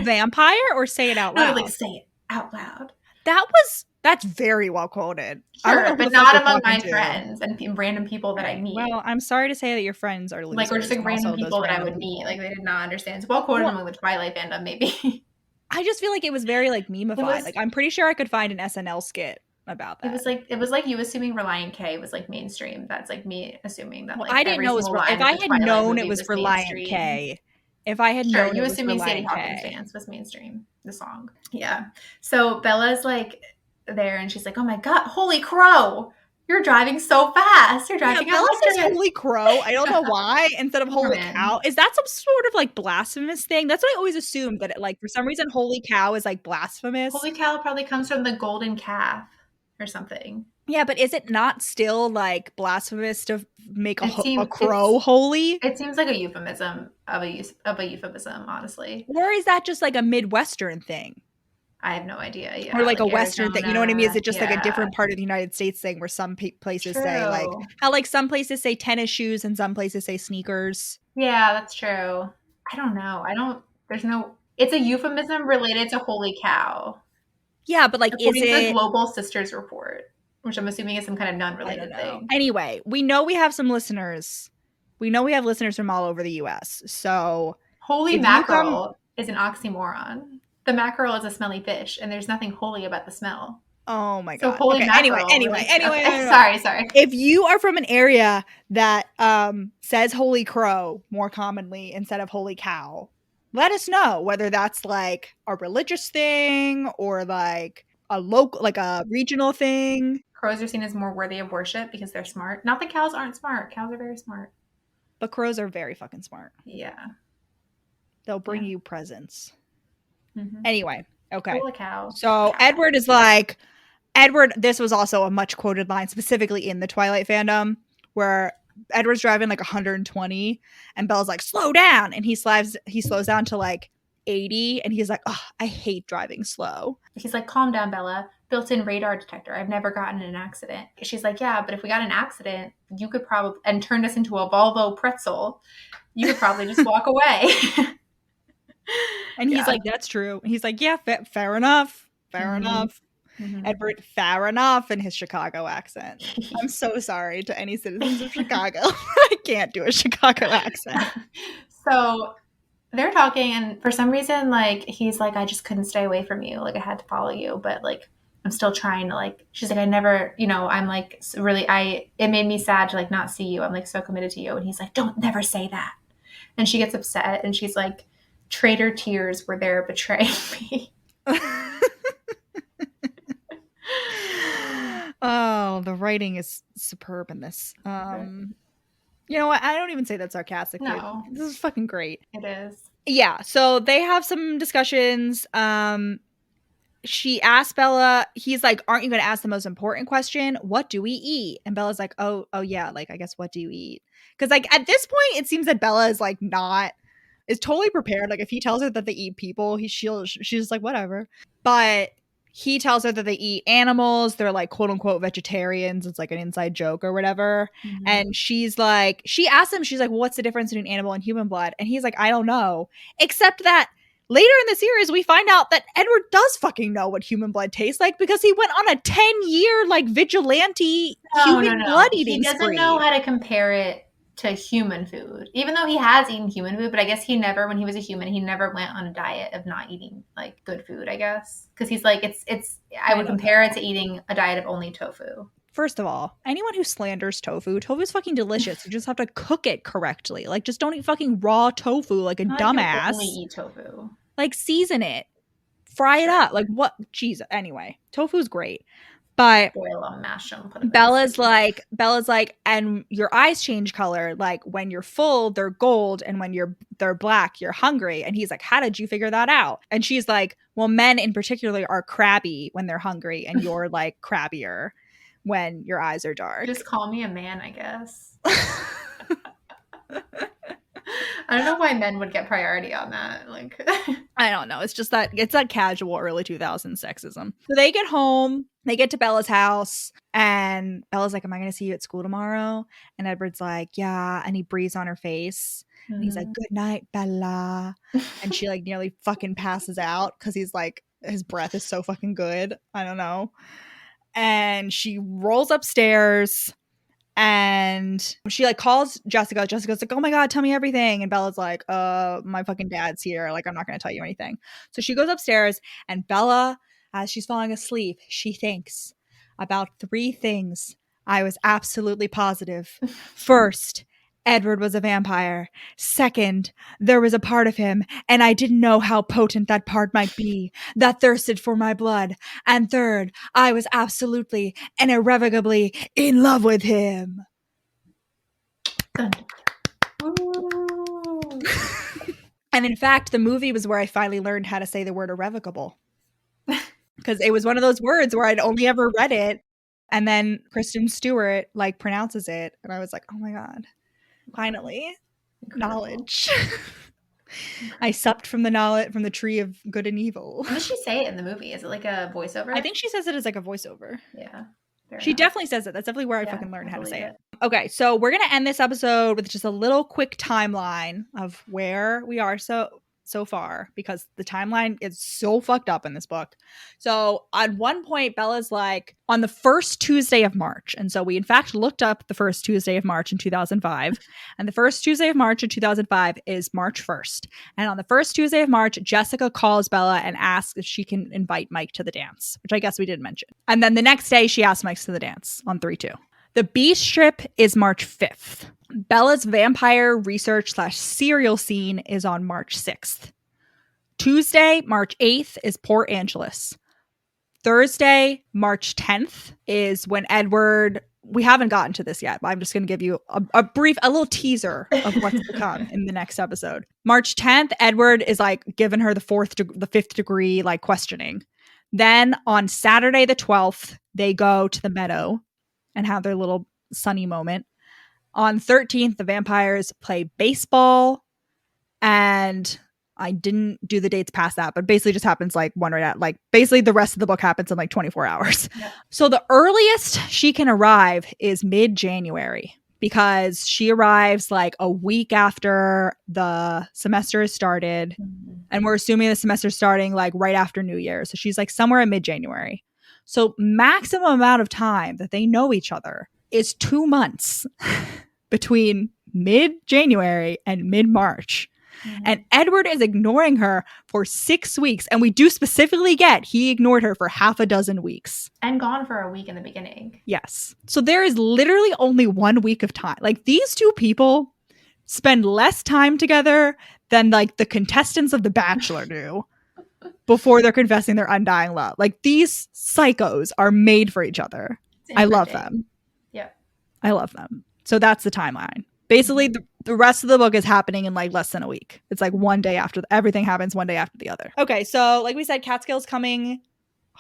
Vampire or say it out loud? No, like say it out loud. That's very well quoted. Sure, but not among my friends and random people that I meet. Well, I'm sorry to say that your friends are losers. Like, or just like random people that I would meet. Like, they did not understand. It's well quoted among the Twilight fandom, maybe. I just feel like it was very like meme-ified. Like, I'm pretty sure I could find an SNL skit about that. It was like you assuming Relient K was like mainstream. That's like me assuming that. Like, I didn't know it was. If I had known it was Relient K. If I had known you assuming Sadie Hawkins dance was mainstream, the song. Yeah. So Bella's like there and she's like, oh my God, holy crow. You're driving so fast. You're driving Bella says holy crow. I don't know why instead of holy cow. Is that some sort of like blasphemous thing? That's what I always assumed, that it, like for some reason holy cow is like blasphemous. Holy cow probably comes from the golden calf or something. Yeah, but is it not still like blasphemous to make a crow holy? It seems like a euphemism of a euphemism, honestly. Or is that just like a Midwestern thing? I have no idea. Yeah, or like a Western thing. You know what I mean? Is it just like a different part of the United States thing where some places say like how like some places say tennis shoes and some places say sneakers? Yeah, that's true. I don't know. It's a euphemism related to holy cow. Yeah, but like according to the Global Sisters Report, which I'm assuming is some kind of non-related thing. Anyway, we know we have some listeners. We know we have listeners from all over the U.S. So holy mackerel is an oxymoron. The mackerel is a smelly fish, and there's nothing holy about the smell. Oh my God. So holy mackerel. Anyway. Sorry. If you are from an area that says holy crow more commonly instead of holy cow, let us know whether that's like a religious thing or like a local, like a regional thing. Crows are seen as more worthy of worship because they're smart. Not that cows aren't smart. Cows are very smart. But crows are very fucking smart. Yeah. They'll bring you presents. Mm-hmm. Anyway, okay. Holy cow. So Edward is like, this was also a much quoted line specifically in the Twilight fandom where Edward's driving like 120 and Bella's like, slow down. And he slows down to like 80 and he's like, oh, I hate driving slow. He's like, calm down, Bella. Built-in radar detector. I've never gotten in an accident. She's like, yeah, but if we got in an accident, you could probably, and turned us into a Volvo pretzel, you could probably just walk away. And he's like, that's true. And he's like, yeah, fair enough. Fair enough. Mm-hmm. Edward, fair enough in his Chicago accent. I'm so sorry to any citizens of Chicago. I can't do a Chicago accent. So they're talking, and for some reason, like, he's like, I just couldn't stay away from you. Like, I had to follow you, but like, I'm still trying to like, she's like, I never, I'm like, really, it made me sad to like not see you. I'm like so committed to you. And he's like, don't never say that. And she gets upset and she's like, traitor tears were there betraying me. Oh, the writing is superb in this. You know what? I don't even say that sarcastically. No. This is fucking great. It is. Yeah, so they have some discussions. she asked Bella, he's like, aren't you going to ask the most important question? What do we eat? And Bella's like, oh yeah, like, I guess, what do you eat? Because like at this point, it seems that Bella is like is totally prepared. Like if he tells her that they eat people, she's just like, whatever. But he tells her that they eat animals. They're like quote unquote vegetarians. It's like an inside joke or whatever. Mm-hmm. And she's like, she asks him, she's like, well, what's the difference between animal and human blood? And he's like, I don't know. Except that later in the series, we find out that Edward does fucking know what human blood tastes like because he went on a 10-year like vigilante human blood eating He doesn't spree. know how to compare it to human food, even though he has eaten human food. But I guess he never, when he was a human, he never went on a diet of not eating like good food, I guess, because he's like, I would compare it to eating a diet of only tofu. First of all, anyone who slanders tofu is fucking delicious. You just have to cook it correctly. Like, just don't eat fucking raw tofu like a dumbass. Only eat tofu. Like, season it, fry it up. Like, what? Jeez. Anyway, tofu's great. But boil them, mash them. Bella's like, and your eyes change color. Like when you're full, they're gold, and when they're black, you're hungry. And he's like, how did you figure that out? And she's like, well, men in particular are crabby when they're hungry, and you're like crabbier when your eyes are dark. Just call me a man, I guess. I don't know why men would get priority on that. Like, I don't know. It's just that it's that casual early 2000s sexism. So they get home, they get to Bella's house, and Bella's like, am I going to see you at school tomorrow? And Edward's like, yeah. And he breathes on her face. Mm-hmm. And he's like, good night, Bella. And she like nearly fucking passes out because he's like, his breath is so fucking good. I don't know. And she rolls upstairs. And she like calls Jessica. Jessica's like, oh my God, tell me everything. And Bella's like, my fucking dad's here. Like, I'm not going to tell you anything. So she goes upstairs, and Bella, as she's falling asleep, she thinks about 3 things I was absolutely positive. First, Edward was a vampire. Second, there was a part of him, and I didn't know how potent that part might be, that thirsted for my blood. And third, I was absolutely and irrevocably in love with him. And in fact, the movie was where I finally learned how to say the word irrevocable. Because it was one of those words where I'd only ever read it, and then Kristen Stewart like pronounces it, and I was like, oh my God. Finally, knowledge. I supped from the tree of good and evil. How does she say it in the movie? Is it like a voiceover? I think she says it as like a voiceover. Yeah. She definitely says it. That's definitely where I fucking learned how to say it. Okay, so we're going to end this episode with just a little quick timeline of where we are so far, because the timeline is so fucked up in this book. So at one point, Bella's like, on the first Tuesday of March. And so we in fact looked up the first Tuesday of March in 2005. And the first Tuesday of March in 2005 is March 1st. And on the first Tuesday of March, Jessica calls Bella and asks if she can invite Mike to the dance, which I guess we did mention. And then the next day she asks Mike to the dance on 3/2. The B strip is March 5th. Bella's vampire research / serial scene is on March 6th. Tuesday, March 8th is Port Angeles. Thursday, March 10th is when Edward, we haven't gotten to this yet, but I'm just going to give you a little teaser of what's to come in the next episode. March 10th, Edward is like giving her the 5th degree like questioning. Then on Saturday the 12th, they go to the meadow and have their little sunny moment. On 13th, the vampires play baseball, and I didn't do the dates past that, but basically just happens like one right at like basically the rest of the book happens in like 24 hours. Yeah. So the earliest she can arrive is mid-January, because she arrives like a week after the semester has started. Mm-hmm. And we're assuming the semester's starting like right after New Year. So she's like somewhere in mid-January. So maximum amount of time that they know each other is 2 months between mid-January and mid-March. Mm-hmm. And Edward is ignoring her for 6 weeks. And we do specifically get he ignored her for half a dozen weeks. And gone for a week in the beginning. Yes. So there is literally only 1 week of time. Like, these two people spend less time together than like the contestants of The Bachelor do before they're confessing their undying love. Like, these psychos are made for each other. I love them. Yeah. I love them. So that's the timeline. Basically, the rest of the book is happening in like less than a week. It's like one day after everything happens, one day after the other. Okay, so like we said, Catskill's coming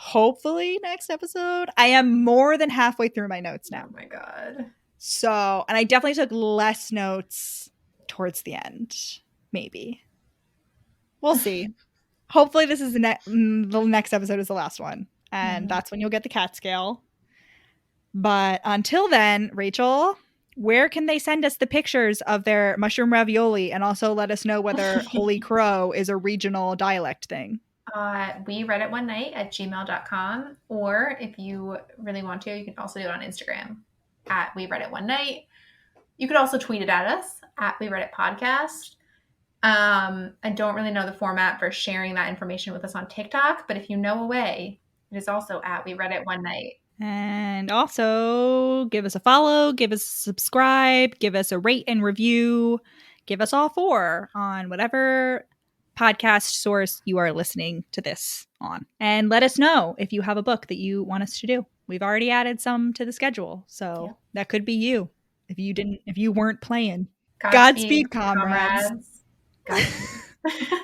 hopefully next episode. I am more than halfway through my notes now. Oh my God. So, and I definitely took less notes towards the end. Maybe. We'll see. Hopefully this is the next episode is the last one. And that's when you'll get the cat scale. But until then, Rachel, where can they send us the pictures of their mushroom ravioli, and also let us know whether Holy Crow is a regional dialect thing? We read it one night at gmail.com. Or if you really want to, you can also do it on Instagram at We Read It One Night. You could also tweet it at us at We Read It Podcast. I don't really know the format for sharing that information with us on TikTok, but if you know a way, it is also at We Read It One Night. And also give us a follow, give us a subscribe, give us a rate and review, give us all 4 on whatever podcast source you are listening to this on. And let us know if you have a book that you want us to do. We've already added some to the schedule, so that could be you if you weren't playing. Godspeed, comrades. Godspeed.